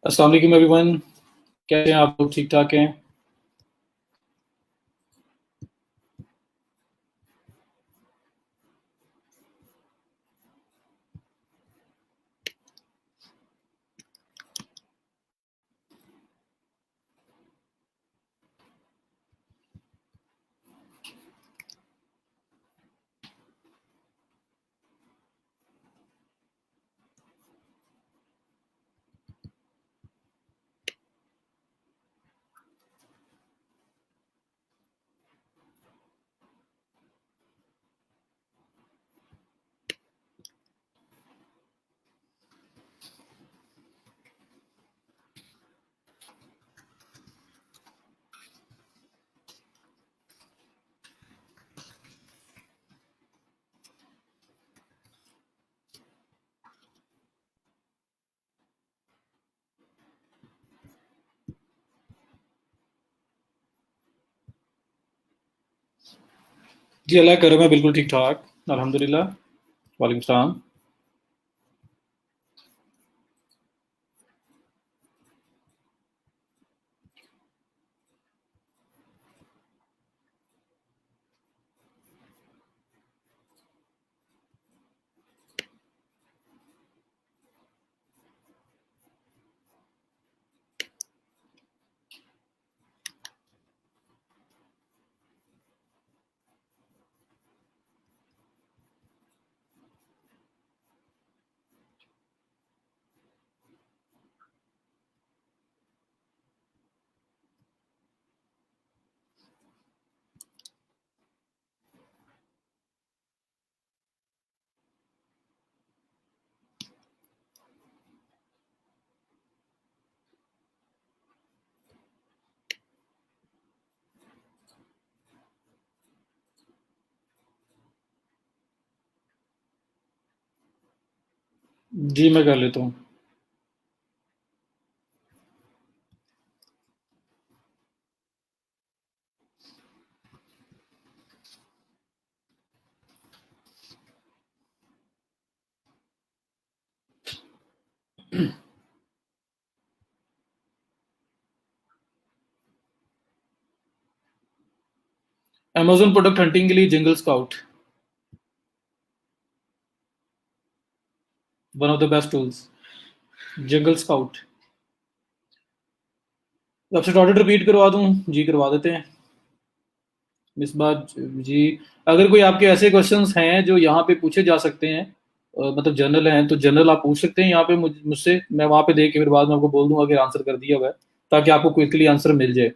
अस्सलाम वालेकुम एवरीवन। कैसे हैं आप लोग? ठीक ठाक हैं? जी, अल्लाह का करम है, बिल्कुल ठीक ठाक, अल्हम्दुलिल्लाह। वालेकुम सलाम। जी, मैं कर लेता हूँ। अमेज़न प्रोडक्ट हंटिंग के लिए जंगल scout, one of the best tools. Jungle scout. Website audit repeat करवा दूँ? जी, करवा देते हैं। इस बार जी, अगर कोई आपके ऐसे क्वेश्चंस हैं जो यहाँ पे पूछे जा सकते हैं, मतलब जनरल हैं, तो जनरल आप पूछ सकते हैं यहाँ पे मुझसे। मैं वहाँ पे देख के फिर बाद में आपको बोल दूंगा कि आंसर कर दिया हुआ है, ताकि आपको क्विकली आंसर मिल जाए।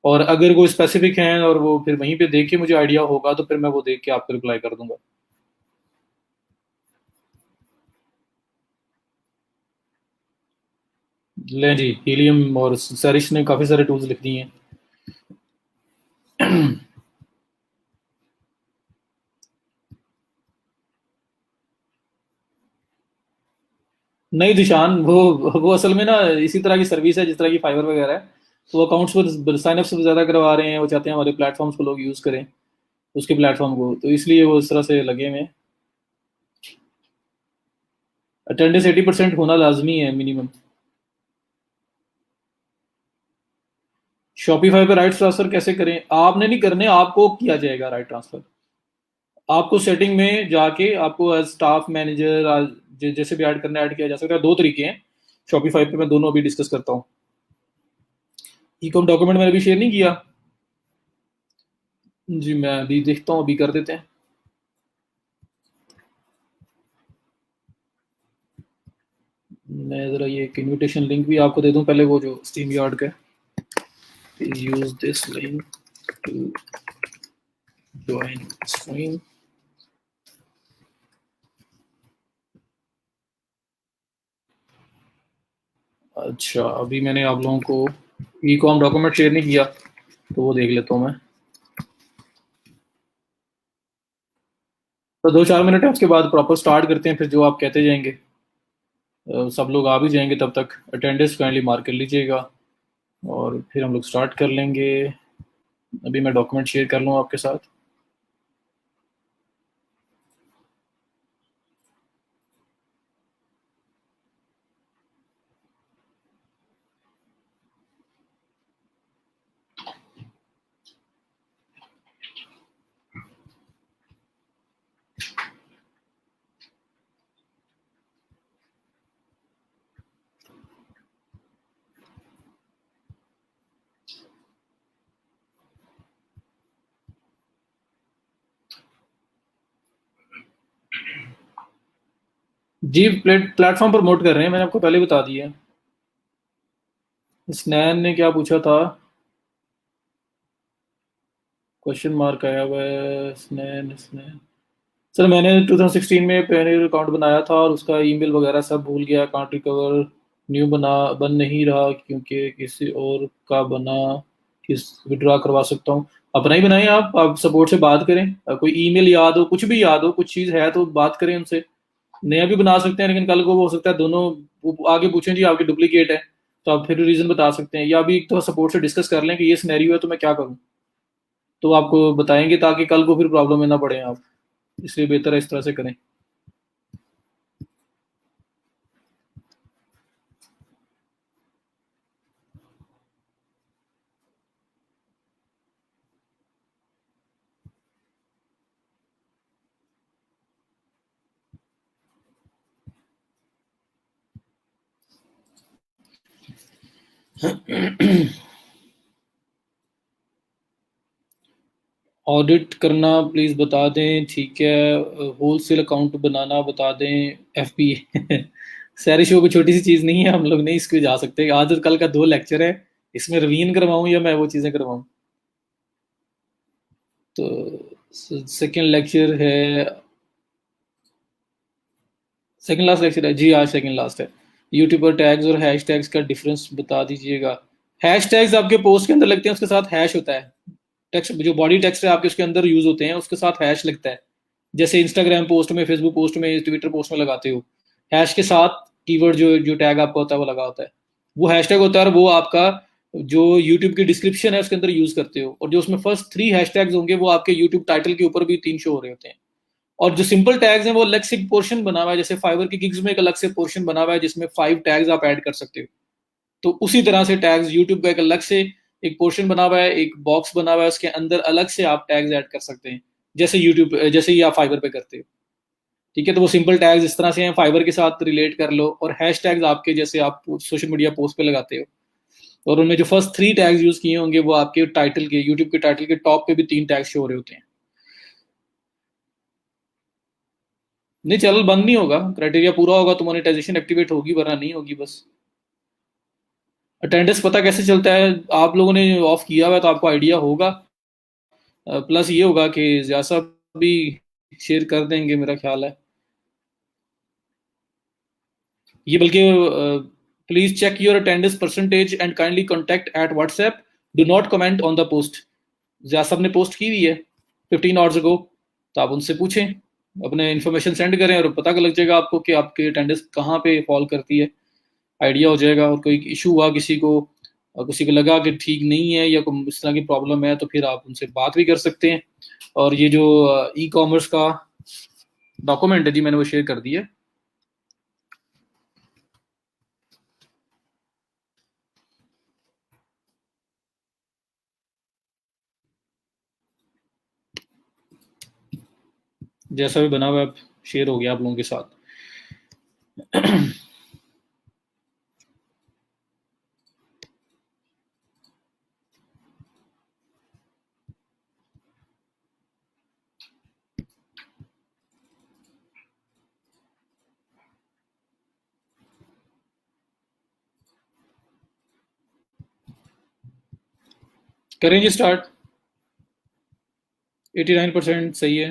और अगर वो स्पेसिफिक हैं और वो फिर वहीं पे देख के मुझे आइडिया होगा, तो फिर मैं वो देख के आपको रिप्लाई कर दूंगा। लें जी, हीलियम और सरिश ने काफ़ी सारे टूल्स लिख दिए हैं। नहीं दिशान, वो असल में ना इसी तरह की सर्विस है जिस तरह की फाइवर वगैरह है। तो वो अकाउंट्स पर साइनअप्स ज़्यादा करवा रहे हैं, वो चाहते हैं हमारे प्लेटफॉर्म्स को लोग यूज़ करें, उसके प्लेटफॉर्म को, तो इसलिए वो इस तरह से लगे हुए हैं। अटेंडेंस 80% होना लाजमी है मिनिमम। शॉपिफाई पे राइट ट्रांसफर कैसे करें? आपने नहीं करने, आपको किया जाएगा राइट ट्रांसफर। आपको सेटिंग में जाके आपको एज स्टाफ मैनेजर जैसे भी ऐड करना, ऐड किया जा सकता है। दो तरीके हैं शॉपिफाई पे, मैं दोनों अभी डिस्कस करता हूँ। ई कॉम डॉक्यूमेंट मैंने अभी शेयर नहीं किया। जी, मैं अभी देखता हूँ, अभी कर देते हैं। मैं ज़रा ये एक इनविटेशन लिंक भी आपको दे दूँ पहले, वो जो स्टीम यार्ड का use this link to join stream. अच्छा, अभी मैंने आप लोगों को ई कॉम डॉक्यूमेंट शेयर नहीं किया, तो वो देख लेता हूँ मैं। तो 2-4 मिनट है, उसके बाद प्रॉपर स्टार्ट करते हैं, फिर जो आप कहते जाएंगे। सब लोग आ भी जाएंगे तब तक। अटेंडेंस काइंडली मार्क कर लीजिएगा, और फिर हम लोग स्टार्ट कर लेंगे। अभी मैं डॉक्यूमेंट शेयर कर लूँ आपके साथ। जी प्लेटफॉर्म प्रमोट कर रहे हैं, मैंने आपको पहले बता दिया। स्नैन ने क्या पूछा था? क्वेश्चन मार्क आया हुआ है। स्नैन स्नैन सर मैंने 2016 में पेनियर अकाउंट बनाया था और उसका ईमेल वगैरह सब भूल गया। अकाउंट रिकवर न्यू बन नहीं रहा क्योंकि किसी और का बना। किस विड्रॉ करवा सकता हूँ? अपना ही बनाएं आप सपोर्ट से बात करें। कोई ईमेल याद हो, कुछ भी याद हो, कुछ चीज़ है तो बात करें उनसे। नया भी बना सकते हैं, लेकिन कल को वो हो सकता है दोनों वो आगे पूछें जी आपकी डुप्लीकेट है, तो आप फिर रीज़न बता सकते हैं। या भी एक तो सपोर्ट से डिस्कस कर लें कि ये सिनेरियो है तो मैं क्या करूँ, तो आपको बताएंगे ताकि कल को फिर प्रॉब्लम में ना पड़े आप। इसलिए बेहतर है इस तरह से करें। ऑडिट करना प्लीज़ बता दें, ठीक है। होलसेल अकाउंट बनाना बता दें। एफपी सैरी शो को छोटी सी चीज़ नहीं है, हम लोग नहीं इसको जा सकते। आज और कल का 2 लेक्चर है, इसमें रिवीन करवाऊँ या मैं वो चीज़ें करवाऊँ? तो सेकेंड लेक्चर है, सेकेंड लास्ट लेक्चर है जी, आज सेकेंड लास्ट है। यूट्यूब पर टैग्स और हैश टैग्स का डिफरेंस बता दीजिएगा। हैश टैग्स आपके पोस्ट के अंदर लगते हैं, उसके साथ हैश होता है। टेक्स्ट जो बॉडी टेक्स्ट है आपके उसके अंदर यूज होते हैं, उसके साथ हैश लगता है। जैसे इंस्टाग्राम पोस्ट में, फेसबुक पोस्ट में, ट्विटर पोस्ट में लगाते हो, हैश के साथ कीवर्ड जो जो टैग आपका होता है वो लगा होता है। वो हैशटैग होता है और वो आपका जो यूट्यूब की डिस्क्रिप्शन है उसके अंदर यूज करते हो। और जो उसमें फर्स्ट 3 हैशटैग्स होंगे वो आपके यूट्यूब टाइटल के ऊपर भी 3 शो हो रहे होते हैं। और जो सिंपल टैग्स हैं वो अलग से पोर्शन बना हुआ है, जैसे फाइवर की गिग्स में एक अलग से पोर्शन बना हुआ है जिसमें 5 टैग्स आप ऐड कर सकते हो। तो उसी तरह से टैग्स यूट्यूब का एक अलग से एक पोर्शन बना हुआ है, एक बॉक्स बना हुआ है, उसके अंदर अलग से आप टैग्स ऐड कर सकते हैं, जैसे यूट्यूब जैसे ही आप फाइवर पे करते हो। ठीक है, तो वो सिंपल टैग्स इस तरह से हैं, फाइवर के साथ रिलेट कर लो। और हैश टैग्स आपके जैसे आप सोशल मीडिया पोस्ट पे लगाते हो, और उनमें जो फर्स्ट 3 टैग्स यूज किए होंगे वो आपके टाइटल के, यूट्यूब के टाइटल के टॉप पे भी 3 टैग्स शो हो रहे होते हैं। नहीं, चैनल बंद नहीं होगा, क्राइटेरिया पूरा होगा तो मोनेटाइजेशन एक्टिवेट होगी, वरना नहीं होगी बस। अटेंडेंस पता कैसे चलता है? आप लोगों ने ऑफ किया हुआ है तो आपको आइडिया होगा। प्लस ये होगा कि ज्यादा भी शेयर कर देंगे मेरा ख्याल है। ये बल्कि please check your attendance percentage and kindly contact at WhatsApp, do not comment on the post. ज्यादा ने पोस्ट की हुई है 15 आवर्स अगो, तो आप उनसे पूछें, अपने इन्फॉर्मेशन सेंड करें और पता लग जाएगा आपको कि आपकी अटेंडेंस कहाँ पे फॉल करती है। आइडिया हो जाएगा। और कोई इशू हुआ किसी को, और किसी को लगा कि ठीक नहीं है या कोई इस तरह की प्रॉब्लम है, तो फिर आप उनसे बात भी कर सकते हैं। और ये जो ई कॉमर्स का डॉक्यूमेंट है जी, मैंने वो शेयर कर दिया। जैसा भी बना हुआ है शेयर हो गया आप लोगों के साथ। करें जी स्टार्ट। 89% सही है।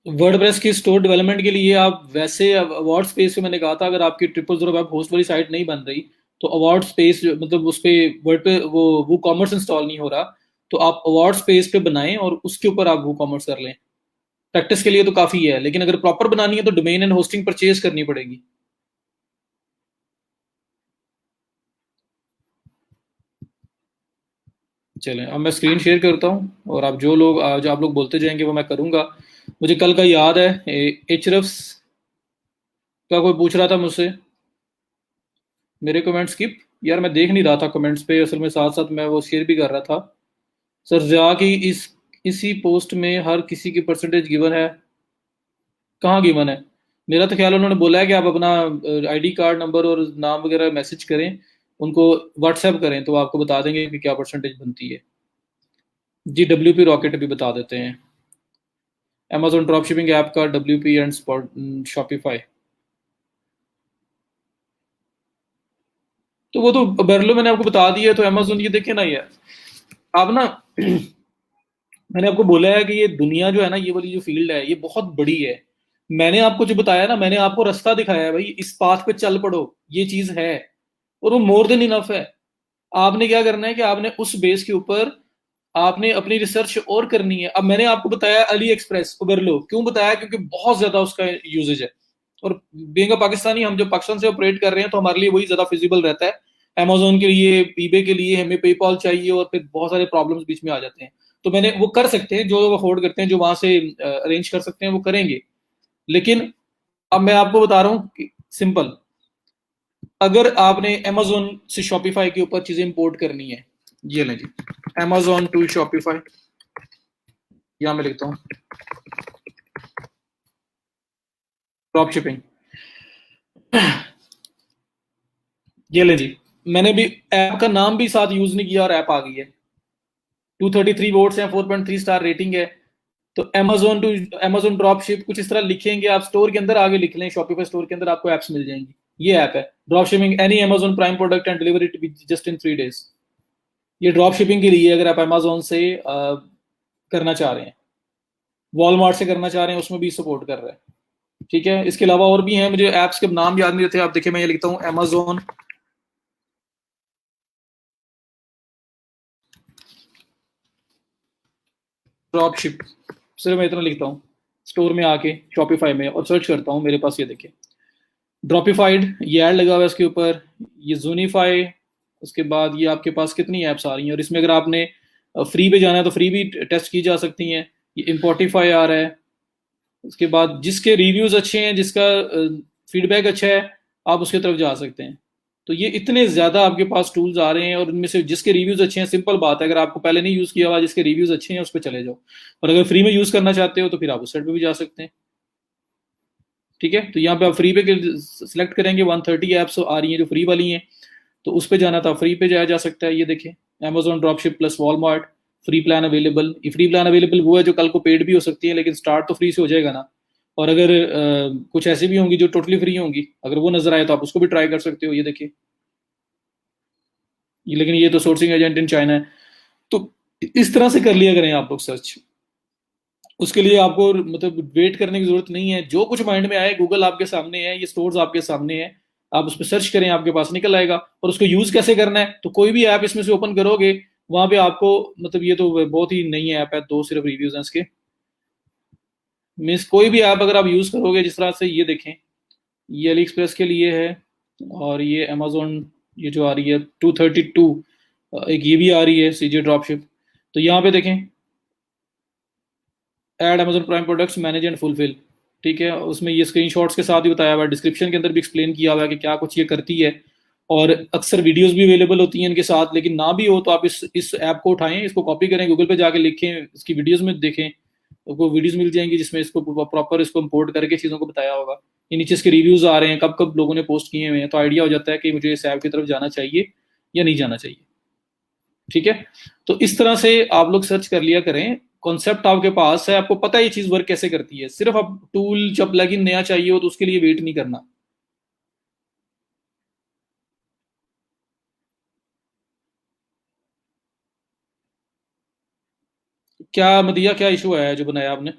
वर्डप्रेस की स्टोर डेवलपमेंट के लिए आप वैसे अवार्ड स्पेस पे, मैंने कहा था अगर आपकी 000 वेब होस्ट वाली साइट नहीं बन रही तो अवार्ड स्पेस मतलब उस पे वर्ड पे वो कॉमर्स इंस्टॉल नहीं हो रहा, तो आप अवार्ड स्पेस पे बनाएं और उसके ऊपर आप वो कॉमर्स कर लें। प्रैक्टिस के लिए तो काफी है, लेकिन अगर प्रॉपर बनानी है तो डोमेन एंड होस्टिंग परचेज करनी पड़ेगी। चलें, अब मैं स्क्रीन शेयर करता हूँ और आप जो आप लोग बोलते जाएंगे वो मैं करूंगा। मुझे कल का याद है, एचरफ्स का कोई पूछ रहा था मुझसे मेरे कमेंट स्किप। यार मैं देख नहीं रहा था कमेंट्स पे, असल में साथ साथ मैं वो शेयर भी कर रहा था। सर जया की इसी पोस्ट में हर किसी की परसेंटेज गिवन है? कहाँ गिवन है? मेरा तो ख्याल उन्होंने बोला है कि आप अपना आईडी कार्ड नंबर और नाम वगैरह मैसेज करें, उनको व्हाट्सएप करें तो वो आपको बता देंगे कि क्या परसेंटेज बनती है। जी, WP रॉकेट भी बता देते हैं। Amazon ड्रॉप शिपिंग ऐप का WP एंड शॉपिफाई। तो वो तो बेरलो मैंने आपको बता दिया, तो Amazon ये देखे ना यार, आप ना मैंने आपको बोला है कि ये दुनिया जो है ना, ये वाली जो फील्ड है ये बहुत बड़ी है। मैंने आपको जो बताया ना, मैंने आपको रास्ता दिखाया है भाई, इस पाथ पे चल पड़ो, ये चीज है, और वो मोर देन इनफ है। आपने क्या करना है कि आपने उस बेस के ऊपर आपने अपनी रिसर्च और करनी है। अब मैंने आपको बताया अली एक्सप्रेस उबरलो, क्यों बताया? क्योंकि बहुत ज्यादा उसका यूजेज है, और बीइंग अ पाकिस्तानी, हम जो पाकिस्तान से ऑपरेट कर रहे हैं तो हमारे लिए वही ज्यादा फिजिबल रहता है। अमेजोन के लिए, ईबे के लिए हमें पेपॉल चाहिए, और फिर बहुत सारे प्रॉब्लम्स बीच में आ जाते हैं। तो मैंने वो कर सकते हैं, जो अफोर्ड करते हैं, जो वहां से अरेंज कर सकते हैं वो करेंगे। लेकिन अब मैं आपको बता रहा हूँ सिंपल, अगर आपने अमेजोन से शॉपिफाई के ऊपर चीजें इंपोर्ट करनी है, ये लें जी, अमेजोन टू शॉपिफाई, यहां मैं लिखता हूँ ड्रॉप शिपिंग। ये लें जी, मैंने भी ऐप का नाम भी साथ यूज नहीं किया और ऐप आ गई है। 233 वोट्स हैं, 4.3 स्टार रेटिंग है। तो Amazon to Amazon drop ship कुछ इस तरह लिखेंगे आप, स्टोर के अंदर आगे लिख लें, शॉपिफाई स्टोर के अंदर आपको एप्स मिल जाएंगी। ये ऐप है drop shipping any Amazon prime product and deliver it just in 3 days। ये ड्रॉप शिपिंग के लिए अगर आप अमेजोन से करना चाह रहे हैं, वॉलमार्ट से करना चाह रहे हैं, उसमें भी सपोर्ट कर रहा है। ठीक है, इसके अलावा और भी हैं, मुझे ऐप्स के नाम याद नहीं रहते। आप देखिए, मैं ये लिखता हूँ अमेजोन ड्रॉप शिप, सिर्फ मैं इतना लिखता हूँ स्टोर में आके शॉपिफाई में, और सर्च करता हूँ, मेरे पास ये देखिए ड्रॉपिफाइड, ये ऐड लगा हुआ है इसके ऊपर, ये जूनिफाई। उसके बाद ये आपके पास कितनी ऐप्स आ रही हैं, और इसमें अगर आपने फ्री पे जाना है तो फ्री भी टेस्ट की जा सकती हैं। ये इम्पोर्टिफाई आ रहा है। उसके बाद जिसके रिव्यूज अच्छे हैं, जिसका फीडबैक अच्छा है, आप उसकी तरफ जा सकते हैं। तो ये इतने ज्यादा आपके पास टूल्स आ रहे हैं, और इनमें से जिसके रिव्यूज अच्छे हैं, सिंपल बात है, अगर आपको पहले नहीं यूज किया हुआ, जिसके रिव्यूज अच्छे हैं उस पर चले जाओ। और अगर फ्री में यूज करना चाहते हो तो फिर आप उस साइट पर भी जा सकते हैं। ठीक है, तो यहाँ पे आप फ्री पे सिलेक्ट करेंगे, 130 ऐप्स आ रही हैं जो फ्री वाली हैं, तो उस पे जाना था, फ्री पे जाया जा सकता है। ये देखें, Amazon dropship plus Walmart, free plan available. ये फ्री प्लान अवेलेबल वो है जो कल को पेड भी हो सकती है, लेकिन स्टार्ट तो फ्री से हो जाएगा ना। और अगर कुछ ऐसी भी होंगी जो टोटली फ्री होंगी, अगर वो नजर आए तो आप उसको भी ट्राई कर सकते हो। ये देखिए, ये लेकिन ये तो सोर्सिंग एजेंट इन चाइना है। तो इस तरह से कर लिया करें आप लोग सर्च। उसके लिए आपको मतलब वेट करने की जरूरत नहीं है, जो कुछ माइंड में आए, गूगल आपके सामने है, ये स्टोर्स आपके सामने है, आप उस पर सर्च करें, आपके पास निकल आएगा। और उसको यूज कैसे करना है, तो कोई भी ऐप इसमें से ओपन करोगे, वहां पे आपको मतलब, ये तो बहुत ही नई ऐप है, दो सिर्फ रिव्यूज हैं इसके। मीन्स कोई भी ऐप अगर आप यूज करोगे, जिस तरह से ये देखें, ये अली एक्सप्रेस के लिए है, और ये अमेजोन, ये जो आ रही है 232, एक ये भी आ रही है CJ ड्रॉपशिप। तो यहाँ पे देखें, add Amazon prime products manage and fulfil. ठीक है, उसमें ये स्क्रीनशॉट्स के साथ भी बताया हुआ है, डिस्क्रिप्शन के अंदर भी एक्सप्लेन किया हुआ है कि क्या कुछ ये करती है। और अक्सर वीडियोस भी अवेलेबल होती हैं इनके साथ, लेकिन ना भी हो तो आप इस ऐप को उठाएं, इसको कॉपी करें, गूगल पे जाके लिखें, इसकी वीडियोस में देखें, आपको वीडियोस मिल जाएंगी जिसमें इसको प्रॉपर इसको इम्पोर्ट करके चीज़ों को बताया होगा। ये नीचे इसके रिव्यूज आ रहे हैं, कब कब लोगों ने पोस्ट किए हुए हैं, तो आइडिया हो जाता है कि मुझे इस ऐप की तरफ जाना चाहिए या नहीं जाना चाहिए। ठीक है, तो इस तरह से आप लोग सर्च कर लिया करें, कॉन्सेप्ट आपके पास है, आपको पता है ये चीज वर्क कैसे करती है। सिर्फ आप टूल जब प्लगइन नया चाहिए हो तो उसके लिए वेट नहीं करना। क्या मदिया, क्या इशू आया है जो बनाया आपने?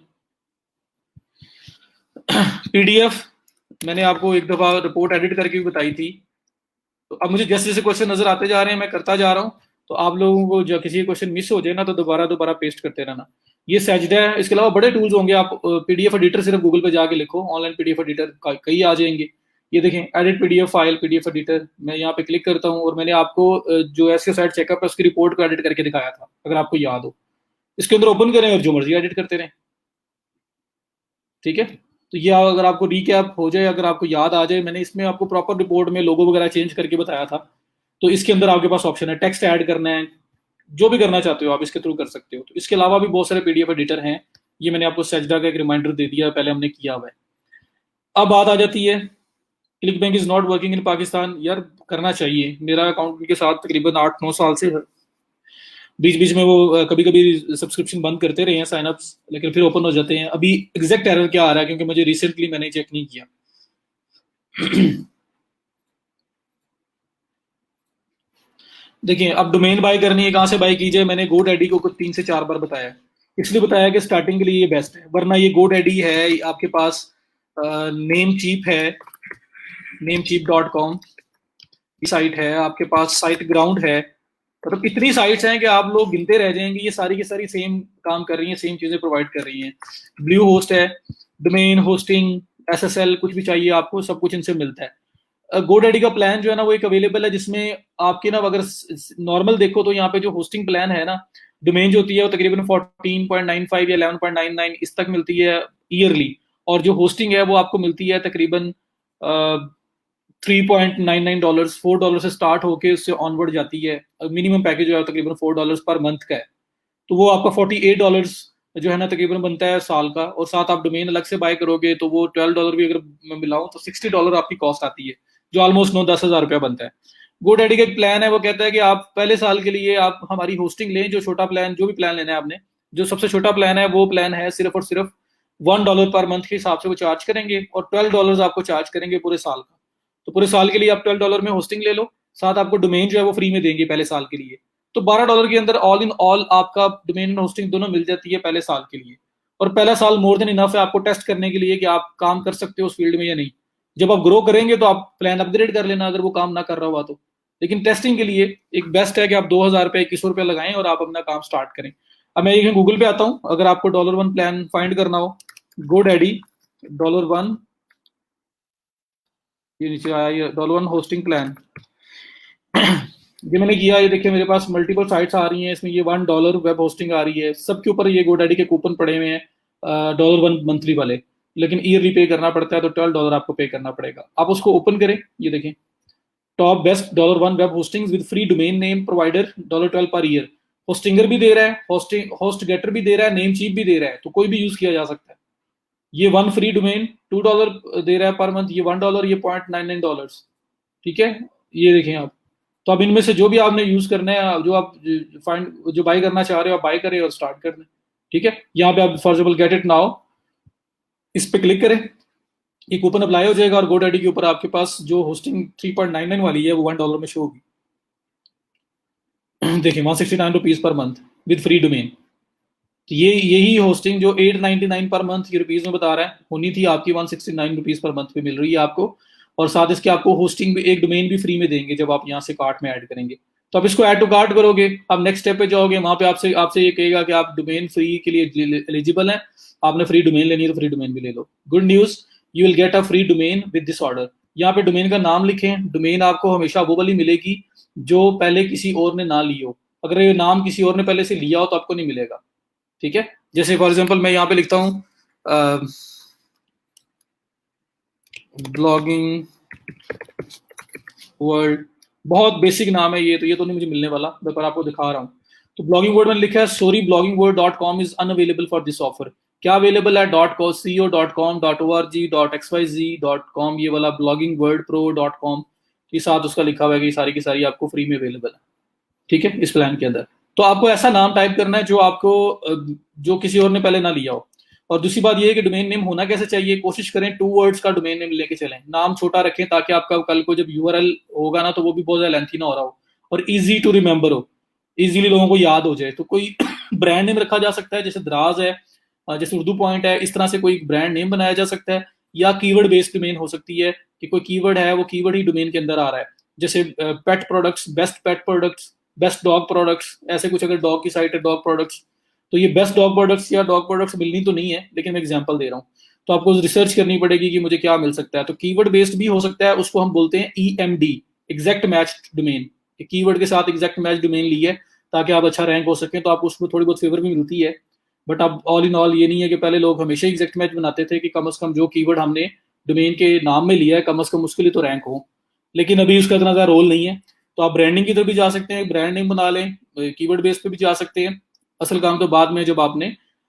PDF मैंने आपको एक दफा रिपोर्ट एडिट करके भी बताई थी। तो अब मुझे जैसे जैसे क्वेश्चन नजर आते जा रहे हैं, मैं करता जा रहा हूँ। तो आप लोगों को जब किसी क्वेश्चन मिस हो जाए ना, तो दोबारा दोबारा पेस्ट करते रहना। ये सैजडा है, इसके अलावा बड़े टूल्स होंगे। आप PDF एडिटर सिर्फ गूगल पे जाके लिखो, ऑनलाइन PDF एडिटर कई आ जाएंगे। ये देखें, edit PDF file, PDF editor, मैं यहाँ पे क्लिक करता हूँ, और मैंने आपको जो एसके साइट चेकअप है उसकी रिपोर्ट को एडिट करके दिखाया था, अगर आपको याद हो। इसके अंदर ओपन करें और जो मर्जी एडिट करते रहें। ठीक है, तो ये अगर आपको रिकैप हो जाए, अगर आपको याद आ जाए, मैंने इसमें आपको प्रॉपर रिपोर्ट में लोगो वगैरह चेंज करके बताया था। तो इसके अंदर आपके पास ऑप्शन है, टेक्स्ट ऐड करना है, जो भी करना चाहते हो आप इसके थ्रू कर सकते हो। तो इसके अलावा भी बहुत सारे PDF एडिटर हैं, ये मैंने आपको सजडा का एक रिमाइंडर दे दिया, पहले हमने किया हुआ है। अब बात आ जाती है ClickBank is not working in Pakistan. यार करना चाहिए, मेरा अकाउंट उनके साथ तकरीबन 8-9 साल से है। बीच बीच में वो कभी कभी सब्सक्रिप्शन बंद करते रहे हैं साइनअप्स, लेकिन फिर ओपन हो जाते हैं। अभी एग्जैक्ट एरर क्या आ रहा है, क्योंकि मुझे रिसेंटली मैंने चेक नहीं किया। देखिए, अब डोमेन बाय करनी है, कहाँ से बाय की जाए। मैंने GoDaddy को कुछ 3 से 4 बार बताया, इसलिए बताया कि स्टार्टिंग के लिए ये बेस्ट है, वरना ये GoDaddy है आपके पास, नेम चीप है, namecheap.com की साइट है आपके पास, साइट ग्राउंड है। मतलब इतनी साइट्स हैं कि आप लोग गिनते रह जाएंगे। ये सारी की सारी सेम काम कर रही हैं, सेम चीजें प्रोवाइड कर रही हैं। ब्लू होस्ट है, डोमेन होस्टिंग, SSL, कुछ भी चाहिए आपको सब कुछ इनसे मिलता है। GoDaddy का प्लान जो है ना वो एक अवेलेबल है, जिसमें आपके ना अगर नॉर्मल देखो तो यहाँ पे जो होस्टिंग प्लान है ना, डोमेन जो होती है वो तकरीबन 14.95 या 11.99 इस तक मिलती है ईयरली, और जो होस्टिंग है वो आपको मिलती है तकरीबन $3.99, $4 से स्टार्ट होके उससे ऑनवर्ड जाती है। मिनिमम पैकेज जो है तकरीबन $4 पर मंथ का है, तो वो आपका $48 जो है ना तकरीबन बनता है साल का। और साथ आप डोमेन अलग से बाय करोगे तो वो $12 भी अगर मैं मिलाऊं तो $60 आपकी कॉस्ट आती है, जो ऑलमोस्ट 9-10 हज़ार रुपया बनता है। GoDaddy का एक प्लान है, वो कहता है कि आप पहले साल के लिए आप हमारी होस्टिंग लें, जो छोटा प्लान, जो भी प्लान लेना है आपने, जो सबसे छोटा प्लान है वो प्लान है सिर्फ और सिर्फ $1 पर मंथ के हिसाब से वो चार्ज करेंगे, और $12 आपको चार्ज करेंगे पूरे साल का। तो पूरे साल के लिए आप $12 में होस्टिंग ले लो, साथ आपको डोमेन जो है वो फ्री में देंगे पहले साल के लिए। तो $12 के अंदर ऑल इन ऑल आपका डोमेन एंड होस्टिंग दोनों मिल जाती है पहले साल के लिए। और पहला साल मोर देन इनफ है आपको टेस्ट करने के लिए कि आप काम कर सकते हो उस फील्ड में या नहीं। जब आप ग्रो करेंगे तो आप प्लान अपग्रेड कर लेना अगर वो काम ना कर रहा हुआ तो। लेकिन टेस्टिंग के लिए एक बेस्ट है कि आप 2,000 रुपये, 2100 रुपये लगाएं और आप अपना काम स्टार्ट करें। अब मैं एक गूगल पे आता हूँ, अगर आपको $1 प्लान फाइंड करना हो, GoDaddy $1, ये नीचे आया ये $1 होस्टिंग प्लान। ये मैंने किया, ये देखिए मेरे पास मल्टीपल साइट्स आ रही हैं, इसमें ये $1 वेब होस्टिंग आ रही है, सबके ऊपर ये GoDaddy के कूपन पड़े हुए हैं $1 मंथली वाले। लेकिन ईयरली पे करना पड़ता है, तो $12 आपको पे करना पड़ेगा। आप उसको ओपन करें, ये देखें top best $1 web hosting with free domain name provider $12 per year. Hostinger भी दे रहा है, होस्ट गेटर भी दे रहा है, नेम चीप भी दे रहा है, तो कोई भी यूज किया जा सकता है। ये वन फ्री डोमेन $2 दे रहा है पर मंथ, ये $1, ये $0.99। ठीक है, ये देखें आप। तो अब इनमें से जो भी आपने यूज करना है, जो आप फाइंड जो बाय करना चाह रहे हो, आप बाय करें और स्टार्ट कर दें। ठीक है, यहाँ पे आप for example get it now, इस पे क्लिक करें, ये कूपन अप्लाई हो जाएगा, और GoDaddy के ऊपर आपके पास जो होस्टिंग 3.99 वाली है वो $1 में शो होगी। देखिए ₹169 per month with free domain. तो ये यही होस्टिंग जो $899 पर मंथ ये रुपीज में बता रहा है, होनी थी आपकी ₹169 पर मंथ पे मिल रही है आपको। और साथ इसके आपको होस्टिंग भी, एक डोमेन भी फ्री में देंगे जब आप यहाँ से कार्ट में ऐड करेंगे। तो आप इसको ऐड टू कार्ट करोगे, आप नेक्स्ट स्टेप पे जाओगे, वहां पे आपसे आपसे ये कहेगा कि आप डोमेन फ्री के लिए एलिजिबल हैं, आपने फ्री डोमेन लेनी है तो फ्री डोमेन भी ले लो। Good news, you will get a free domain with this order. यहाँ पे डोमेन का नाम लिखें, डोमेन आपको हमेशा वो वाली मिलेगी जो पहले किसी और ने ना ली हो। अगर ये नाम किसी और ने पहले से लिया हो तो आपको नहीं मिलेगा। ठीक है, जैसे फॉर एग्जांपल मैं यहाँ पे लिखता हूँ ब्लॉगिंग वर्ल्ड, बहुत बेसिक नाम है ये, तो ये तो नहीं मुझे मिलने वाला, पर आपको दिखा रहा हूँ। तो ब्लॉगिंग वर्ड मैंने लिखा है, sorry bloggingworld.com is unavailable for this offer. क्या अवेलेबल है? .co.com.org.xyz.com, ये वाला bloggingwordpro.com के साथ उसका लिखा हुआ है कि सारी की सारी आपको फ्री में अवेलेबल है। ठीक है, इस प्लान के अंदर। तो आपको ऐसा नाम टाइप करना है जो आपको जो किसी और ने पहले ना लिया हो। और दूसरी बात ये है कि डोमेन नेम होना कैसे चाहिए, कोशिश करें 2 वर्ड्स का डोमेन नेम लेके चलें, नाम छोटा रखें ताकि आपका कल को जब URL होगा ना तो वो भी बहुत ज्यादा लेंथी ना हो रहा हो, और इजी टू रिमेंबर हो, इजीली लोगों को याद हो जाए। तो कोई ब्रांड नेम रखा जा सकता है, जैसे दराज है, जैसे उर्दू पॉइंट है, इस तरह से कोई ब्रांड नेम बनाया जा सकता है। या कीवर्ड बेस्ड डोमेन हो सकती है कि कोई कीवर्ड है, वो कीवर्ड ही डोमेन के अंदर आ रहा है, जैसे पेट प्रोडक्ट्स, बेस्ट पेट प्रोडक्ट्स, बेस्ट डॉग प्रोडक्ट्स, ऐसे कुछ। अगर डॉग की साइट है डॉग प्रोडक्ट्स, तो ये बेस्ट डॉग प्रोडक्ट्स या डॉग प्रोडक्ट्स मिलनी तो नहीं है, लेकिन मैं एग्जांपल दे रहा हूँ। तो आपको रिसर्च करनी पड़ेगी कि मुझे क्या मिल सकता है। तो कीवर्ड बेस्ड भी हो सकता है, उसको हम बोलते हैं EMD, exact match domain. Keyword के साथ एग्जैक्ट मैच डोमेन ली है ताकि आप अच्छा रैंक हो सकें, तो आपको उसमें थोड़ी बहुत फेवर भी मिलती है। बट अब ऑल इन ऑल ये नहीं है कि पहले लोग हमेशा एग्जैक्ट मैच बनाते थे कि कम से कम जो कीवर्ड हमने डोमेन के नाम में लिया है कम से कम उसके लिए तो रैंक हो, लेकिन अभी उसका इतना ज़्यादा रोल नहीं है। तो आप ब्रांडिंग की तरफ भी जा सकते हैं, ब्रांड नेम बना लें, कीवर्ड बेस पे भी जा सकते हैं। असल काम तो बाद में जब आपने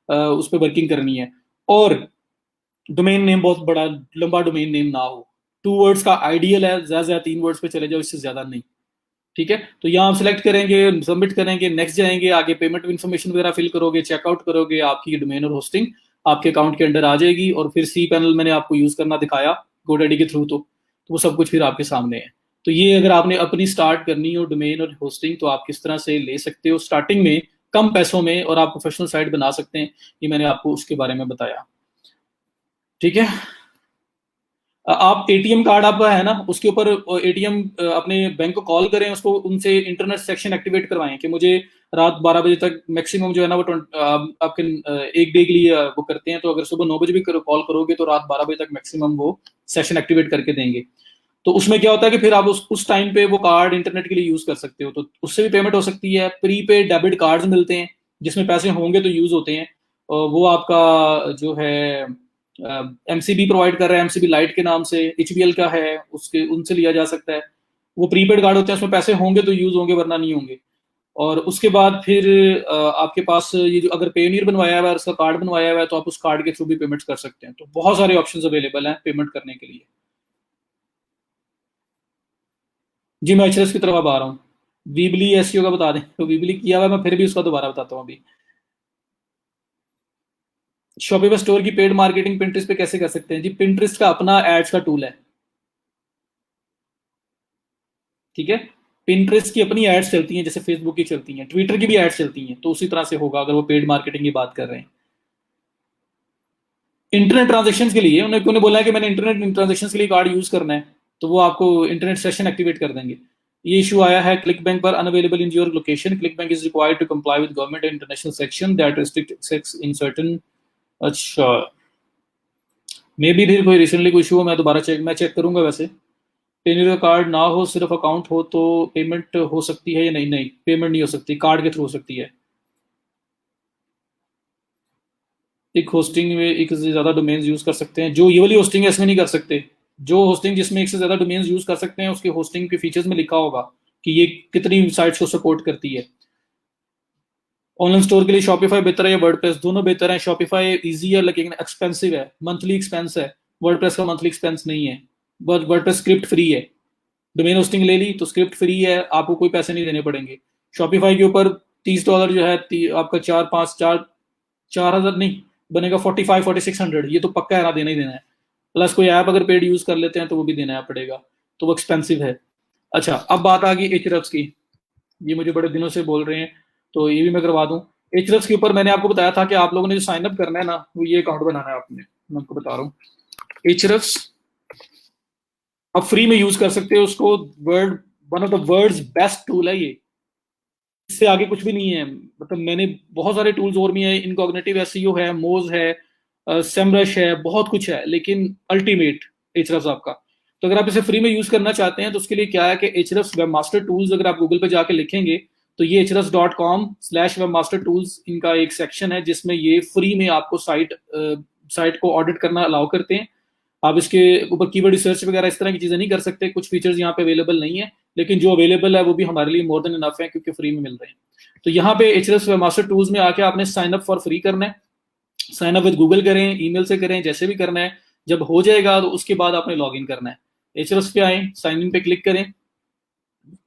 उस पर वर्किंग करनी है। और डोमेन नेम बहुत बड़ा लंबा डोमेन नेम ना हो, 2 वर्ड्स का आइडियल है, ज्यादा से ज्यादा 3 वर्ड्स पे चले जाओ, इससे ज्यादा नहीं। ठीक है, तो यहाँ आप सिलेक्ट करेंगे, सबमिट करेंगे, नेक्स्ट जाएंगे, आगे पेमेंट इन्फॉर्मेशन वगैरह फिल करोगे, चेकआउट करोगे, आपकी डोमेन और होस्टिंग आपके अकाउंट के अंडर आ जाएगी। और फिर सी पैनल मैंने आपको यूज करना दिखाया गोडैडी के थ्रू, तो वो सब कुछ फिर आपके सामने है। तो ये अगर आपने अपनी स्टार्ट करनी हो डोमेन और होस्टिंग, तो आप किस तरह से ले सकते हो स्टार्टिंग में कम पैसों में, और आप प्रोफेशनल साइट बना सकते हैं, ये मैंने आपको उसके बारे में बताया। ठीक है, आप एटीएम कार्ड आपका है ना, उसके ऊपर एटीएम अपने बैंक को कॉल करें, उसको उनसे इंटरनेट सेक्शन एक्टिवेट करवाएं कि मुझे रात 12 बजे तक मैक्सिमम जो है ना वो आपके एक डे के लिए वो करते हैं। तो अगर सुबह 9 बजे भी कॉल करोगे तो रात 12 बजे तक मैक्सिमम वो सेशन एक्टिवेट करके देंगे। तो उसमें क्या होता है कि फिर आप उस टाइम पे वो कार्ड इंटरनेट के लिए यूज कर सकते हो, तो उससे भी पेमेंट हो सकती है। प्रीपेड डेबिट कार्ड्स मिलते हैं जिसमें पैसे होंगे तो यूज होते हैं, और वो आपका जो है एमसीबी प्रोवाइड कर रहा है, एमसीबी लाइट के नाम से, एचबीएल का है, उसके उनसे लिया जा सकता है। वो प्रीपेड कार्ड होते हैं, उसमें पैसे होंगे तो यूज होंगे वरना नहीं होंगे। और उसके बाद फिर आपके पास ये जो अगर पेनीयर बनवाया हुआ है, उसका कार्ड बनवाया हुआ है, तो आप उस कार्ड के थ्रू भी पेमेंट कर सकते हैं। तो बहुत सारे ऑप्शंस अवेलेबल हैं पेमेंट करने के लिए। जी मैं एचएस की तरफ अब आ रहा हूँ। वीबली एसईओ का बता दें तो वीबली किया हुआ है, मैं फिर भी उसका दोबारा बताता हूँ अभी। शॉपिफाई स्टोर की पेड मार्केटिंग पिंटरेस्ट पे कैसे कर सकते हैं? जी पिंटरेस्ट का अपना एड्स का टूल है। ठीक है, पिंटरेस्ट की अपनी एड्स चलती हैं जैसे फेसबुक की चलती हैं, ट्विटर की भी एड्स चलती हैं, तो उसी तरह से होगा अगर वो पेड मार्केटिंग की बात कर रहे हैं। इंटरनेट ट्रांजेक्शन के लिए उन्होंने बोला है कि मैंने इंटरनेट ट्रांजेक्शन के लिए कार्ड यूज करना है, तो वो आपको इंटरनेट सेशन एक्टिवेट कर देंगे। ये इशू आया है क्लिक बैंक पर, unavailable in your location, ClickBank is required to comply with government and international section that restrict access in certain. अच्छा, मे बी फिर कोई रिसेंटली कोई इशू हो, मैं चेक करूंगा। वैसे पेनीर का कार्ड ना हो, सिर्फ अकाउंट हो, तो पेमेंट हो सकती है या नहीं? नहीं, पेमेंट नहीं हो सकती, कार्ड के थ्रू हो सकती है। एक होस्टिंग में एक से ज्यादा डोमेन्स यूज कर सकते हैं, जो ये वाली होस्टिंग है इसमें नहीं कर सकते। जो होस्टिंग जिसमें एक से ज्यादा डोमेन्स यूज कर सकते हैं, उसके होस्टिंग के फीचर्स में लिखा होगा कि ये कितनी साइट्स को सपोर्ट करती है। ऑनलाइन स्टोर के लिए शॉपिफाई बेहतर है या वर्डप्रेस? दोनों बेहतर है। शॉपिफाई इजी है लेकिन एक्सपेंसिव है, मंथली एक्सपेंस है। वर्डप्रेस का मंथली एक्सपेंस नहीं है, बट वर्डप्रेस स्क्रिप्ट फ्री है। डोमेन होस्टिंग ले ली तो स्क्रिप्ट फ्री है, आपको कोई पैसे नहीं देने पड़ेंगे। शॉपिफाई के ऊपर $30 जो है आपका 4 5 4 4 हजार नहीं बनेगा, 45 4600, ये तो पक्का है ना, देना ही देना है। प्लस कोई ऐप अगर पेड यूज कर लेते हैं तो वो भी देना पड़ेगा, तो वो एक्सपेंसिव है। अच्छा, अब बात आ गई एचरफ्स की। ये मुझे बड़े दिनों से बोल रहे हैं, तो ये भी मैं करवा दूं। एचरफ्स के ऊपर मैंने आपको बताया था कि आप लोगों ने जो साइन अप करना है ना, वो ये अकाउंट बनाना है आपने। मैं आपको बता रहा हूँ, एचरफ्स आप फ्री में यूज कर सकते हो उसको। Word one of the world's best tool है ये, इससे आगे कुछ भी नहीं है। मतलब मैंने बहुत सारे टूल्स और भी हैं, इनकॉग्निटिव एसईओ है, मोज है, सेमरश है, बहुत कुछ है, लेकिन अल्टीमेट एचरफ्स आपका। तो अगर आप इसे फ्री में यूज करना चाहते हैं तो उसके लिए क्या है कि एचरफ्स वेब मास्टर टूल्स अगर आप गूगल पे जाके लिखेंगे, तो ये hrefs.com/webmastertools इनका एक सेक्शन है जिसमें ये फ्री में आपको साइट को ऑडिट करना अलाउ करते हैं। आप इसके ऊपर कीवर्ड रिसर्च वगैरह इस तरह की चीजें नहीं कर सकते, कुछ फीचर्स यहाँ पे अवेलेबल नहीं है, लेकिन जो अवेलेबल है वो भी हमारे लिए मोर देन इनफ है क्योंकि फ्री में मिल रहे हैं। तो यहाँ पे एचएस मास्टर टूल्स में आके आपने साइन अप फॉर फ्री करना है। साइन अप विद गूगल करें, ईमेल से करें, जैसे भी करना है। जब हो जाएगा तो उसके बाद आपने लॉग इन करना है। एचएस पे आए, साइन इन पे क्लिक करें।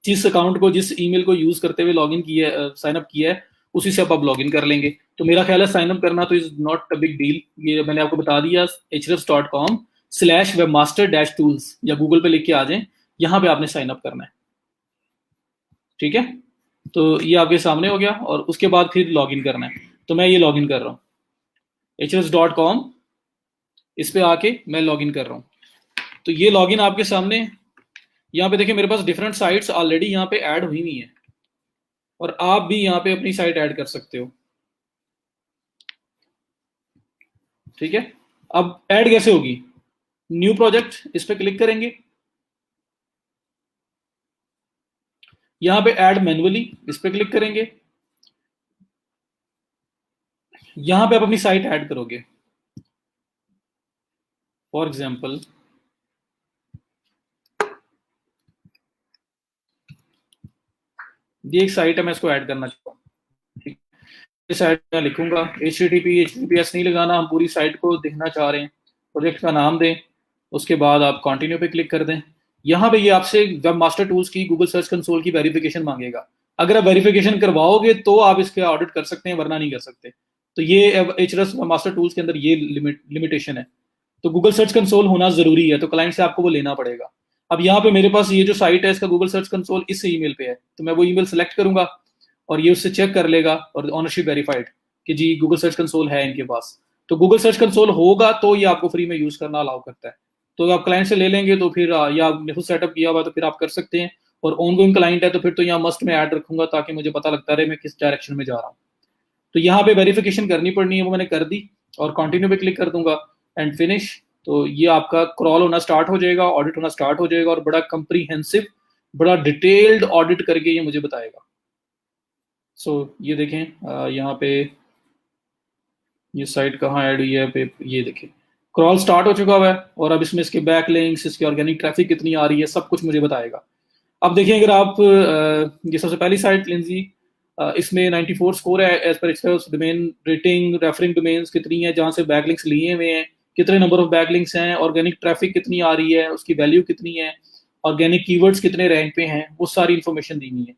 जिस अकाउंट को, जिस ईमेल को यूज करते हुए लॉग इन किया है, साइन अप किया है, उसी से आप लॉग इन कर लेंगे। तो मेरा ख्याल है साइन अप करना तो is not a big deal. ये मैंने आपको बता दिया, hrefs.com/webmaster-tools, या गूगल पे लिख के आ जाए, यहाँ पे आपने साइन अप करना है। ठीक है, तो ये आपके सामने हो गया, और उसके बाद फिर लॉग इन करना है। तो मैं ये लॉग इन कर रहा हूँ hrefs.com, इस पे आके मैं लॉग इन कर रहा हूँ। तो ये लॉग इन आपके सामने, यहाँ पे देखिए मेरे पास डिफरेंट साइट्स ऑलरेडी यहाँ पे ऐड हुई हुई है, और आप भी यहाँ पे अपनी साइट ऐड कर सकते हो। ठीक है, अब ऐड कैसे होगी? न्यू प्रोजेक्ट, इस पे क्लिक करेंगे। यहाँ पे ऐड मैन्युअली, इस पे क्लिक करेंगे। यहाँ पे आप अपनी साइट ऐड करोगे। फॉर एग्जाम्पल ये एक साइट है, मैं इसको ऐड करना चाहता हूँ। ठीक है, साइट में लिखूंगा HTTP HTTPS नहीं लगाना, हम पूरी साइट को देखना चाह रहे हैं। प्रोजेक्ट का नाम दें, उसके बाद आप कंटिन्यू पे क्लिक कर दें। यहाँ पे ये आपसे वेब मास्टर टूल्स की गूगल सर्च कंसोल की वेरिफिकेशन मांगेगा। अगर आप वेरिफिकेशन करवाओगे तो आप इसके ऑडिट कर सकते हैं, वरना नहीं कर सकते। तो ये एचरएस मास्टर टूल्स के अंदर ये लिमिटेशन है। तो गूगल सर्च कंसोल होना जरूरी है, तो क्लाइंट से आपको वो लेना पड़ेगा। अब यहाँ पे मेरे पास ये जो साइट है इसका गूगल सर्च कंसोल इस ईमेल पे है, तो मैं वो ईमेल सेलेक्ट करूंगा और ये उससे चेक कर लेगा और ऑनरशिप वेरीफाइड कि जी गूगल सर्च कंसोल है इनके पास। तो गूगल सर्च कंसोल होगा तो ये आपको फ्री में यूज करना अलाउ करता है। तो आप क्लाइंट से ले लेंगे तो फिर या आपने खुद सेटअप किया हुआ तो फिर आप कर सकते हैं। और ऑनगोइंग क्लाइंट है तो फिर तो यहाँ मस्ट में ऐड रखूंगा ताकि मुझे पता लगता रहे मैं किस डायरेक्शन में जा रहा हूँ। तो यहाँ पे वेरिफिकेशन करनी पड़नी है, वो मैंने कर दी और कंटिन्यू पे क्लिक कर दूंगा एंड फिनिश। तो ये आपका क्रॉल होना स्टार्ट हो जाएगा, ऑडिट होना स्टार्ट हो जाएगा और बड़ा कंप्रीहेंसिव, बड़ा डिटेल्ड ऑडिट करके ये मुझे बताएगा। सो ये देखें यहाँ पे ये साइट कहाँ ऐड हुई है पे, ये देखें क्रॉल स्टार्ट हो चुका हुआ है और अब इसमें इसके बैक लिंक्स, इसकी ऑर्गेनिक ट्रैफिक कितनी आ रही है, सब कुछ मुझे बताएगा। अब देखिए अगर आप ये सबसे पहली साइट लेंजी, इसमें 94 स्कोर है as per experts, domain rating, referring domains कितनी है जहाँ से बैकलिंक्स लिए हुए हैं, कितने नंबर ऑफ बैकलिंक्स हैं, ऑर्गेनिक ट्रैफिक कितनी आ रही है, उसकी वैल्यू कितनी है, ऑर्गेनिक कीवर्ड्स कितने रैंक पे हैं, वो सारी इन्फॉर्मेशन दी हुई है।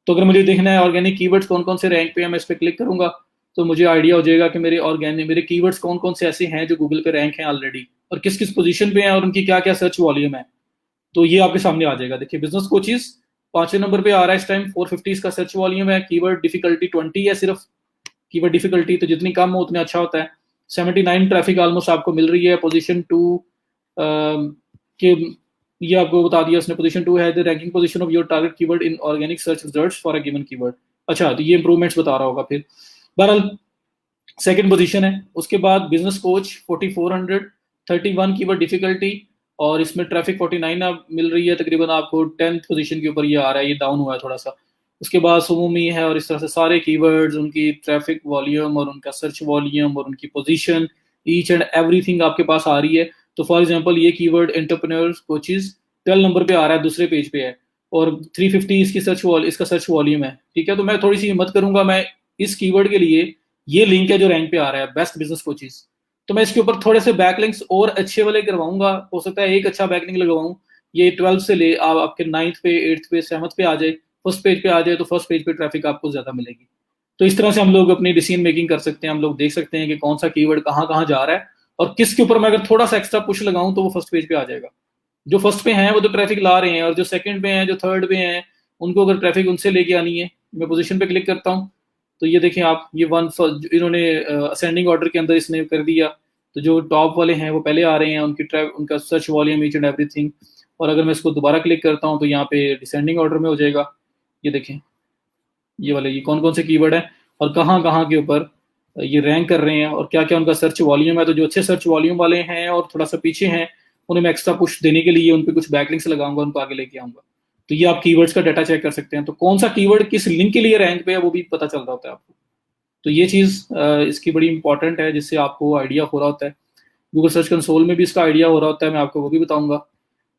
तो अगर मुझे देखना है ऑर्गेनिक कीवर्ड्स कौन कौन से रैंक पे हैं, मैं इस पर क्लिक करूंगा तो मुझे आइडिया हो जाएगा कि मेरे कीवर्ड्स कौन कौन से ऐसे हैं जो गूगल पे रैंक हैं ऑलरेडी और किस किस पोजीशन पे हैं और उनकी क्या क्या सर्च वॉल्यूम है। तो ये आपके सामने आ जाएगा। देखिए बिजनेस कोचिज 5वें नंबर पे आ रहा है इस टाइम, 450 इसका सर्च वॉल्यूम है, कीवर्ड डिफिकल्टी 20 है सिर्फ, कीवर्ड डिफिकल्टी तो जितनी कम हो उतना अच्छा होता है। 79 ट्रैफिक ऑलमोस्ट आपको मिल रही है। पोजीशन 2 के ये आपको बता दिया उसने, पोजीशन 2 है the ranking position of your target keyword in organic search results for a given keyword. अच्छा तो ये इंप्रूवमेंट्स बता रहा होगा फिर। बहरहाल सेकंड पोजीशन है। उसके बाद बिजनेस कोच 4400, 31 कीवर्ड डिफिकल्टी और इसमें ट्रैफिक 49 अब मिल रही है तकरीबन आपको। 10th पोजीशन के ऊपर ये आ रहा है, ये डाउन हुआ है थोड़ा सा। उसके बाद सुमोमी है और इस तरह से सारे कीवर्ड्स, उनकी ट्रैफिक वॉल्यूम और उनका सर्च वॉल्यूम और उनकी पोजीशन, ईच एंड एवरीथिंग आपके पास आ रही है। तो फॉर एग्जांपल ये कीवर्ड एंटरप्रेन्योर्स कोचेज 12 नंबर पे आ रहा है, दूसरे पेज पे है और 350 इसका सर्च वॉल्यूम है। ठीक है, तो मैं थोड़ी सी हिम्मत करूंगा, मैं इस कीवर्ड के लिए ये लिंक है जो रैंक पे आ रहा है बेस्ट बिजनेस कोचेज, तो मैं इसके ऊपर थोड़े से बैकलिंक्स और अच्छे वाले करवाऊंगा। हो सकता है एक अच्छा बैकलिंक लगवाऊं, ये 12 से ले आप आपके 9th पे 8th पे 7th पे आ जाए, फर्स्ट पेज पे आ जाए, तो फर्स्ट पेज पे ट्रैफिक आपको ज्यादा मिलेगी। तो इस तरह से हम लोग अपनी डिसीजन मेकिंग कर सकते हैं। हम लोग देख सकते हैं कि कौन सा कीवर्ड कहाँ कहाँ जा रहा है और किसके ऊपर मैं अगर थोड़ा सा एक्स्ट्रा पुश लगाऊं तो वो फर्स्ट पेज पे आ जाएगा। जो फर्स्ट पे हैं वो तो ट्रैफिक ला रहे हैं और जो सेकंड पे हैं, जो थर्ड पे हैं, उनको अगर ट्रैफिक उनसे लेके आनी है, मैं पोजीशन पे क्लिक करता हूँ तो ये देखें आप, ये इन्होंने असेंडिंग ऑर्डर के अंदर इसने कर दिया। तो जो टॉप वाले हैं वो पहले आ रहे हैं, उनका search volume each and everything. और अगर मैं इसको दोबारा क्लिक करता हूँ तो यहाँ पे डिसेंडिंग ऑर्डर में हो जाएगा। ये देखें ये वाले, ये कौन कौन से कीवर्ड हैं और कहाँ कहाँ के ऊपर ये रैंक कर रहे हैं और क्या क्या उनका सर्च वॉल्यूम है। तो जो अच्छे सर्च वॉल्यूम वाले हैं और थोड़ा सा पीछे हैं, उन्हें मैं एक्स्ट्रा पुश देने के लिए उन पर कुछ बैकलिंक्स लगाऊंगा, उनको आगे लेके आऊंगा। तो ये आप कीवर्ड्स का डाटा चेक कर सकते हैं, तो कौन सा कीवर्ड किस लिंक के लिए रैंक पे है वो भी पता चल रहा होता है आपको। तो ये चीज़ इसकी बड़ी इंपॉर्टेंट है, जिससे आपको आइडिया हो रहा होता है। गूगल सर्च कंसोल में भी इसका आइडिया हो रहा होता है, मैं आपको वो भी बताऊंगा।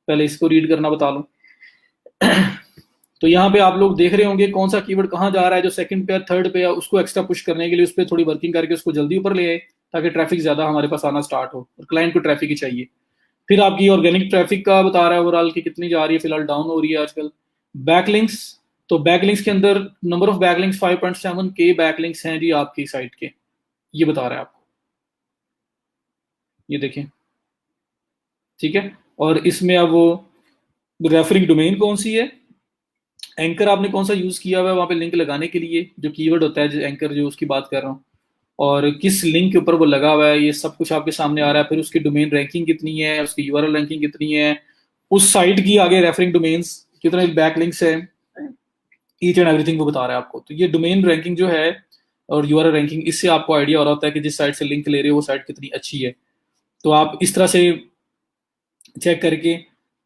पहले इसको रीड करना बता लूँ। तो यहाँ पे आप लोग देख रहे होंगे कौन सा कीवर्ड कहाँ जा रहा है, जो सेकंड पे या थर्ड पे है उसको एक्स्ट्रा पुश करने के लिए उस पर थोड़ी वर्किंग करके उसको जल्दी ऊपर ले आए, ताकि ट्रैफिक ज्यादा हमारे पास आना स्टार्ट हो और क्लाइंट को ट्रैफिक ही चाहिए। फिर आपकी ऑर्गेनिक ट्रैफिक का बता रहा है ओवरऑल की कितनी जा रही है, फिलहाल डाउन हो रही है आजकल। बैकलिंक्स, तो बैकलिंक्स के अंदर नंबर ऑफ बैकलिंक्स 5.7 के बैकलिंक्स हैं जी आपकी साइट के, ये बता रहा है आपको। ये देखें, ठीक है। और इसमें अब वो रेफरिंग डोमेन कौन सी है, एंकर आपने कौन सा यूज किया हुआ है वहां पे लिंक लगाने के लिए, जो कीवर्ड होता है जो एंकर, जो उसकी बात कर रहा हूँ, और किस लिंक के ऊपर वो लगा हुआ है, ये सब कुछ आपके सामने आ रहा है। फिर उसकी डोमेन रैंकिंग कितनी है, उसकी यूआरएल रैंकिंग कितनी है, उस साइट की आगे रेफरिंग डोमेन्स कितने बैकलिंक्स है, ईच एंड एवरीथिंग वो बता रहा है आपको। तो ये डोमेन रैंकिंग जो है और यूआरएल रैंकिंग, इससे आपको आइडिया हो रहा होता है कि जिस साइट से लिंक ले रहे हो वो साइट कितनी अच्छी है। तो आप इस तरह से चेक करके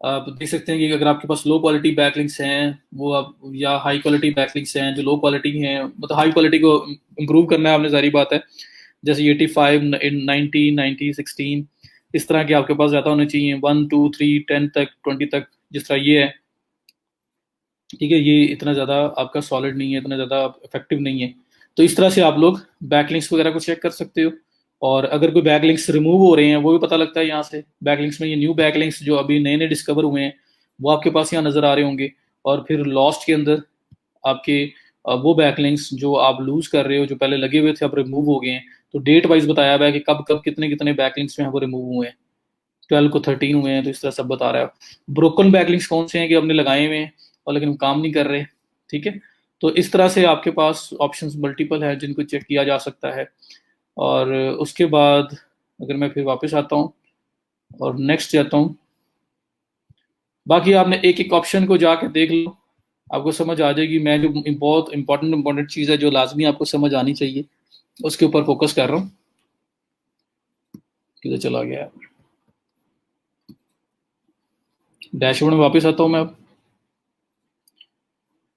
आप देख सकते हैं कि अगर आपके पास लो क्वालिटी बैकलिंक्स हैं वो आप, या हाई क्वालिटी बैकलिंक्स हैं जो लो क्वालिटी हैं, मतलब हाई क्वालिटी को इम्प्रूव करना है आपने, सारी बात है। जैसे 85, 90, 90, 16 इस तरह के आपके पास ज़्यादा होने चाहिए, 1, 2, 3, 10 तक, 20 तक, जिस तरह ये है। ठीक है, ये इतना ज़्यादा आपका सॉलिड नहीं है, इतना ज़्यादा इफेक्टिव नहीं है। तो इस तरह से आप लोग बैकलिंक्स वगैरह को चेक कर सकते हो। और अगर कोई बैकलिंक्स रिमूव हो रहे हैं वो भी पता लगता है यहाँ से। बैकलिंक्स में ये न्यू बैकलिंक्स जो अभी नए नए डिस्कवर हुए हैं वो आपके पास यहाँ नज़र आ रहे होंगे। और फिर लॉस्ट के अंदर आपके वो बैकलिंक्स जो आप लूज कर रहे हो, जो पहले लगे हुए थे अब रिमूव हो गए हैं, तो डेट वाइज बताया हुआ है कि कब कब कितने कितने बैकलिंक्स जो है वो रिमूव हुए हैं। 12 को 13 हुए हैं, तो इस तरह सब बता रहा है। ब्रोकन बैकलिंक्स कौन से हैं कि हमने लगाए हुए हैं और लेकिन काम नहीं कर रहे। ठीक है, तो इस तरह से आपके पास ऑप्शंस मल्टीपल है जिनको चेक किया जा सकता है। और उसके बाद अगर मैं फिर वापस आता हूँ और नेक्स्ट जाता हूँ, बाकी आपने एक एक ऑप्शन को जाके देख लो, आपको समझ आ जाएगी। मैं जो बहुत इंपॉर्टेंट चीज़ है जो लाजमी आपको समझ आनी चाहिए उसके ऊपर फोकस कर रहा हूँ। किधर चला गया, डैशबोर्ड में वापस आता हूँ मैं अब।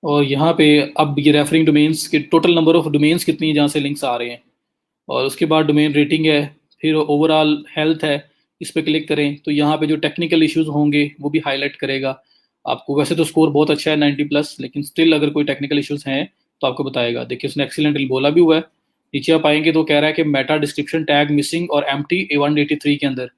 और यहाँ पे अब ये रेफरिंग डोमेन्स के टोटल नंबर ऑफ डोमेन्स कितनी है जहाँ से लिंक्स आ रहे हैं, और उसके बाद डोमेन रेटिंग है, फिर ओवरऑल हेल्थ है। इस पर क्लिक करें तो यहाँ पे जो टेक्निकल इश्यूज होंगे वो भी हाईलाइट करेगा आपको। वैसे तो स्कोर बहुत अच्छा है 90+, लेकिन स्टिल अगर कोई टेक्निकल इश्यूज हैं तो आपको बताएगा। देखिए उसने एक्सीलेंट बोला भी हुआ है। नीचे आप आएंगे तो कह रहा है कि मेटा डिस्क्रिप्शन टैग मिसिंग और एम्प्टी A183 के अंदर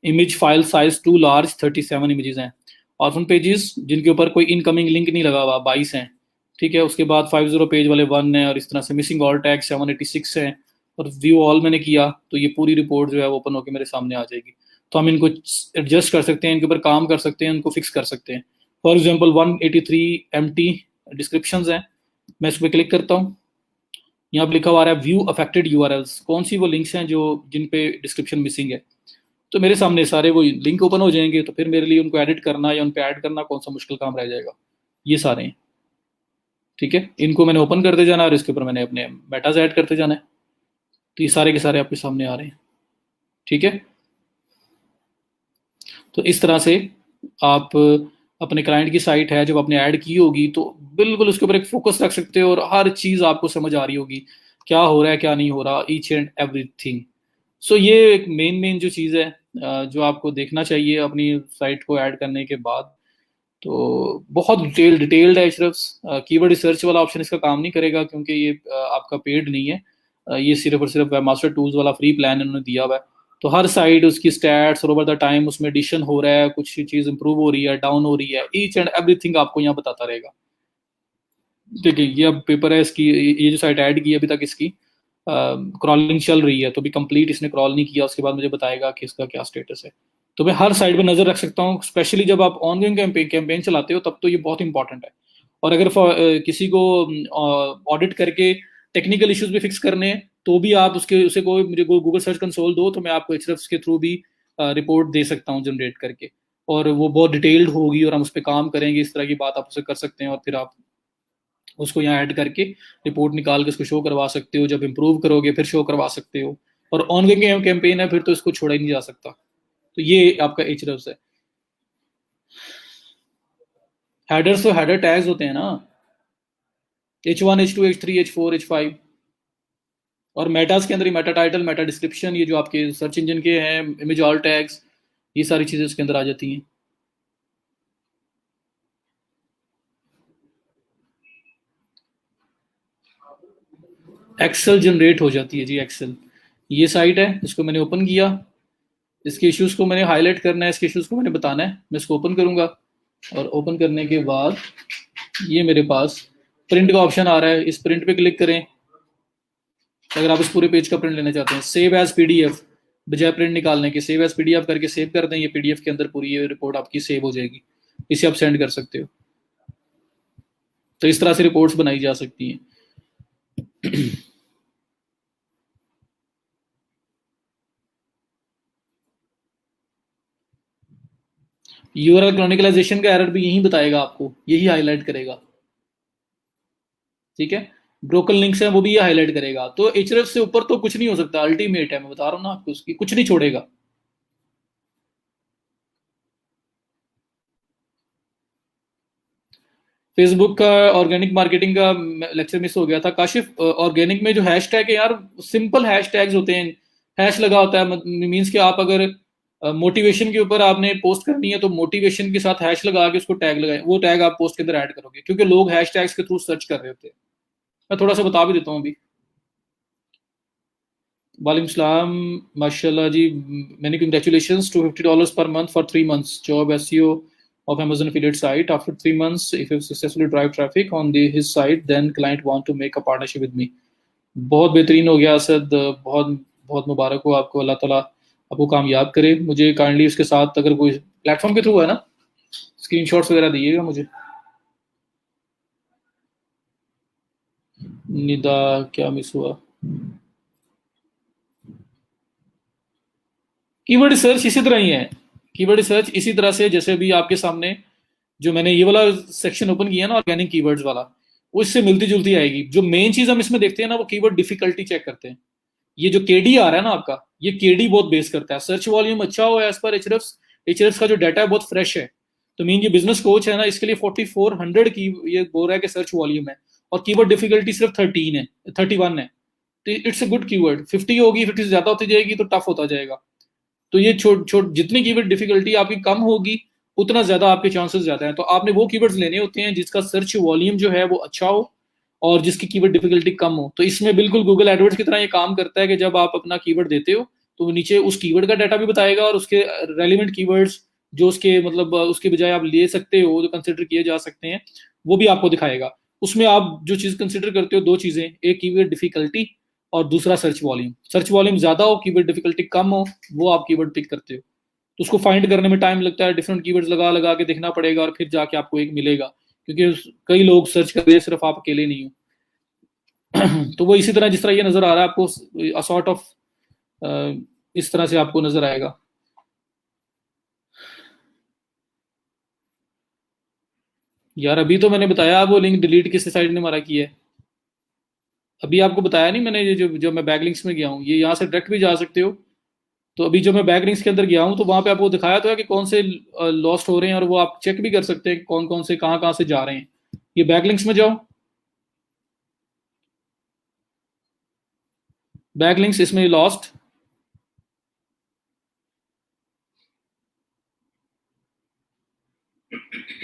image file size too large 37 images हैं। और उन पेजेस जिनके ऊपर कोई इनकमिंग लिंक नहीं लगा हुआ 22 हैं। ठीक है, उसके बाद 50 पेज वाले 1 है, और इस तरह से मिसिंग ऑल टैग 786 हैं। और व्यू ऑल मैंने किया तो ये पूरी रिपोर्ट जो है वो ओपन होकर मेरे सामने आ जाएगी। तो हम इनको एडजस्ट कर सकते हैं, इनके ऊपर काम कर सकते हैं, इनको फिक्स कर सकते हैं। फॉर एग्जाम्पल 183 एम्प्टी डिस्क्रिप्शन हैं, मैं इस पर क्लिक करता हूँ। यहाँ पर लिखा हुआ आ रहा है व्यू अफेक्टेड यूआरएल्स, कौन सी वो लिंक्स हैं जो जिन पे डिस्क्रिप्शन मिसिंग है। तो मेरे सामने सारे वो लिंक ओपन हो जाएंगे, तो फिर मेरे लिए उनको एडिट करना या उन पे ऐड करना कौन सा मुश्किल काम रह जाएगा। ये सारे हैं। ठीक है, इनको मैंने ओपन करते जाना और इसके ऊपर मैंने अपने मेटाज ऐड करते जाना है। तो ये सारे के सारे आपके सामने आ रहे हैं। ठीक है, तो इस तरह से आप अपने क्लाइंट की साइट है जब आपने ऐड की होगी तो बिल्कुल उसके ऊपर एक फोकस रख सकते हो और हर चीज़ आपको समझ आ रही होगी, क्या हो रहा है क्या नहीं हो रहा, ईच एंड एवरीथिंग। सो ये एक मेन जो चीज़ है जो आपको देखना चाहिए अपनी साइट को ऐड करने के बाद। तो बहुत डिटेल्ड है सिर्फ। कीवर्ड रिसर्च वाला ऑप्शन इसका काम नहीं करेगा क्योंकि ये आपका पेड नहीं है। ये सिर्फ और सिर्फ वेबमास्टर टूल्स वाला फ्री प्लान इन्होंने दिया हुआ है। तो हर साइड उसकी स्टैट्स और ओवर द टाइम उसमें एडिशन हो रहा है, कुछ चीज़ इंप्रूव हो रही है, डाउन हो रही है, ईच एंड एवरीथिंग आपको यहाँ बताता रहेगा। देखिए ये अब पेपर है इसकी, ये जो साइट ऐड की है अभी तक इसकी क्रॉलिंग चल रही है, तो भी कंप्लीट इसने क्रॉल नहीं किया, उसके बाद मुझे बताएगा कि इसका क्या स्टेटस है। तो मैं हर साइड पे नजर रख सकता हूँ, स्पेशली जब आप ऑनगोइंग कैंपेन चलाते हो तब तो ये बहुत इंपॉर्टेंट है। और अगर किसी को ऑडिट करके टेक्निकल इश्यूज भी फिक्स करने हैं तो भी आप उसके उसे कोई मुझे गूगल सर्च कंसोल दो तो मैं आपको एचरेफ्स के थ्रू भी रिपोर्ट दे सकता हूँ जनरेट करके, और वो बहुत डिटेल्ड होगी और हम उस पर काम करेंगे। इस तरह की बात आप उसे कर सकते हैं और फिर आप उसको यहाँ ऐड करके रिपोर्ट निकाल के उसको शो करवा सकते हो। जब इंप्रूव करोगे फिर शो करवा सकते हो। और ऑनगोइंग कैंपेन है फिर तो इसको छोड़ा ही नहीं जा सकता। तो ये आपका एचरेफ्स है। हेडर्स तो हेडर टैग्स होते हैं ना, H1 H2 H3 H4 H5। और मेटास के अंदर ही मेटा टाइटल, मेटा डिस्क्रिप्शन, ये जो आपके सर्च इंजन के हैं, इमेज ऑल टैग्स, ये सारी चीजें इसके अंदर आ जाती हैं। एक्सेल जनरेट हो जाती है जी, एक्सेल। ये साइट है, इसको मैंने ओपन किया, इसके इश्यूज को मैंने हाईलाइट करना है, इसके इश्यूज को मैंने बताना है। मैं इसको ओपन करूंगा और ओपन करने के बाद ये मेरे पास प्रिंट का ऑप्शन आ रहा है, इस प्रिंट पे क्लिक करें। अगर आप इस पूरे पेज का प्रिंट लेना चाहते हैं, सेव एज पीडीएफ, बजाय प्रिंट निकालने के सेव एज पीडीएफ करके सेव कर दें, ये पीडीएफ के अंदर पूरी ये रिपोर्ट आपकी सेव हो जाएगी। इसे आप सेंड कर सकते हो। तो इस तरह से रिपोर्ट्स बनाई जा सकती हैं। यूआरएल क्रॉनिकलाइजेशन का एरर भी यही बताएगा आपको, यही हाईलाइट करेगा। ठीक है, ब्रोकन लिंक्स है वो भी ये हाईलाइट करेगा। तो एचरेफ से ऊपर तो कुछ नहीं हो सकता, अल्टीमेट है, मैं बता रहा हूँ ना आपको, उसकी कुछ नहीं छोड़ेगा। फेसबुक का ऑर्गेनिक मार्केटिंग का लेक्चर मिस हो गया था काशिफ। ऑर्गेनिक में जो हैश टैग है यार, सिंपल हैश टैग्स होते हैं। हैश लगा होता है, मीन्स कि आप अगर मोटिवेशन के ऊपर आपने पोस्ट करनी है तो मोटिवेशन के साथ हैश लगा के उसको टैग लगाए, वो टैग आप पोस्ट के अंदर ऐड करोगे, क्योंकि लोग हैश टैग्स के थ्रू सर्च कर रहे होते हैं। मैं थोड़ा सा बता भी देता हूँ अभी। वालेकुम सलाम, माशाल्लाह जी, many congratulations to $50 per month for 3 months. Job SEO of Amazon affiliate site. After 3 months, if you successfully drive traffic on his site, then client want to make a partnership with me. बहुत बेहतरीन हो गया असद, बहुत बहुत मुबारक हो आपको, अल्लाह ताला आपको कामयाब करे। मुझे काइंडली उसके साथ अगर कोई प्लेटफॉर्म के थ्रू है ना, स्क्रीनशॉट्स वगैरह दीजिएगा मुझे। निदा क्या मिस हुआ? कीवर्ड सर्च इसी तरह ही है। कीवर्ड सर्च इसी तरह से, जैसे अभी आपके सामने जो मैंने ये वाला सेक्शन ओपन किया ना, ऑर्गेनिक कीवर्ड्स वाला, वो इससे मिलती जुलती आएगी। जो मेन चीज हम इसमें देखते हैं ना, वो कीवर्ड डिफिकल्टी चेक करते हैं। ये जो केडी आ रहा है ना आपका, ये केडी बहुत बेस करता है। सर्च वॉल्यूम अच्छा हो एज पर एचरएफ्स का जो डाटा है बहुत फ्रेश है। तो मीन ये बिजनेस कोच है ना, इसके लिए 4400 की ये बोल रहा है कि सर्च वॉल्यूम है, और कीवर्ड डिफिकल्टी सिर्फ 13 है, 31 है। तो इट्स अ गुड कीवर्ड। 50 होगी, 50 से ज्यादा होती जाएगी तो टफ होता जाएगा। तो ये छोट छोट जितनी कीवर्ड डिफिकल्टी आपकी कम होगी, उतना ज्यादा आपके चांसेस ज्यादा है। तो आपने वो कीवर्ड्स लेने होते हैं जिसका सर्च वॉल्यूम जो है वो अच्छा हो, और जिसकी कीवर्ड डिफिकल्टी कम हो। तो इसमें बिल्कुल गूगल एडवर्ड्स की तरह ये काम करता है कि जब आप अपना कीवर्ड देते हो, तो वो नीचे उस कीवर्ड का डाटा भी बताएगा, और उसके रेलिवेंट कीवर्ड्स जो उसके मतलब उसके बजाय आप ले सकते हो, जो कंसिडर किए जा सकते हैं, वो भी आपको दिखाएगा। उसमें आप जो चीज कंसिडर करते हो, दो चीजें, एक कीवर्ड डिफिकल्टी और दूसरा सर्च वॉल्यूम। सर्च वॉल्यूम ज्यादा हो, कीवर्ड डिफिकल्टी कम हो, वो आप कीवर्ड पिक करते हो। तो उसको फाइंड करने में टाइम लगता है, डिफरेंट कीवर्ड्स लगा लगा के देखना पड़ेगा, और फिर जाके आपको एक मिलेगा, क्योंकि कई लोग सर्च कर रहे हैं, सिर्फ आप अकेले नहीं हो। तो वो इसी तरह, जिस तरह ये नजर आ रहा है आपको, सॉर्ट ऑफ इस तरह से आपको नजर आएगा। यार अभी तो मैंने बताया, वो लिंक डिलीट किस साइड ने मारा की है। अभी आपको बताया नहीं मैंने, ये जो मैं बैक लिंक्स में गया हूँ, ये यहाँ से डायरेक्ट भी जा सकते हो। तो अभी जो मैं बैक लिंक्स के अंदर गया हूँ, तो वहां पे आपको दिखाया तो है कि कौन से लॉस्ट हो रहे हैं, और वो आप चेक भी कर सकते हैं कौन कौन से कहाँ कहाँ से जा रहे हैं। ये बैक लिंक्स में जाओ, बैक लिंक्स, इसमें लॉस्ट।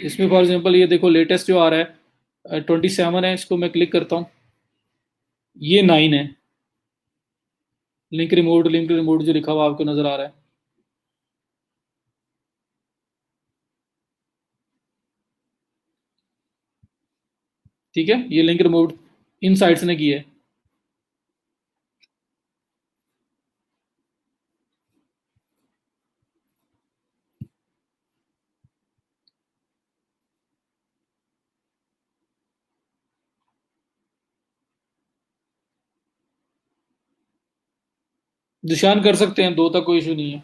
इसमें फॉर एग्जांपल ये देखो, लेटेस्ट जो आ रहा है 27 है, इसको मैं क्लिक करता हूँ, ये 9 है। लिंक रिमूव जो लिखा हुआ आपको नजर आ रहा है, ठीक है, ये लिंक रिमूव इन साइट्स ने की है। निशान कर सकते हैं, दो तक कोई इशू नहीं है।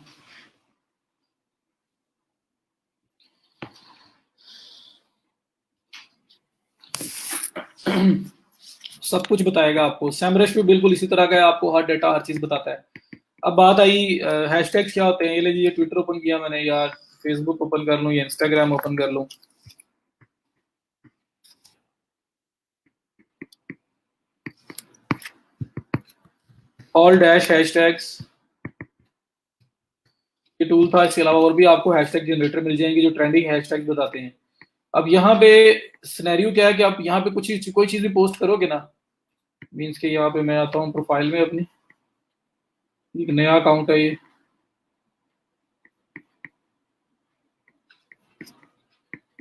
सब कुछ बताएगा आपको। सैमरश भी बिल्कुल इसी तरह का है, आपको हर डाटा हर चीज बताता है। अब बात आई हैशटैग्स क्या होते हैं। ये लीजिए, ट्विटर ओपन किया मैंने, या फेसबुक ओपन कर लूँ, या इंस्टाग्राम ओपन कर लूँ। ऑल डैश हैशटैग्स, ये टूल था। इसके अलावा और भी आपको हैशटैग जनरेटर मिल जाएंगे जो ट्रेंडिंग हैशटैग बताते हैं। अब यहाँ पे सिनेरियो क्या है कि आप यहाँ पे कोई चीज भी पोस्ट करोगे ना, मीन्स के यहाँ पे मैं आता हूँ प्रोफाइल में अपनी, एक नया अकाउंट है ये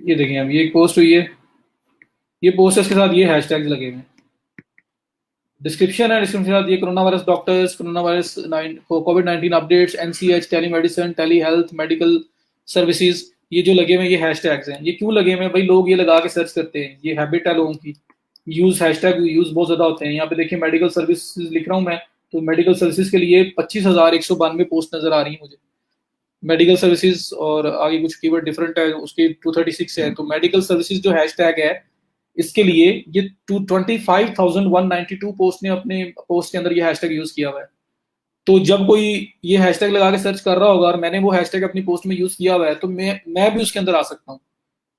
देखें, अब ये एक पोस्ट हुई है, ये पोस्ट है, इसके साथ ये हैशटैग्स लगे हुए हैं। डिस्क्रिप्शन है, डिस्क्रिप्शन के साथ ये corona virus doctors, corona virus कोविड-19 updates, NCH, tele medicine, tele health, medical services, ये जो लगे हुए हैं ये हैशटैग्स हैं। ये क्यों लगे हुए हैं भाई? लोग ये लगा के सर्च करते हैं, ये हैबिट है लोगों की, यूज हैशटैग यूज बहुत ज्यादा होते हैं। यहाँ पे देखिए, मेडिकल सर्विसेज लिख रहा हूँ मैं, तो मेडिकल सर्विसेज के लिए 25,192 पोस्ट नजर आ रही है मुझे, मेडिकल सर्विसेज। और आगे कुछ कीवर्ड डिफरेंट है, उसके 236 है। तो मेडिकल सर्विसेज जो हैशटैग है, इसके लिए ये 25,192 पोस्ट ने अपने पोस्ट के अंदर ये हैशटैग यूज किया हुआ है। तो जब कोई ये हैशटैग लगा के सर्च कर रहा होगा, और मैंने वो हैशटैग अपनी पोस्ट में यूज किया हुआ है, तो मैं भी उसके अंदर आ सकता हूँ।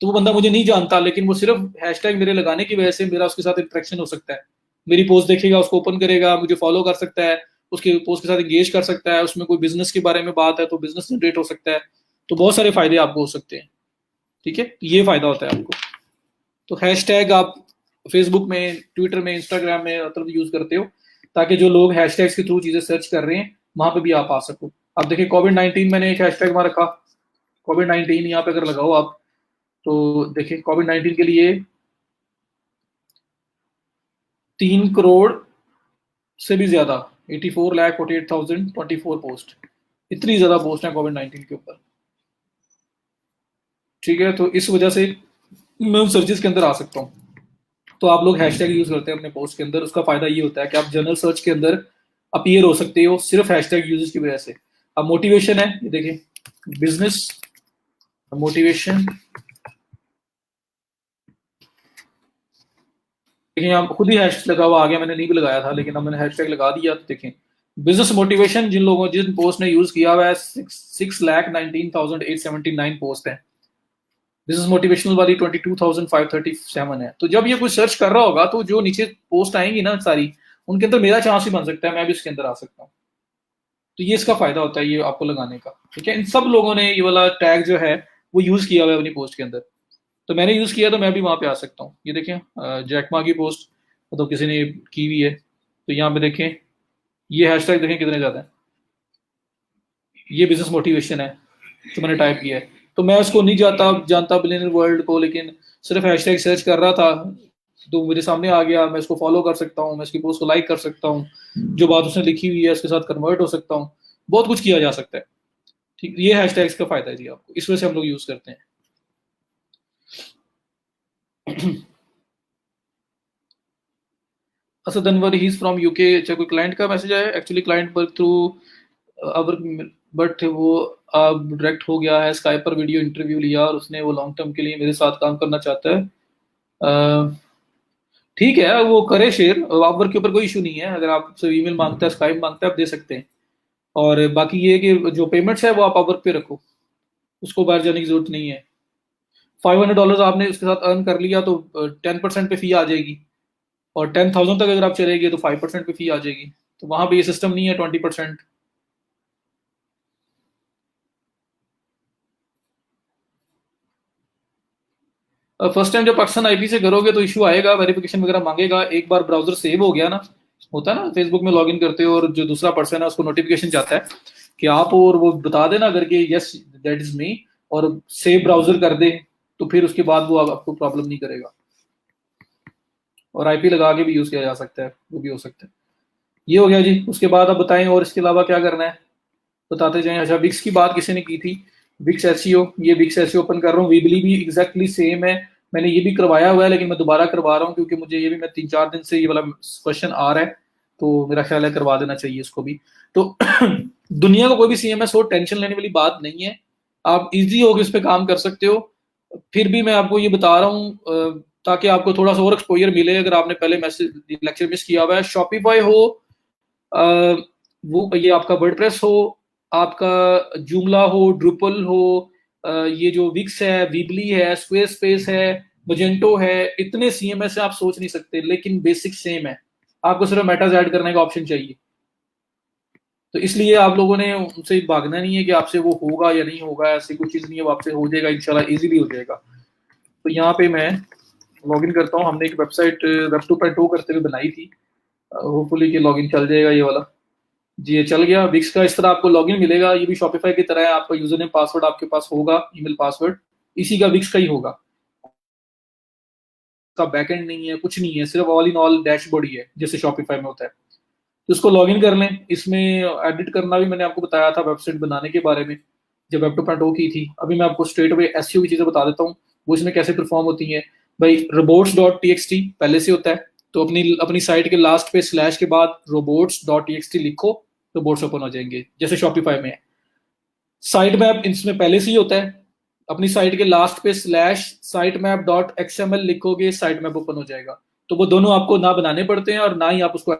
तो वो बंदा मुझे नहीं जानता, लेकिन वो सिर्फ हैशटैग मेरे लगाने की वजह से मेरा उसके साथ इंटरेक्शन हो सकता है। मेरी पोस्ट देखेगा, उसको ओपन करेगा, मुझे फॉलो कर सकता है, उसके पोस्ट के साथ एंगेज कर सकता है, उसमें कोई बिजनेस के बारे में बात है तो बिजनेस जनरेट हो सकता है। तो बहुत सारे फायदे आपको हो सकते हैं, ठीक है, ये फायदा होता है आपको। तो हैशटैग आप फेसबुक में, ट्विटर में, इंस्टाग्राम में मतलब यूज करते हो, ताकि जो लोग हैशटैग्स के थ्रू चीजें सर्च कर रहे हैं वहां पे भी आप आ सको। अब देखिए कोविड-19 मैंने एक हैशटैग वहां रखा, कोविड-19 यहाँ पे अगर लगाओ आप, तो देखिए कोविड-19 के लिए 3 करोड़ से भी ज्यादा 84,48,024 पोस्ट, इतनी ज्यादा पोस्ट है कोविड-19 के ऊपर। ठीक है, तो इस वजह से मैं उन सर्चेस के अंदर आ सकता हूँ। तो आप लोग हैशटैग यूज करते हैं अपने पोस्ट के अंदर, उसका फायदा ये होता है कि आप जनरल सर्च के अंदर अपीयर हो सकते हो सिर्फ हैशटैग यूजेस की वजह से। अब मोटिवेशन है, ये देखिए बिजनेस मोटिवेशन, देखिए आप खुद ही हैशटैग लगा हुआ आ गया, मैंने नहीं भी लगाया था लेकिन अब मैंने हैशटैग लगा दिया। तो देखें बिजनेस मोटिवेशन जिन पोस्ट ने यूज किया हुआ है 6,19,879 पोस्ट है। बिजनेस मोटिवेशनल वाली 22,537 है। तो जब ये कुछ सर्च कर रहा होगा तो जो नीचे पोस्ट आएंगी ना सारी, उनके अंदर मेरा चांस ही बन सकता है, मैं भी इसके अंदर आ सकता हूँ। तो ये इसका फायदा होता है ये आपको लगाने का। ठीक है, इन सब लोगों ने ये वाला टैग जो है वो यूज किया हुआ है अपनी पोस्ट के अंदर, तो मैंने यूज किया तो मैं भी वहां पे आ सकता हूँ। ये देखें जैकमा की पोस्ट मतलब किसी ने की हुई है, तो यहाँ पे देखें ये हैशटैग देखें कितने ज्यादा है, ये बिजनेस मोटिवेशन है जो मैंने टाइप किया है। तो मैं उसको नहीं जानता बिलियनर वर्ल्ड को, लेकिन सिर्फ हैशटैग सर्च कर रहा था तो मेरे सामने आ गया, मैं इसको फॉलो कर सकता हूँ, मैं इसकी पोस्ट को लाइक कर सकता हूँ, जो बात उसने लिखी हुई है उसके साथ कन्वर्ट हो सकता हूँ, बहुत कुछ किया जा सकता है। ठीक, ये हैशटैग्स का फायदा है जी आपको, इस वजह से हम लोग यूज करते हैं। Asad Anwar he is from UK, अच्छा कोई क्लाइंट का मैसेज आया, actually client work through our, but वो अब डायरेक्ट हो गया है, स्काइप पर वीडियो इंटरव्यू लिया और उसने वो लॉन्ग टर्म के लिए मेरे साथ काम करना चाहता है। ठीक है वो करे शेयर, अपवर्क के ऊपर कोई इशू नहीं है, अगर आपसे ईमेल मांगता है स्काइप मांगता है आप दे सकते हैं। और बाकी ये कि जो पेमेंट्स है वो आप अपवर्क पे रखो, उसको बाहर जाने की जरूरत नहीं है। $500 आपने उसके साथ अर्न कर लिया तो 10% पे फी आ जाएगी, और 10,000 तक अगर आप चलेंगे तो 5% पे फी आ जाएगी। तो वहां पे ये सिस्टम नहीं है 20%। फर्स्ट टाइम जब पाकिस्तान आईपी से करोगे तो इशू आएगा, वेरिफिकेशन वगैरह मांगेगा। एक बार ब्राउजर सेव हो गया ना, होता है ना फेसबुक में लॉगिन करते हो और जो दूसरा पर्सन है उसको नोटिफिकेशन जाता है कि आप, और वो बता देना करके यस दैट इज मी, और सेव ब्राउजर कर दे, तो फिर उसके बाद वो आपको प्रॉब्लम नहीं करेगा। और आईपी लगा के भी यूज किया जा सकता है, वो भी हो सकता है। ये हो गया जी, उसके बाद आप बताएं और इसके अलावा क्या करना है, बताते जाएं। अच्छा विक्स की बात किसी ने की थी, विक्स एसईओ, ये विक्स एसईओ ओपन कर रहा हूँ, वीबली भी एग्जैक्टली सेम है, मैंने ये भी करवाया हुआ है लेकिन मैं दोबारा करवा रहा हूँ क्योंकि मुझे ये भी, मैं 3-4 दिन से ये वाला क्वेश्चन आ रहा है, तो मेरा ख्याल है करवा देना चाहिए इसको भी। तो दुनिया को कोई भी सीएमएस हो, टेंशन लेने वाली बात नहीं है, आप इजी होकर इस पर काम कर सकते हो। फिर भी मैं आपको ये बता रहा हूँ ताकि आपको थोड़ा सा और एक्सपोजर मिले, अगर आपने पहले मैसेज लेक्चर मिस किया हुआ है। शॉपिफाई हो, अ, वो ये आपका वर्डप्रेस हो, आपका जूमला हो, ड्रुपल हो, ये जो विक्स है, वीबली है, स्क्वेयर स्पेस है, मजेंटो है, इतने सीएमएस है आप सोच नहीं सकते, लेकिन बेसिक सेम है। आपको सिर्फ मेटाज ऐड करने का ऑप्शन चाहिए। तो इसलिए आप लोगों ने उनसे भागना नहीं है कि आपसे वो होगा या नहीं होगा, ऐसी कोई चीज नहीं है, वो आपसे हो जाएगा इंशाल्लाह, इजीली हो जाएगा। तो यहाँ पे मैं लॉगिन करता हूँ, हमने एक वेबसाइट वेब 2.0 करते हुए बनाई थी, होपफुली कि लॉगिन चल जाएगा ये वाला। जी ये चल गया। विक्स का इस तरह आपको लॉगिन मिलेगा, ये भी शॉपिफाई की तरह है, आपका यूजर नेम पासवर्ड आपके पास होगा, ईमेल पासवर्ड इसी का विक्स का ही होगा, का बैकएंड नहीं है, कुछ नहीं है, सिर्फ ऑल इन ऑल डैशबोर्ड ही है जैसे शॉपिफाई में होता है। तो इसको लॉगिन कर लें। इसमें एडिट करना भी मैंने आपको बताया था वेबसाइट बनाने के बारे में जब वेब 2.0 की थी। अभी मैं आपको स्ट्रेट अवे एसईओ की चीजें बता देता हूँ, वो इसमें कैसे परफॉर्म होती है। भाई robots dot T x T पहले से होता है, तो अपनी अपनी साइट के लास्ट पे स्लैश के बाद robots dot T x T लिखो, रोबोट्स ओपन हो जाएंगे जैसे शॉपिफाई में है। साइट मैप इसमें पहले से ही होता है, अपनी साइट के लास्ट पे slash site map dot XML लिखोगे, साइट मैप ओपन हो जाएगा। तो वो दोनों आपको ना बनाने पड़ते हैं और ना ही आप उसको,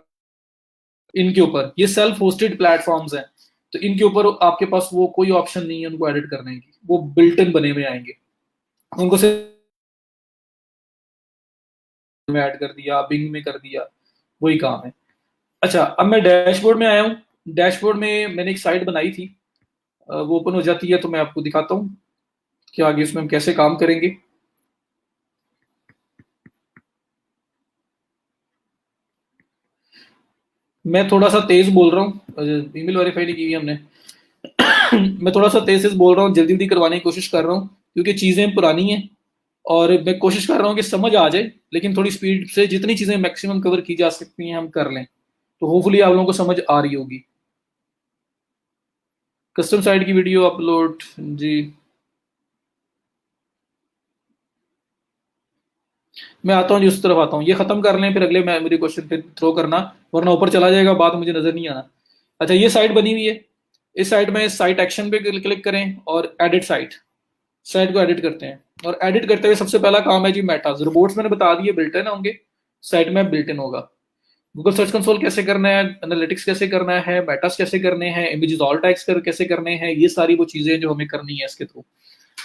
इनके ऊपर ये सेल्फ होस्टेड प्लेटफॉर्म्स हैं, तो इनके ऊपर आपके पास वो कोई ऑप्शन नहीं है उनको एडिट करने की, वो बिल्ट इन बने हुए आएंगे, उनको सिर्फ में ऐड कर दिया, बिंग में कर दिया, वही काम है। अच्छा अब मैं डैशबोर्ड में आया हूँ। डैशबोर्ड में मैंने एक साइट बनाई थी, वो ओपन हो जाती है, तो मैं आपको दिखाता हूँ कि आगे इसमें हम कैसे काम करेंगे। मैं थोड़ा सा तेज बोल रहा हूँ, ईमेल वेरीफाई नहीं की हुई हमने। मैं थोड़ा सा तेज तेज बोल रहा हूँ, जल्दी जल्दी करवाने की कोशिश कर रहा हूँ, क्योंकि चीज़ें पुरानी हैं और मैं कोशिश कर रहा हूँ कि समझ आ जाए, लेकिन थोड़ी स्पीड से जितनी चीज़ें मैक्सिमम कवर की जा सकती हैं हम कर लें, तो होपफुली आप लोगों को समझ आ रही होगी। कस्टम साइट की वीडियो अपलोड जी, मैं आता हूँ जी, उस तरफ आता हूँ। ये खत्म कर लें, फिर अगले मैं मेरे क्वेश्चन पे थ्रो करना, वरना ऊपर चला जाएगा, बात मुझे नजर नहीं आना। अच्छा, ये साइट बनी हुई है, इस साइट में साइट एक्शन पे क्लिक करें और एडिट साइट, साइट को एडिट करते हैं। और एडिट करते हुए सबसे पहला काम है जी मेटाज। रोबोट्स मैंने बता दिए बिल्ट इन होंगे, साइट में बिल्ट इन होगा। गूगल सर्च कंसोल कैसे करना है, एनालिटिक्स कैसे करना है, मेटास कैसे करने हैं, इमेजेस ऑल टैग्स कर कैसे करने हैं, ये सारी वो चीजें जो हमें करनी है इसके थ्रू,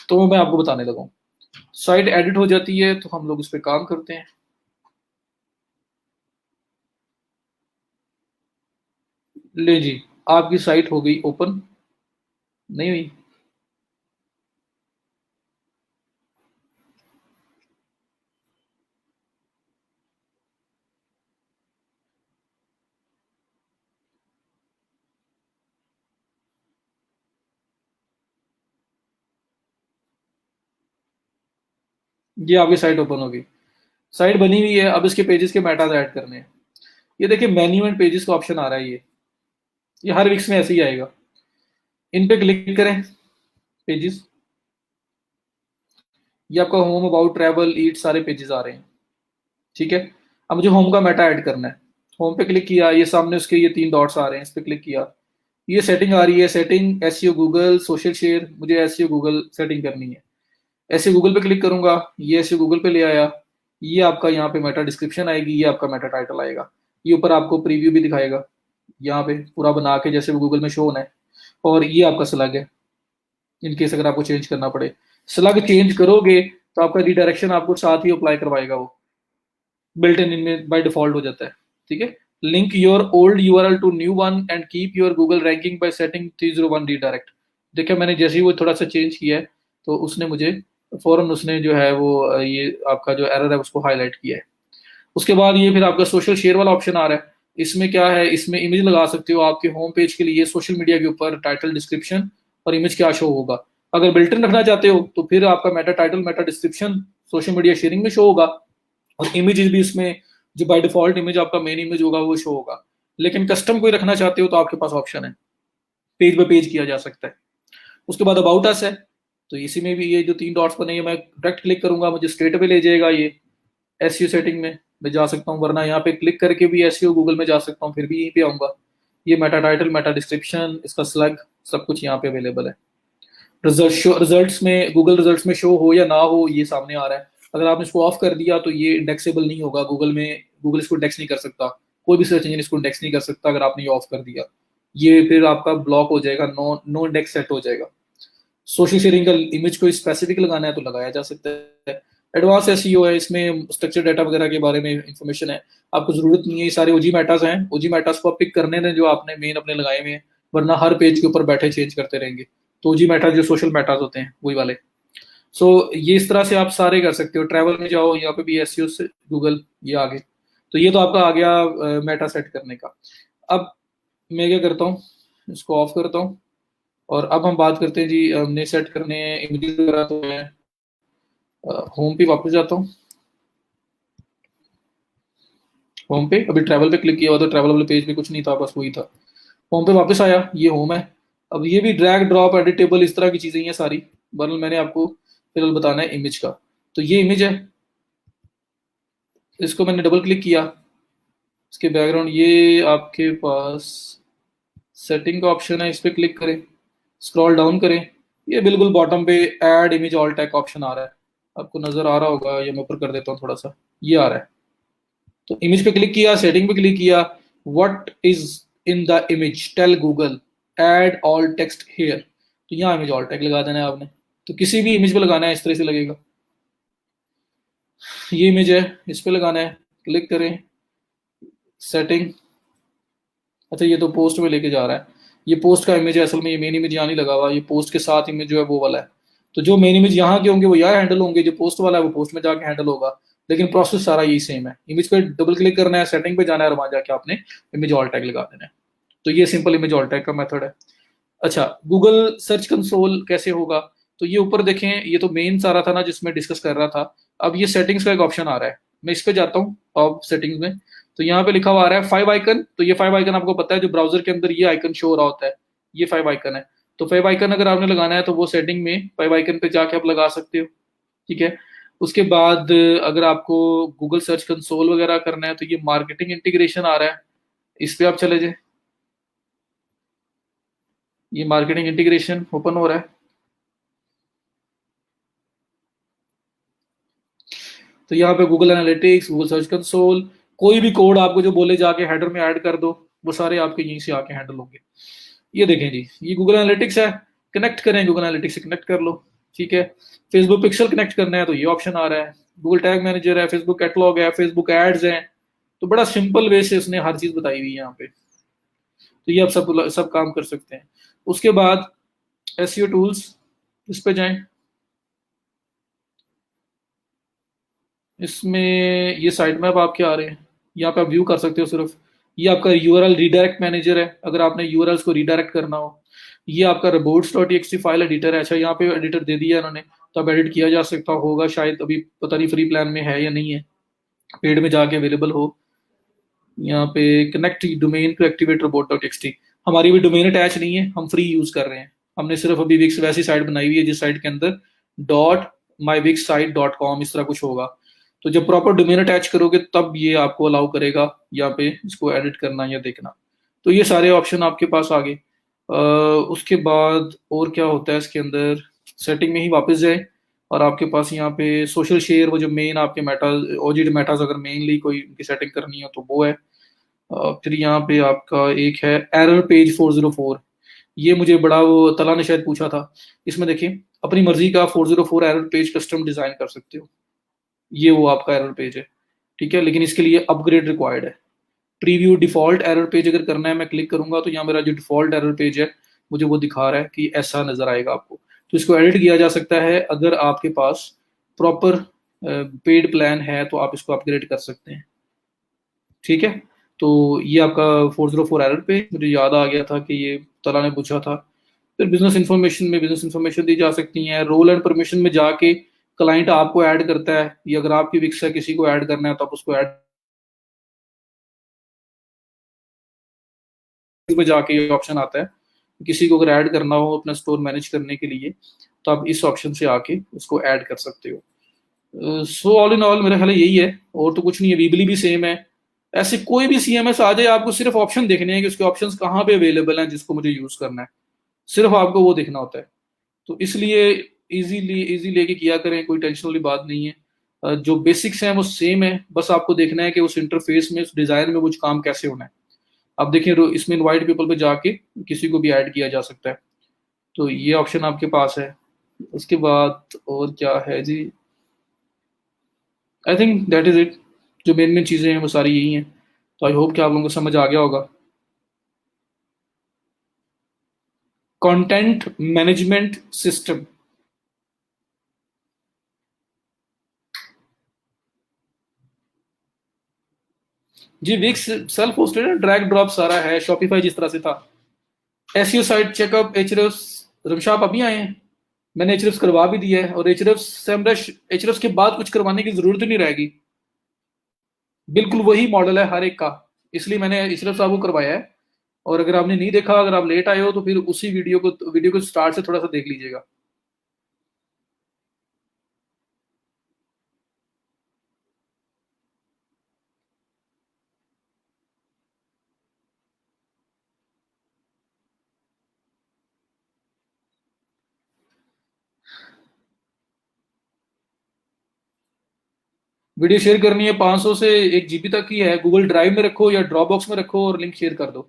तो वो मैं आपको बताने लगा हूँ। साइट एडिट हो जाती है तो हम लोग इस पर काम करते हैं। ले जी, आपकी साइट हो गई ओपन, नहीं हुई? ये आपकी साइट ओपन होगी, साइट बनी हुई है। अब इसके पेजेस के मेटाज ऐड करने हैं। ये देखिए मेन्यू एंड पेजेस का ऑप्शन आ रहा है, ये हर वीक्स में ऐसे ही आएगा। इन पे क्लिक करें, पेजेस, ये आपका होम, अबाउट, ट्रैवल, ईट, सारे पेजेस आ रहे हैं। ठीक है, अब मुझे होम का मेटा ऐड करना है। होम पे क्लिक किया, ये सामने उसके ये 3 डॉट्स आ रहे हैं, इस पे क्लिक किया। ये सेटिंग आ रही है, setting SEO Google social share, मुझे एसईओ गूगल सेटिंग करनी है। एसईओ गूगल पे क्लिक करूंगा, ये एसईओ गूगल पे ले आया। ये आपका यहाँ पे मेटा डिस्क्रिप्शन आएगी, ये आपका मेटा टाइटल आएगा। ये ऊपर आपको प्रीव्यू भी दिखाएगा, यहाँ पे पूरा बना के जैसे वो गूगल में शो होना है। और ये आपका स्लग है, इनकेस अगर आपको चेंज करना पड़े। स्लग चेंज करोगे तो आपका रिडायरेक्शन आपको साथ ही अप्लाई करवाएगा, वो बिल्ट इन इनमें बाय डिफॉल्ट हो जाता है। ठीक है, link your old URL to new one and keep your Google ranking by setting 301 redirect. देखिए मैंने जैसे ही वो थोड़ा सा चेंज किया है, तो उसने मुझे फौरन उसने जो है वो ये आपका जो एरर है उसको हाईलाइट किया है। उसके बाद ये फिर आपका सोशल शेयर वाला ऑप्शन आ रहा है। इसमें क्या है, इसमें इमेज लगा सकते हो आपके होम पेज के लिए, सोशल मीडिया के ऊपर टाइटल डिस्क्रिप्शन और इमेज क्या शो होगा। अगर बिल्ट इन रखना चाहते हो तो फिर आपका Meta title Meta description social media sharing में शो होगा, और इमेजेस भी इसमें जो बाय डिफॉल्ट इमेज आपका मेन इमेज होगा वो शो होगा। लेकिन कस्टम कोई रखना चाहते हो तो आपके पास ऑप्शन है, पेज बाय पेज किया जा सकता है। उसके बाद अबाउट अस है, तो इसी में भी ये जो 3 डॉट्स बने हैं, मैं डायरेक्ट क्लिक करूंगा मुझे स्ट्रेट पे ले जाएगा ये एसईओ सेटिंग में मैं जा सकता हूँ, वरना यहाँ पे क्लिक करके भी एसईओ गूगल में जा सकता हूँ, फिर भी यहीं पे आऊंगा। ये मेटा टाइटल, मेटा डिस्क्रिप्शन, इसका स्लग, सब कुछ यहाँ पे अवेलेबल है। रिजल्ट्स में, गूगल रिजल्ट्स में शो हो या ना हो ये सामने आ रहा है। अगर आपने इसको ऑफ कर दिया तो ये इंडेक्सेबल नहीं होगा गूगल में, गूगल इसको इंडेक्स नहीं कर सकता, कोई भी सर्च इंजन इसको इंडेक्स नहीं कर सकता अगर आपने ये ऑफ कर दिया। ये फिर आपका ब्लॉक हो जाएगा, नो नो इंडेक्स सेट हो जाएगा। सोशल शेयरिंग का इमेज कोई स्पेसिफिक लगाना है तो लगाया जा सकता है। एडवांस एसईओ है, इसमें स्ट्रक्चर डाटा वगैरह के बारे में इंफॉर्मेशन है, आपको जरूरत नहीं है। ये सारे ओजी मेटास हैं, ओजी मेटास को आप पिक करने दें जो आपने मेन अपने लगाए हुए हैं, वरना हर पेज के ऊपर बैठे चेंज करते रहेंगे। तो ओजी मेटास जो सोशल मेटास होते हैं वही वाले। सो ये इस तरह से आप सारे कर सकते हो। ट्रैवल में जाओ, यहाँ पे भी एसईओ से गूगल ये आगे, तो ये तो आपका आ गया मेटा सेट करने का। अब मैं क्या करता हूँ, इसको ऑफ करता हूँ, और अब हम बात करते हैं जी हमने सेट करने हैं इमेजेस वगैरह। तो मैं होम पे वापस जाता हूँ। होम पे अभी ट्रैवल पे क्लिक किया हुआ, तो ट्रैवल वाले पेज पे कुछ नहीं था, बस वही था। होम पे वापस आया, ये होम है। अब ये भी ड्रैग ड्रॉप एडिटेबल इस तरह की चीजें हैं सारी, वरना मैंने आपको फिलहाल बताना है इमेज का। तो ये इमेज है, इसको मैंने डबल क्लिक किया, इसके बैकग्राउंड ये आपके पास सेटिंग का ऑप्शन है, इस पर क्लिक करें, स्क्रॉल डाउन करें, ये बिल्कुल बॉटम पे add image alt tag option आ रहा है, आपको नजर आ रहा होगा, ये मैं ऊपर कर देता हूँ थोड़ा सा, ये आ रहा है। तो इमेज पे क्लिक किया, सेटिंग पे क्लिक किया, what is in the image tell Google add alt text here, तो यहाँ इमेज ऑल टैग लगा देना है आपने। तो किसी भी इमेज पे लगाना है इस तरह से लगेगा, ये इमेज है इस पे लगाना है, क्लिक करें, सेटिंग। अच्छा ये तो पोस्ट में लेके जा रहा है, ये पोस्ट का इमेज है, असल में ये मेन इमेज यहाँ नहीं लगा हुआ, ये पोस्ट के साथ इमेज जो है वो वाला है। तो जो मेन इमेज यहाँ के होंगे वो यहाँ हैंडल होंगे, जो पोस्ट वाला है वो पोस्ट में जाके हैंडल होगा। लेकिन प्रोसेस सारा यही सेम है। इमेज पे डबल क्लिक करना है, सेटिंग पे जाना है और वहां जाके आपने इमेज ऑल टैग लगा देना है। तो ये सिंपल इमेज ऑल टैग का मेथड है। अच्छा, गूगल सर्च कंसोल कैसे होगा? तो ये ऊपर देखें, ये तो मेन सारा था ना जिसमें डिस्कस कर रहा था। अब ये सेटिंग्स का एक ऑप्शन आ रहा है, मैं इस पे जाता हूँ टॉप सेटिंग्स में। तो यहाँ पे लिखा हुआ आ रहा है 5 आइकन। तो ये 5 आइकन आपको पता है जो ब्राउजर के अंदर ये आइकन शो हो रहा होता है, ये 5 आइकन है। तो 5 आइकन अगर आपने लगाना है तो वो सेटिंग में 5 आइकन पे जाके आप लगा सकते हो। ठीक है। उसके बाद अगर आपको गूगल सर्च कंसोल वगैरह करना है तो ये मार्केटिंग इंटीग्रेशन आ रहा है, इस पे आप चले जाए। ये मार्केटिंग इंटीग्रेशन ओपन हो रहा है। तो यहाँ पे Google analytics, Google search console, कोई भी कोड आपको जो बोले जाके हेडर में ऐड कर दो, वो सारे आपके यहीं से आके हैंडल होंगे। ये देखें जी, ये गूगल एनालिटिक्स है, कनेक्ट करें, गूगल एनालिटिक्स से कनेक्ट कर लो। ठीक है। फेसबुक पिक्सल कनेक्ट करना है तो ये ऑप्शन आ रहा है। गूगल टैग मैनेजर है, फेसबुक कैटलॉग है, फेसबुक एड्स है। तो बड़ा सिंपल वे से उसने हर चीज बताई हुई है यहाँ पे। तो ये आप सब सब काम कर सकते हैं। उसके बाद एसईओ टूल्स, इस पे जाएं। इसमें ये साइड मैप आपके आ रहे हैं, यहाँ पे आप व्यू कर सकते हो सिर्फ। ये आपका यूआरएल रीडायरेक्ट मैनेजर है, अगर आपने यूआरएल्स को रीडायरेक्ट करना हो। ये आपका robots.txt फाइल एडिटर है। अच्छा, यहाँ पे एडिटर दे दिया इन्होंने, तो अब एडिट किया जा सकता होगा शायद, अभी पता नहीं फ्री प्लान में है या नहीं है, पेड में जाके अवेलेबल हो। यहाँ पे कनेक्ट डोमेन टू एक्टिवेट रोबोट.txt, हमारी भी डोमेन अटैच नहीं है, हम फ्री यूज कर रहे हैं। हमने सिर्फ अभी विक्स वैसी साइट बनाई हुई है जिस साइट के अंदर dot my Wix site dot com इस तरह कुछ होगा। तो जब प्रॉपर डोमेन अटैच करोगे तब ये आपको अलाउ करेगा यहाँ पे इसको एडिट करना या देखना। तो ये सारे ऑप्शन आपके पास आ गए। उसके बाद और क्या होता है इसके अंदर, सेटिंग में ही वापस जाए और आपके पास यहाँ पे सोशल शेयर, वो जो मेन आपके मेटा ओजी मेटाज अगर मेनली कोई उनकी सेटिंग करनी हो तो वो है। फिर यहाँ पे आपका एक है एरर पेज 404। ये मुझे बड़ा, वो तला ने शायद पूछा था। इसमें देखिए, अपनी मर्जी का 404 एरर पेज कस्टम डिजाइन कर सकते हो। ये वो आपका एरर पेज है। ठीक है, लेकिन इसके लिए अपग्रेड रिक्वायर्ड है। प्रीव्यू डिफॉल्ट एरर पेज अगर करना है, मैं क्लिक करूंगा तो यहाँ मेरा जो डिफॉल्ट एरर पेज है मुझे वो दिखा रहा है कि ऐसा नजर आएगा आपको। तो इसको एडिट किया जा सकता है, अगर आपके पास प्रॉपर पेड प्लान है तो आप इसको अपग्रेड कर सकते हैं। ठीक है। तो ये आपका 404 एरर पे मुझे याद आ गया था कि ये तला ने पूछा था। फिर बिजनेस इन्फॉर्मेशन में बिजनेस इन्फॉर्मेशन दी जा सकती है। रोल एंड परमिशन में जाके क्लाइंट आपको ऐड करता है, ये अगर आपकी विक्स है किसी को ऐड करना है तो आप उसको ऐड में जाके ये ऑप्शन आता है। किसी को अगर ऐड करना हो अपना स्टोर मैनेज करने के लिए तो आप इस ऑप्शन से आके उसको ऐड कर सकते हो। सो ऑल इन ऑल मेरा ख्याल है यही है, और तो कुछ नहीं है। वीबली भी सेम है। ऐसे कोई भी सीएमएस आ जाए, आपको सिर्फ ऑप्शन देखने हैं कि उसके ऑप्शंस कहाँ पे अवेलेबल हैं जिसको मुझे यूज करना है, सिर्फ आपको वो देखना होता है। तो इसलिए इजी लेके किया करें, कोई टेंशन वाली बात नहीं है। जो बेसिक्स हैं वो सेम है, बस आपको देखना है कि उस इंटरफेस में, उस डिजाइन में कुछ काम कैसे होना है। आप देखिए इसमें इनवाइट पीपल पे जाके किसी को भी ऐड किया जा सकता है। तो ये ऑप्शन आपके पास है। उसके बाद और क्या है जी, I think that is it. जो मेन मेन चीज़ें हैं वो सारी यही हैं। तो आई होप कि आप लोगों को समझ आ गया होगा। Content management system. जी, विक्स सेल्फ होस्टेड है, ड्रैग ड्रॉप सारा है, शॉपिफाई जिस तरह से था। SEO site checkup, Ahrefs. Ramsha आप अभी आए हैं? मैंने एचरेफ्स करवा भी दिया है, और एचरेफ्स सेमरश एचरेफ्स के बाद कुछ करवाने की जरूरत ही नहीं रहेगी। बिल्कुल वही मॉडल है हर एक का, इसलिए मैंने इशरफ साहब को करवाया है। और अगर आपने नहीं देखा, अगर आप लेट आए हो तो फिर उसी वीडियो को स्टार्ट से थोड़ा सा देख लीजिएगा। वीडियो शेयर करनी है 500 से 1 GB तक की है, गूगल ड्राइव में रखो या ड्रॉप बॉक्स में रखो और लिंक शेयर कर दो।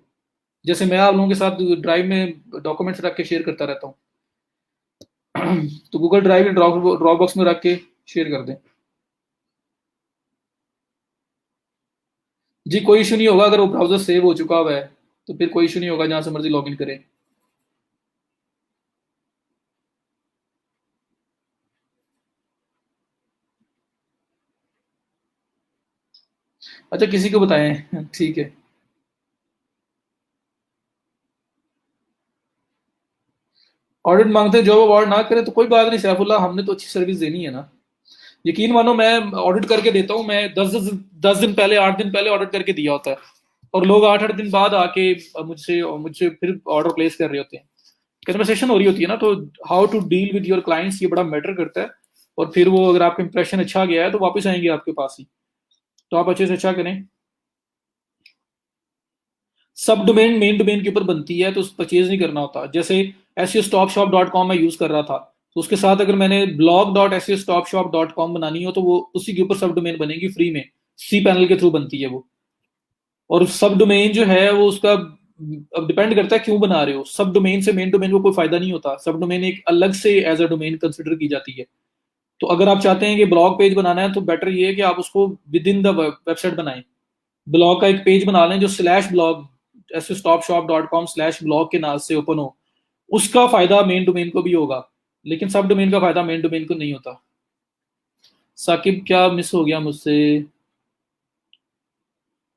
जैसे मैं आप लोगों के साथ ड्राइव में डॉक्यूमेंट्स रख के शेयर करता रहता हूँ। तो गूगल ड्राइव या ड्रॉप बॉक्स में रख के शेयर कर दें। जी, कोई इशू नहीं होगा, अगर वो ब्राउजर सेव हो चुका हुआ है तो फिर कोई इशू नहीं होगा, जहां से मर्जी लॉग इन करें। अच्छा, किसी को बताएं। ठीक है। ऑडिट मांगते हैं, जॉब अवार्ड ना करें तो कोई बात नहीं सैफुल्ला, हमने तो अच्छी सर्विस देनी है ना। यकीन मानो, मैं ऑडिट करके देता हूँ, मैं 10 दिन पहले, 8 दिन पहले ऑडिट करके दिया होता है, और लोग 8-8 दिन बाद आके मुझसे मुझसे फिर ऑर्डर प्लेस कर रहे होते हैं। कन्वर्सेशन हो रही होती है ना, तो how to deal with your clients ये बड़ा मैटर करता है। और फिर वो अगर आपका इंप्रेशन अच्छा गया है तो वापस आएंगे आपके पास ही। तो आप अच्छे से अच्छा करें। सब डोमेन मेन डोमेन के ऊपर बनती है, तो परचेज नहीं करना होता। जैसे SEOstopshop.com मैं यूज कर रहा था, तो उसके साथ अगर मैंने blog.SEOstopshop.com बनानी हो तो वो उसी के ऊपर सब डोमेन बनेगी फ्री में। सी पैनल के थ्रू बनती है वो। और सब डोमेन जो है वो उसका अब डिपेंड करता है क्यों बना रहे हो। सब डोमेन से मेन डोमेन को कोई फायदा नहीं होता। सब डोमेन एक अलग से एज अ डोमेन कंसिडर की जाती है। तो अगर आप चाहते हैं कि ब्लॉग पेज बनाना है, तो बेटर ये है कि आप उसको विद इन द वेबसाइट बनाएं। ब्लॉग का एक पेज बना लें जो /blog SEOstopshop.com/blog के नाम से ओपन हो। उसका फायदा मेन डोमेन को भी होगा, लेकिन सब डोमेन का फायदा मेन डोमेन को नहीं होता। साकिब, क्या मिस हो गया मुझसे?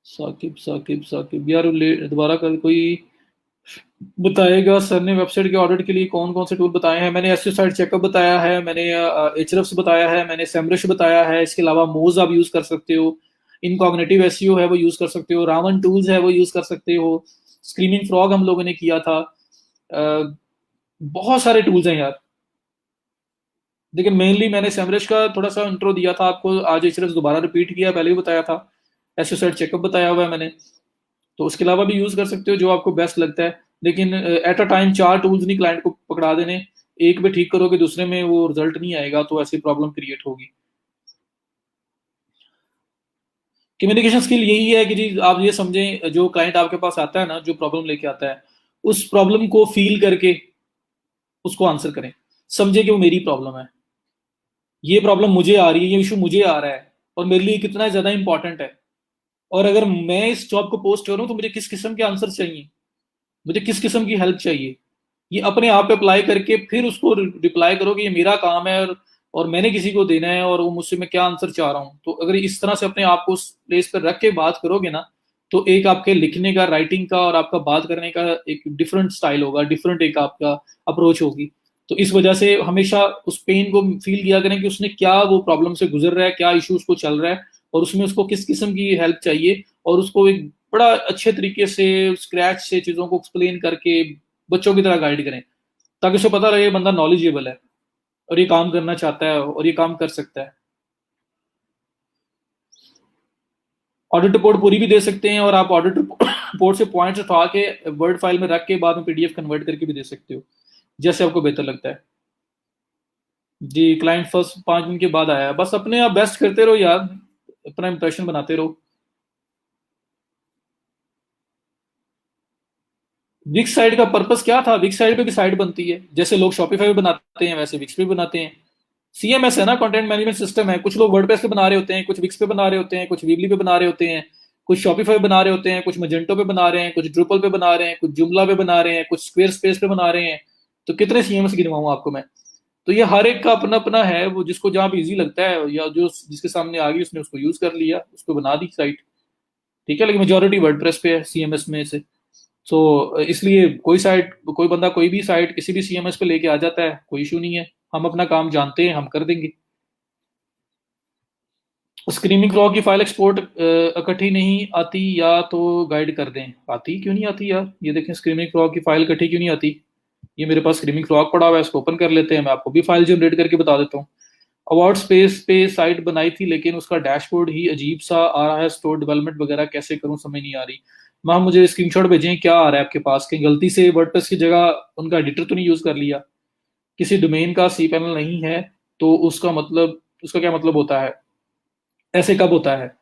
साकिब साकिब साकिब यार, दोबारा कर कोई बताएगा। सर ने वेबसाइट के ऑडिट के लिए कौन कौन से टूल बताए हैं? मैंने एसईओ साइट चेकअप बताया है, मैंने एचरएफ्स बताया है, मैंने सेमरश बताया है। इसके अलावा मोज आप यूज कर सकते हो। इनकॉग्निटिव एसईओ है वो यूज कर सकते हो। रावन टूल्स है वो यूज कर सकते हो। स्क्रीमिंग फ्रॉग हम लोगों ने किया था। अ, बहुत सारे टूल्स हैं यार। लेकिन मेनली मैंने सेमरश का थोड़ा सा इंट्रो दिया था आपको, आज एचरएफ्स दोबारा रिपीट किया, पहले भी बताया था। एसईओ साइट चेकअप बताया हुआ है मैंने। तो उसके अलावा भी यूज कर सकते हो जो आपको बेस्ट लगता है। लेकिन एट अ टाइम 4 टूल्स नहीं क्लाइंट को पकड़ा देने। एक पे ठीक करोगे दूसरे में वो रिजल्ट नहीं आएगा, तो ऐसी प्रॉब्लम क्रिएट होगी। कम्युनिकेशन स्किल यही है कि जी आप ये समझें, जो क्लाइंट आपके पास आता है ना, जो प्रॉब्लम लेके आता है, उस प्रॉब्लम को फील करके उसको आंसर करें। समझे कि वो मेरी प्रॉब्लम है, ये प्रॉब्लम मुझे आ रही है, ये इशू मुझे आ रहा है, और मेरे लिए कितना ज्यादा इंपॉर्टेंट है। और अगर मैं इस जॉब को पोस्ट करूं तो मुझे किस किस्म के आंसर चाहिए, मुझे किस किस्म की हेल्प चाहिए। ये अपने आप पे अप्लाई करके फिर उसको रिप्लाई करो कि ये मेरा काम है, और मैंने किसी को देना है, और वो मुझसे मैं क्या आंसर चाह रहा हूँ। तो अगर इस तरह से अपने आप को उस प्लेस पर रख के बात करोगे ना, तो एक आपके लिखने का, राइटिंग का और आपका बात करने का एक डिफरेंट स्टाइल होगा, डिफरेंट एक आपका अप्रोच होगी। तो इस वजह से हमेशा उस पेन को फील किया करें कि उसने क्या वो प्रॉब्लम से गुजर रहा है, क्या इशू उसको चल रहा है, और उसमें उसको किस किस्म की हेल्प चाहिए। और उसको एक बड़ा अच्छे तरीके से स्क्रैच से चीज़ों को एक्सप्लेन करके बच्चों की तरह गाइड करें, ताकि उसे पता लगे बंदा नॉलेजेबल है, और ये काम करना चाहता है, और ये काम कर सकता है। ऑडिट रिपोर्ट पूरी भी दे सकते हैं, और आप ऑडिट रिपोर्ट से पॉइंट्स उठा के वर्ड फाइल में रख के बाद में पीडीएफ कन्वर्ट करके भी दे सकते हो, जैसे आपको बेहतर लगता है। जी, क्लाइंट फर्स्ट 5 दिन के बाद आया है। बस अपने आप बेस्ट करते रहो यार, अपना इंप्रेशन बनाते रहो। विक्स साइट का पर्पस क्या था? विक्स साइट पे भी साइट बनती है, जैसे लोग शॉपिफाई पे बनाते हैं वैसे विक्स पे भी बनाते हैं। सीएमएस है ना, कंटेंट मैनेजमेंट सिस्टम है। कुछ लोग वर्डप्रेस पे बना रहे होते हैं, कुछ विक्स पे बना रहे होते हैं, कुछ वीबली पे बना रहे होते हैं, कुछ शॉपिफाई बना रहे होते हैं, कुछ मजेंटो पे बना रहे हैं, कुछ ड्रुपल पे बना रहे हैं, कुछ जुमला पे बना रहे हैं, कुछ स्क्वेयर स्पेस पे बना रहे हैं। तो कितने सीएमएस गिनवाऊं आपको मैं? तो ये हर एक का अपना अपना है, वो जिसको जहां भी इजी लगता है, या जो जिसके सामने आ गई उसने उसको यूज कर लिया, उसको बना दी साइट। ठीक है, लेकिन मेजोरिटी वर्डप्रेस पे है सीएमएस में से। सो इसलिए कोई साइट, कोई बंदा कोई भी साइट किसी भी सीएमएस पे लेके आ जाता है, कोई इशू नहीं है। हम अपना काम जानते हैं, हम कर देंगे। स्क्रीमिंग फ्रॉग की फाइल एक्सपोर्ट इकट्ठी नहीं आती, या तो गाइड कर दें। आती क्यों नहीं आती यार? ये देखें, स्क्रीमिंग फ्रॉग की फाइल इकट्ठी क्यों नहीं आती? ये मेरे पास स्क्रीमिंग फ्रॉग पड़ा हुआ है, इसको ओपन कर लेते हैं। मैं आपको भी फाइल जनरेट करके बता देता हूँ। अवार्ड स्पेस पे साइट बनाई थी, लेकिन उसका डैशबोर्ड ही अजीब सा आ रहा है। स्टोर डेवलपमेंट वगैरह कैसे करूँ, समझ नहीं आ रही। मैम मुझे स्क्रीनशॉट भेजें, क्या आ रहा है आपके पास? कहीं गलती से वर्डप्रेस की जगह उनका एडिटर तो नहीं यूज कर लिया? किसी डोमेन का सी पैनल नहीं है, तो उसका मतलब, उसका क्या मतलब होता है? ऐसे कब होता है?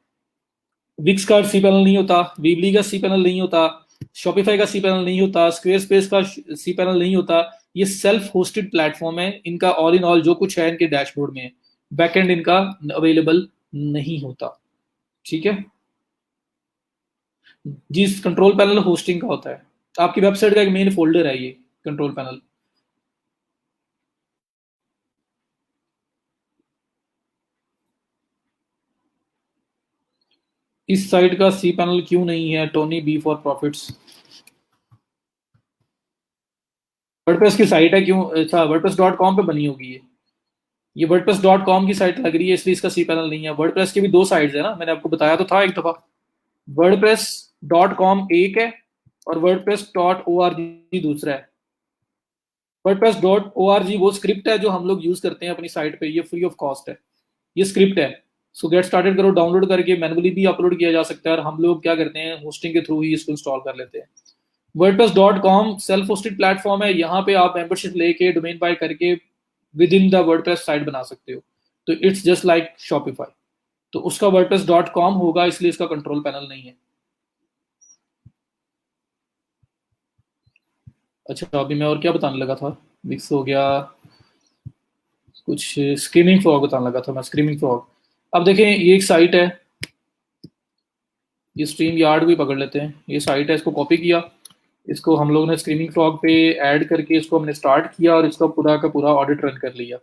विक्स का सी पैनल नहीं होता, वीबली का सी पैनल नहीं होता, शॉपिफाई का सी पैनल नहीं होता, स्क्वेयर स्पेस का सी पैनल नहीं होता। ये सेल्फ होस्टेड प्लेटफॉर्म है, इनका ऑल इन ऑल जो कुछ है इनके डैशबोर्ड में है। बैकएंड इनका अवेलेबल नहीं होता। ठीक है जी। कंट्रोल पैनल होस्टिंग का होता है। आपकी वेबसाइट का एक मेन फोल्डर है ये कंट्रोल पैनल। इस साइट का सी पैनल क्यों नहीं है? Tony B for profits. WordPress की साइट है, क्यों? अच्छा, वर्डप्रेस डॉट कॉम पे बनी होगी ये वर्डप्रेस डॉट कॉम की साइट लग रही है, इसलिए इसका सी पैनल नहीं है। वर्डप्रेस की भी दो साइट्स है ना, मैंने आपको बताया तो था एक दफा। वर्डप्रेस डॉट कॉम एक है और WordPress dot O R G दूसरा है। WordPress dot O R G वो स्क्रिप्ट है जो हम लोग यूज करते हैं अपनी साइट पे, ये फ्री ऑफ कॉस्ट है, ये स्क्रिप्ट है। सो गेट स्टार्टेड करो, डाउनलोड करके मैनुअली भी अपलोड किया जा सकता है, और हम लोग क्या करते हैं होस्टिंग के थ्रू ही इसको इंस्टॉल कर लेते हैं। WordPress dot com self hosted platform है, यहाँ पे आप मेंबरशिप लेके डोमेन बाय करके with in the WordPress site बना सकते हो। तो इट्स जस्ट लाइक शॉपिफाई। तो उसका वर्डप्रेस डॉट कॉम होगा, इसलिए इसका कंट्रोल पैनल नहीं है। अच्छा, अभी मैं और क्या बताने लगा था, मिक्स हो गया कुछ। स्क्रीमिंग फ्रॉग बताने लगा था मैं, स्क्रीमिंग फ्रॉग। अब देखें, ये एक साइट है, ये स्ट्रीम यार्ड भी पकड़ लेते हैं, ये साइट है, इसको कॉपी किया, इसको हम लोग ने स्क्रीमिंग फ्रॉग पे ऐड करके इसको हमने स्टार्ट किया और इसका पूरा का पूरा ऑडिट रन कर लिया।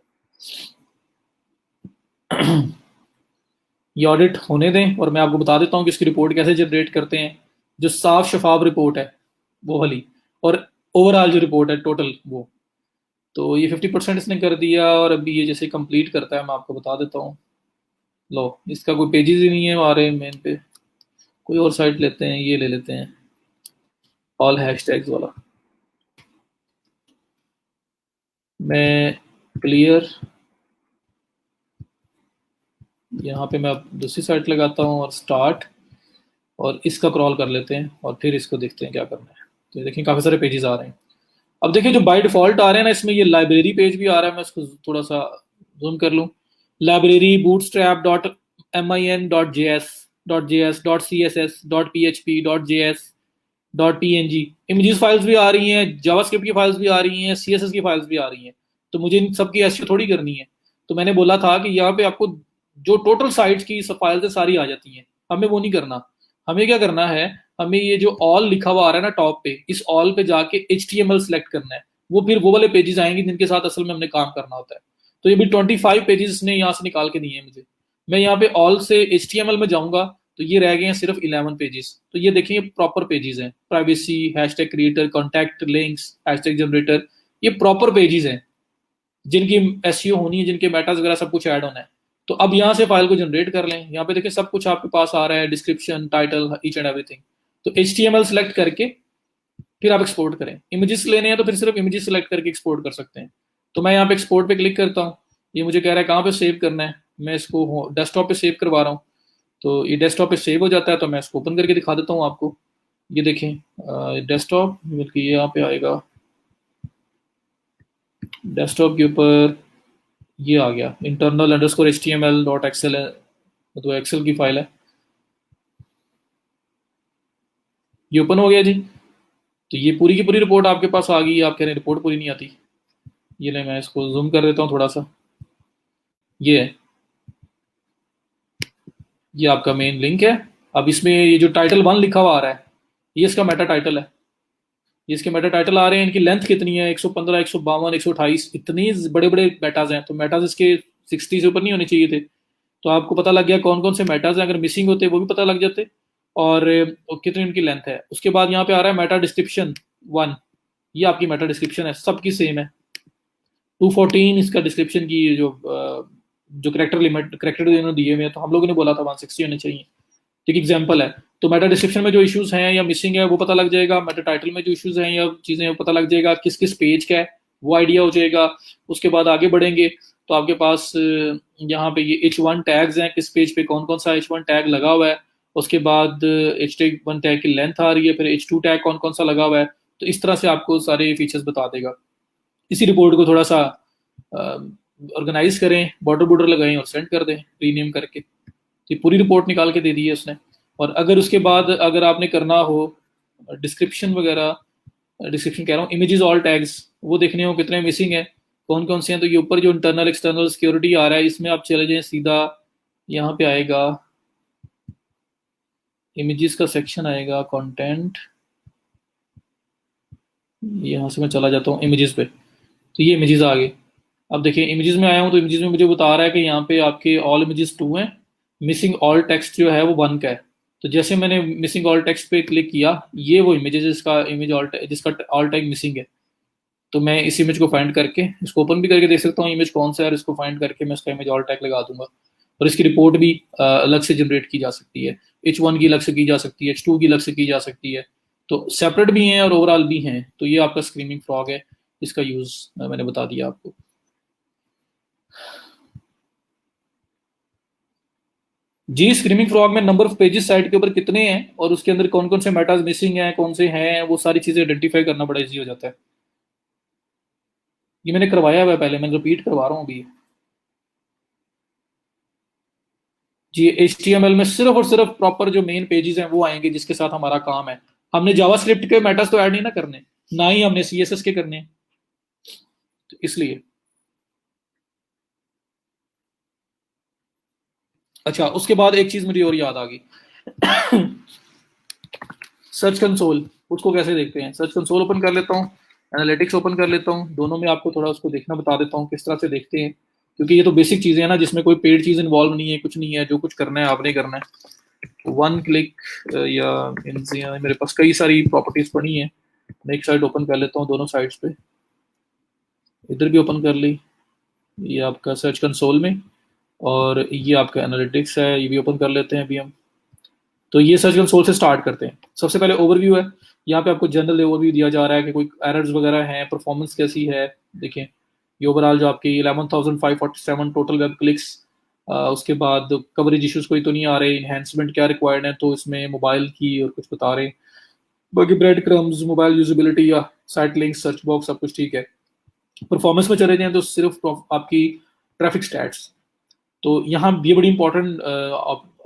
ये ऑडिट होने दें और मैं आपको बता देता हूँ कि इसकी रिपोर्ट कैसे जनरेट करते हैं, जो साफ शफाफ रिपोर्ट है वो वाली, और ओवरऑल जो रिपोर्ट है टोटल वो। तो ये 50% इसने कर दिया, और अभी ये जैसे कंप्लीट करता है मैं आपको बता देता हूँ। लो, इसका कोई पेजेस ही नहीं है हमारे मेन पे, कोई और साइट लेते हैं, ये ले लेते हैं ऑल हैशटैग्स वाला। मैं क्लियर, यहाँ पे मैं अब दूसरी साइट लगाता हूँ और स्टार्ट, और इसका क्रॉल कर लेते हैं और फिर इसको देखते हैं क्या करना है। तो ये देखिए काफ़ी सारे पेजेस आ रहे हैं। अब देखिए जो बाय डिफॉल्ट आ रहे हैं ना, इसमें ये लाइब्रेरी पेज भी आ रहा है, मैं इसको थोड़ा सा जूम कर लूँ। Library bootstrap dot min dot J S dot C S S dot P H P dot J S dot P N G, images files भी आ रही हैं, जावास्क्रिप्ट की फाइल्स भी आ रही हैं, सी एस एस की फाइल्स भी आ रही हैं। तो मुझे इन सबकी एसईओ थोड़ी करनी है। तो मैंने बोला था कि यहाँ पे आपको जो टोटल साइट्स की फाइल्स है सारी आ जाती हैं, हमें वो नहीं करना। हमें क्या करना है, हमें ये जो ऑल लिखा हुआ आ रहा है ना टॉप पे, इस ऑल पे जाके HTML सेलेक्ट करना है, वो फिर वो वाले पेजेस आएंगे जिनके साथ असल में हमने काम करना होता है। तो ये भी 25 पेजेस इसने यहाँ से निकाल के दिए हैं मुझे। मैं यहाँ पे ऑल से HTML में जाऊंगा तो ये रह गए हैं सिर्फ 11 पेजेस। तो ये देखिए प्रॉपर पेजेस हैं, privacy, hashtag creator, contact links, hashtag generator, ये प्रॉपर पेजेस हैं जिनकी एसईओ होनी है, जिनके मेटास वगैरह सब कुछ ऐड होना है। तो अब यहाँ से फाइल को जनरेट कर लें, यहाँ पे देखिए सब कुछ आपके पास आ रहा है, description, title, each and everything. तो HTML सेलेक्ट करके फिर आप एक्सपोर्ट करें। इमेजेस लेने हैं तो फिर सिर्फ इमेजेस सेलेक्ट करके एक्सपोर्ट कर सकते हैं। तो मैं यहाँ पे एक्सपोर्ट पे क्लिक करता हूँ, ये मुझे कह रहा है कहाँ पे सेव करना है, मैं इसको डेस्कटॉप पे सेव करवा रहा हूँ। तो ये डेस्कटॉप पे सेव हो जाता है, तो मैं इसको ओपन करके दिखा देता हूँ आपको। ये देखें डेस्कटॉप, बल्कि ये यहाँ पे आएगा डेस्कटॉप के ऊपर, ये आ गया internal underscore HTML dot XL है, तो एक्सेल की फाइल है, ये ओपन हो गया जी। तो ये पूरी की पूरी रिपोर्ट आपके पास आ गई। आप कह रहे हैं रिपोर्ट पूरी नहीं आती, ये ले मैं इसको जूम कर देता हूँ थोड़ा सा। ये है, ये आपका मेन लिंक है। अब इसमें ये जो टाइटल 1 लिखा हुआ आ रहा है, ये इसका मेटा टाइटल है, ये इसके मेटा टाइटल आ रहे हैं। इनकी लेंथ कितनी है, 115, 152, 128, इतने बड़े बड़े मेटाज हैं। तो मेटाज इसके 60 से ऊपर नहीं होने चाहिए थे। तो आपको पता लग गया कौन कौन से मेटाज हैं, अगर मिसिंग होते वो भी पता लग जाते, और कितनी उनकी लेंथ है। उसके बाद यहाँ पे आ रहा है मेटा डिस्क्रिप्शन 1, ये आपकी मेटा डिस्क्रिप्शन है, सबकी सेम है। 214 इसका डिस्क्रिप्शन की जो करेक्टर लिमिट, करेक्टर इन्होंने दिए हुए हैं, तो हम लोगों ने बोला था 160 होने चाहिए। ठीक एग्जाम्पल है। तो मेटा डिस्क्रिप्शन में जो इश्यूज हैं या मिसिंग है वो पता लग जाएगा, मेटा टाइटल में जो इश्यूज हैं या चीज़ें वो पता लग जाएगा, किस किस पेज का है वो आइडिया हो जाएगा। उसके बाद आगे बढ़ेंगे तो आपके पास यहाँ पे ये H1 टैग्स हैं, किस पेज पे कौन कौन सा H1 टैग लगा हुआ है। उसके बाद H1 टैग की लेंथ आ रही है, फिर H2 टैग कौन कौन सा लगा हुआ है। तो इस तरह से आपको सारे फीचर्स बता देगा। इसी रिपोर्ट को थोड़ा सा ऑर्गेनाइज करें, बॉर्डर बॉर्डर लगाएं और सेंड कर दें रीनेम करके। तो पूरी रिपोर्ट निकाल के दे दी है उसने। और अगर उसके बाद अगर आपने करना हो डिस्क्रिप्शन वगैरह, डिस्क्रिप्शन कह रहा हूँ, इमेजेस ऑल टैग्स, वो देखने हो कितने मिसिंग है, कौन कौन से हैं। तो ये ऊपर जो इंटरनल एक्सटर्नल सिक्योरिटी आ रहा है, इसमें आप चले जाएं सीधा, यहाँ पे आएगा इमेजेस का सेक्शन आएगा, कंटेंट, यहाँ से मैं चला जाता हूँ इमेजेस पे। तो ये इमेजेस आ गए। अब देखिए इमेजेस में आया हूँ, तो इमेजेस में मुझे बता रहा है कि यहाँ पे आपके ऑल इमेजेस 2 हैं, मिसिंग ऑल टेक्स्ट जो है वो 1 का है। तो जैसे मैंने मिसिंग ऑल टेक्स्ट पे क्लिक किया, ये वो इमेज है जिसका ऑल टाइम मिसिंग है। तो मैं इस इमेज को फाइंड करके इसको ओपन भी करके देख सकता हूँ इमेज कौन सा है, और इसको फाइंड करके मैं इसका इमेज ऑल टैग लगा दूंगा। और इसकी रिपोर्ट भी अलग से जनरेट की जा सकती है, H1 की अलग से की जा सकती है, H2 की अलग से की जा सकती है। तो सेपरेट भी हैं और ओवरऑल भी हैं। तो ये आपका स्क्रीमिंग फ्रॉग है, इसका यूज मैंने बता दिया आपको। जी, स्क्रीमिंग फ्रॉग में नंबर ऑफ पेजेस साइट के ऊपर कितने हैं और उसके अंदर कौन कौन से मेटाज मिसिंग हैं, कौन से हैं, वो सारी चीजें आइडेंटिफाई करना बड़ा इजी हो जाता है। ये मैंने करवाया हुआ है पहले, मैं रिपीट करवा रहा हूँ अभी। जी, HTML में सिर्फ और सिर्फ प्रॉपर जो मेन पेजेस हैं वो आएंगे जिसके साथ हमारा काम है। हमने जावास्क्रिप्ट के मेटास तो ऐड नहीं ना करने, ना ही हमने CSS के करने, तो इसलिए। अच्छा, उसके बाद एक चीज मुझे और याद आ गई। सर्च कंसोल, उसको कैसे देखते हैं? सर्च कंसोल ओपन कर लेता हूँ, एनालिटिक्स ओपन कर लेता हूँ, दोनों में आपको थोड़ा उसको देखना बता देता हूँ किस तरह से देखते हैं, क्योंकि ये तो बेसिक चीजें हैं ना, जिसमें कोई पेड चीज इन्वॉल्व नहीं है, कुछ नहीं है, जो कुछ करना है आपने करना है। वन क्लिक या इनसे मेरे पास कई सारी प्रॉपर्टीज पड़ी हैं। मैं एक साइड ओपन कर लेता हूँ, दोनों साइड्स पे, इधर भी ओपन कर ली, ये आपका सर्च कंसोल में, और ये आपका एनालिटिक्स है, ये भी ओपन कर लेते हैं अभी हम। तो ये सर्च कंसोल से स्टार्ट करते हैं। सबसे पहले ओवरव्यू है, यहाँ पे आपको जनरल ओवरव्यू दिया जा रहा है कि कोई एरर्स वगैरह हैं, परफॉर्मेंस कैसी है। देखें, ये ओवरऑल जो आपकी 11,547 टोटल वेब क्लिक्स, उसके बाद कवरेज इश्यूज कोई तो नहीं आ रहे, इन्हेंसमेंट क्या रिक्वायर्ड है, तो इसमें मोबाइल की और कुछ बता रहे हैं, बाकी ब्रेड क्रम्स, मोबाइल यूजिबिलिटी या साइट लिंक, सर्च बॉक्स, सब कुछ ठीक है। परफॉर्मेंस में चले जाएं तो सिर्फ आपकी ट्रैफिक स्टैट्स। तो यहाँ ये बड़ी इंपॉर्टेंट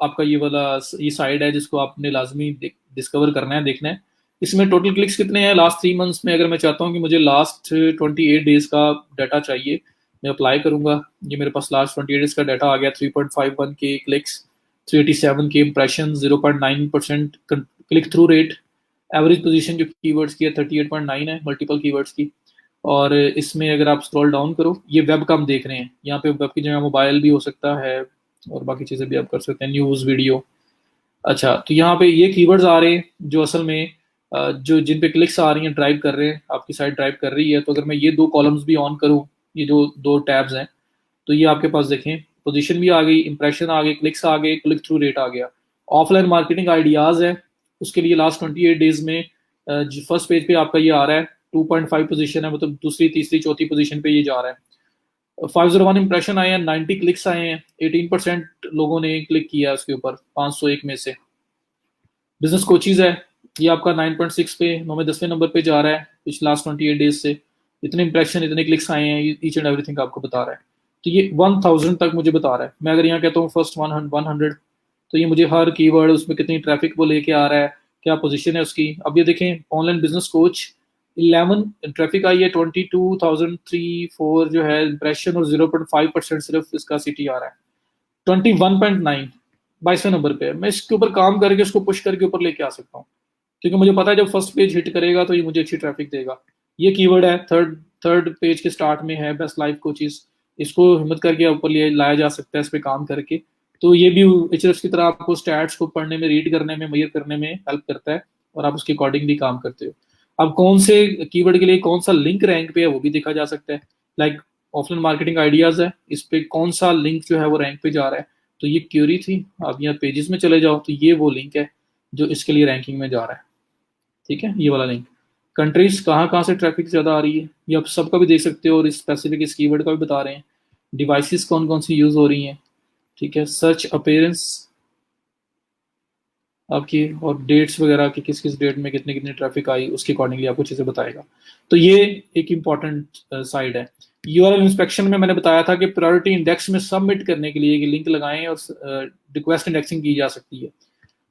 आपका ये वाला ये साइड है जिसको आपने लाजमी डिस्कवर करना है, देखना है। इसमें टोटल क्लिक्स कितने हैं लास्ट 3 मंथ्स में। अगर मैं चाहता हूँ कि मुझे लास्ट 28 डेज का डाटा चाहिए, मैं अप्लाई करूंगा। ये मेरे पास लास्ट 28 डेज का डाटा आ गया। 3.51 के क्लिक्स, 387 के impression, 0.9% click through rate, average position जो कीवर्ड्स की है 38.9 है मल्टीपल कीवर्ड्स की। और इसमें अगर आप स्क्रॉल डाउन करो, ये वेब का हम देख रहे हैं, यहाँ पे वेब की जगह मोबाइल भी हो सकता है और बाकी चीज़ें भी आप कर सकते हैं, न्यूज़, वीडियो। अच्छा, तो यहाँ पे ये कीवर्ड्स आ रहे हैं जो असल में जो जिन पे क्लिक्स आ रही हैं, ड्राइव कर रहे हैं, आपकी साइट ड्राइव कर रही है। तो अगर मैं ये 2 कॉलम्स भी ऑन करूँ, ये जो 2 टैब्स हैं, तो ये आपके पास देखें, पोजीशन भी आ गई, इंप्रेशन आ गए, क्लिक्स आ गए, क्लिक थ्रू रेट आ गया। ऑफलाइन मार्केटिंग आइडियाज़ है, उसके लिए लास्ट 28 डेज में फर्स्ट पेज पे आपका ये आ रहा है, 2.5 पोजीशन है, मतलब दूसरी, तीसरी, चौथी पोजीशन पे ये जा रहा है। 501 इंप्रेशन आए हैं, 90 क्लिक्स आए हैं, 18% लोगों ने क्लिक किया उसके ऊपर 501 में से। बिजनेस कोचिज है, ये आपका 9.6 पे 9वें 10वें नंबर पे जा रहा है पिछले लास्ट 28 डेज से। इतने इंप्रेशन, इतने क्लिक्स आए हैं, ईच एंड एवरीथिंग आपको बता रहा है। तो ये 1000 तक मुझे बता रहा है। मैं अगर यहाँ कहता हूँ फर्स्ट 100, तो ये मुझे हर कीवर्ड, उसमें कितनी ट्रैफिक वो लेके आ रहा है, क्या पोजीशन है उसकी। अब ये देखें, online business coach 11 traffic I है, 22,003 जो है इंप्रेशन, और 0.5% सिर्फ इसका सिटी आ रहा है। 21.9 22वें नंबर पे है। मैं इसके ऊपर काम करके इसको पुश करके ऊपर लेके आ सकता हूँ, क्योंकि मुझे पता है जब फर्स्ट पेज हिट करेगा तो ये मुझे अच्छी ट्रैफिक देगा। ये कीवर्ड है, थर्ड पेज के स्टार्ट में है, बेस्ट लाइफ कोचिज। इसको हिम्मत करके ऊपर ले लाया जा सकता है, इस पर काम करके। तो ये भी HRF की तरह आपको स्टैट्स को पढ़ने में, रीड करने में, मेजर करने में हेल्प करता है, और आप उसके अकॉर्डिंग भी काम करते हो। अब कौन से कीवर्ड के लिए कौन सा लिंक रैंक पे है वो भी देखा जा सकता है। लाइक ऑफलाइन मार्केटिंग आइडियाज है, इस पे कौन सा लिंक जो है वो रैंक पे जा रहा है। तो ये क्यूरी थी, आप यहाँ पेजेस में चले जाओ तो ये वो लिंक है जो इसके लिए रैंकिंग में जा रहा है। ठीक है, ये वाला लिंक। कंट्रीज कहाँ कहाँ से ट्रैफिक ज़्यादा आ रही है ये आप सबका भी देख सकते हो, और इस स्पेसिफिक इस कीवर्ड का भी बता रहे हैं। डिवाइसेस कौन कौन सी यूज़ हो रही हैं, ठीक है, सर्च अपीयरेंस आपकी, और डेट्स वगैरह की, किस किस डेट में कितने कितनी ट्रैफिक आई, उसके अकॉर्डिंगली आपको चीज़ें बताएगा। तो ये एक इंपॉर्टेंट साइड है। यूआरएल इंस्पेक्शन में मैंने बताया था कि प्रायोरिटी इंडेक्स में सबमिट करने के लिए लिंक लगाएं और रिक्वेस्ट इंडेक्सिंग की जा सकती है।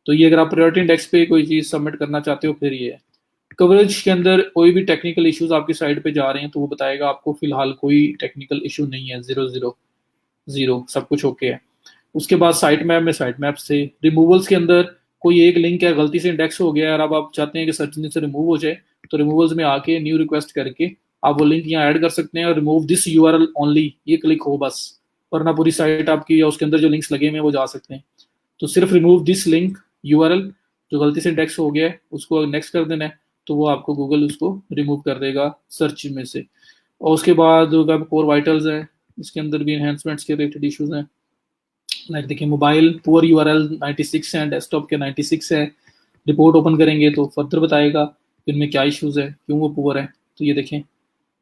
तो ये अगर आप प्रायोरिटी इंडेक्स पे कोई चीज़ सबमिट करना चाहते हो, फिर ये है। कवरेज के अंदर कोई भी टेक्निकल इश्यूज आपकी साइड पे जा रहे हैं तो वो बताएगा आपको फिलहाल कोई टेक्निकल इशू नहीं है, 0 सब कुछ ओके है। उसके बाद साइट मैप में, साइट मैप से रिमूवल्स के अंदर कोई एक लिंक है गलती से इंडेक्स हो गया और अब आप चाहते हैं कि सर्च इंजन से रिमूव हो जाए, तो रिमूवल्स में आके न्यू रिक्वेस्ट करके आप वो लिंक यहाँ ऐड कर सकते हैं, और रिमूव दिस यूआरएल ओनली, ये क्लिक हो बस, वरना पूरी साइट आपकी या उसके अंदर जो लिंक्स लगे हुए हैं वो जा सकते हैं। तो सिर्फ रिमूव दिस लिंक यूआरएल जो गलती से इंडेक्स हो गया है उसको नेक्स्ट कर देना है, तो वो आपको गूगल उसको रिमूव कर देगा सर्च में से। और उसके बाद वेब कोर वाइटल्स है, इसके अंदर भी एनहेंसमेंट्स के रिलेटेड इश्यूज हैं। लाइक देखिए मोबाइल पुअर यूआरएल 96 है, डेस्कटॉप के 96 है। रिपोर्ट ओपन करेंगे तो फर्दर बताएगा इनमें क्या इश्यूज है, क्यों वो पुअर है। तो ये देखें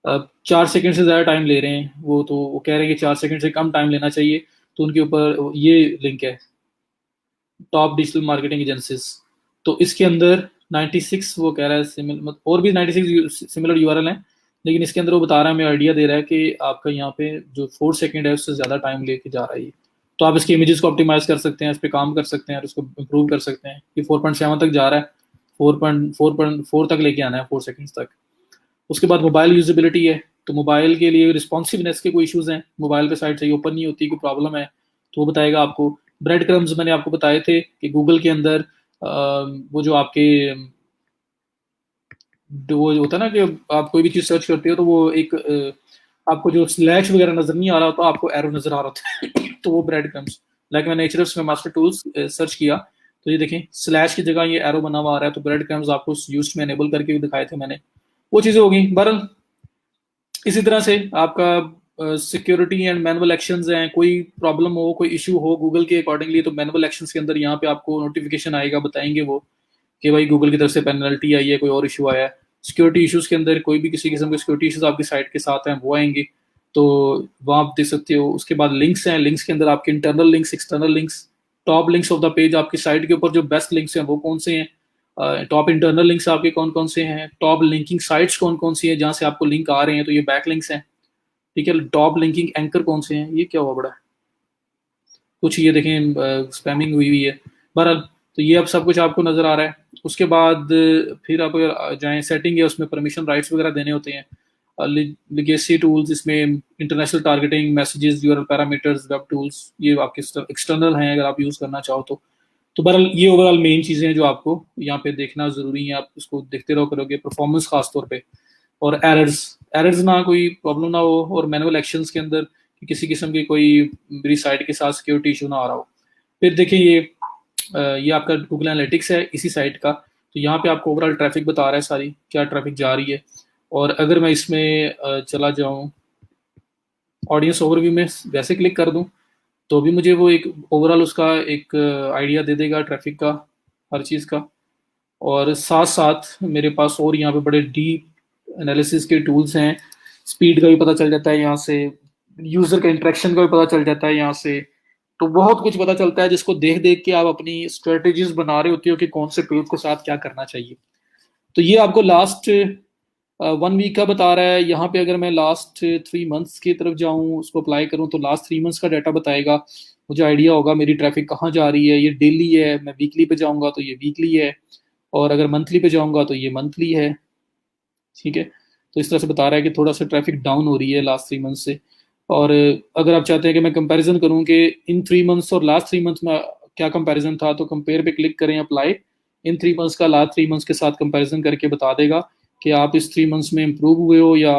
अब 4 सेकंड से ज़्यादा टाइम ले रहे हैं वो, तो वो कह रहे हैं कि 4 सेकंड से कम टाइम लेना चाहिए। तो उनके ऊपर ये लिंक है टॉप डिजिटल मार्केटिंग एजेंसीज, तो इसके अंदर 96 वो कह रहा है सिमिलर, और भी 96 सिमिलर यूआरएल हैं, लेकिन इसके अंदर वो बता रहा है, हमें आइडिया दे रहा है कि आपका यहाँ पे जो 4 सेकंड है उससे ज़्यादा टाइम लेके जा रहा है ये। तो आप इसके इमेजेस को ऑप्टिमाइज कर सकते हैं, इस पर काम कर सकते हैं और उसको इम्प्रूव कर सकते हैं। ये 4.7 तक जा रहा है, 4.4 तक लेके आना है 4 सेकंड्स तक। उसके बाद मोबाइल यूजेबिलिटी है, तो मोबाइल के लिए रिस्पॉन्सिवनेस के कोई इश्यूज हैं, मोबाइल पे साइट सही ओपन नहीं होती, कोई प्रॉब्लम है तो वो बताएगा आपको। ब्रेड क्रम्स मैंने आपको बताए थे कि गूगल के अंदर वो जो आपके वो होता है ना कि आप कोई भी चीज़ सर्च करते हो तो वो एक आपको जो स्लैश वगैरह नजर नहीं आ रहा होता, आपको एरो नजर आ रहा होता है तो वो ब्रेड क्रम्स। लाइक मैंने एचडीएफ में मास्टर टूल्स सर्च किया तो ये देखें स्लैश की जगह ये एरो बना हुआ आ रहा है, तो ब्रेड क्रम्स आपको यूज में एनेबल करके भी दिखाए थे मैंने, वो चीज़ें होगी। बहरहाल इसी तरह से आपका सिक्योरिटी एंड मैनुअल एक्शंस हैं, कोई प्रॉब्लम हो कोई इशू हो गूगल के अकॉर्डिंगली, तो मैनुअल एक्शंस के अंदर यहाँ पे आपको नोटिफिकेशन आएगा, बताएंगे वो कि भाई गूगल की तरफ से पेनल्टी आई है, कोई और इशू आया है। सिक्योरिटी इश्यूज के अंदर कोई भी किसी किस्म के सिक्योरिटी इश्यूज आपकी साइट के साथ हैं वो आएंगे, तो वहाँ आप देख सकते हो। उसके बाद लिंक्स हैं, लिंक्स के अंदर आपके internal links, external links, top links of the page, आपकी साइट के ऊपर जो बेस्ट लिंक्स हैं वो कौन से हैं, टॉप इंटरनल लिंक्स आपके कौन कौन से हैं, टॉप लिंकिंग साइट्स कौन कौन सी हैं जहाँ से आपको लिंक आ रहे हैं, तो ये बैक लिंक्स हैं। ठीक है, टॉप लिंकिंग एंकर कौन से हैं, ये क्या हुआ बड़ा कुछ ये देखें स्पैमिंग हुई हुई है। बहरहाल तो ये अब सब कुछ आपको नज़र आ रहा है। उसके बाद फिर आप अगर जाएँ सेटिंग है, उसमें परमिशन राइट्स वगैरह देने होते हैं। लिगेसी टूल्स, इसमें international targeting, messages, URL parameters, web tools, ये आपके एक्सटर्नल हैं अगर आप यूज़ करना चाहो तो। तो बहरहाल ये ओवरऑल मेन चीज़ें हैं जो आपको यहाँ पे देखना ज़रूरी है, आप इसको देखते रहो करोगे। परफॉर्मेंस खास तौर पे, और एरर्स, एरर्स ना कोई प्रॉब्लम ना हो, और मैनुअल एक्शंस के अंदर किसी किस्म की कोई मेरी साइट के साथ सिक्योरिटी इशू ना आ रहा हो। फिर देखिए ये आपका गूगल एनालिटिक्स है इसी साइट का, तो यहाँ पे आपको ओवरऑल ट्रैफिक बता रहा है सारी, क्या ट्रैफिक जा रही है। और अगर मैं इसमें चला जाऊँ ऑडियंस ओवरव्यू में वैसे क्लिक कर दूँ तो भी मुझे वो एक ओवरऑल उसका एक आइडिया दे देगा ट्रैफिक का, हर चीज़ का। और साथ साथ मेरे पास और यहाँ पे बड़े डीप एनालिसिस के टूल्स हैं, स्पीड का भी पता चल जाता है यहाँ से, यूज़र का इंटरेक्शन का भी पता चल जाता है यहाँ से। तो बहुत कुछ पता चलता है जिसको देख देख के आप अपनी स्ट्रेटेजीज बना रहे होते हो कि कौन से पेज के साथ क्या करना चाहिए। तो ये आपको लास्ट 1 वीक का बता रहा है। यहाँ पे अगर मैं लास्ट 3 मंथ्स की तरफ जाऊँ, उसको अप्लाई करूँ, तो लास्ट 3 मंथ्स का डाटा बताएगा, मुझे आइडिया होगा मेरी ट्रैफिक कहाँ जा रही है। ये डेली है, मैं वीकली पे जाऊँगा तो ये वीकली है, और अगर मंथली पे जाऊँगा तो ये मंथली है। ठीक है, तो इस तरह से बता रहा है कि थोड़ा सा ट्रैफिक डाउन हो रही है लास्ट 3 मंथ से। और अगर आप चाहते हैं कि मैं कंपैरिजन करूं कि इन 3 मंथ्स और लास्ट 3 मंथ्स में क्या कंपैरिजन था, तो कंपेयर पे क्लिक करें, अप्लाई। इन 3 मंथ्स का लास्ट 3 मंथ्स के साथ कंपैरिजन करके बता देगा कि आप इस 3 मंथ्स में इम्प्रूव हुए हो या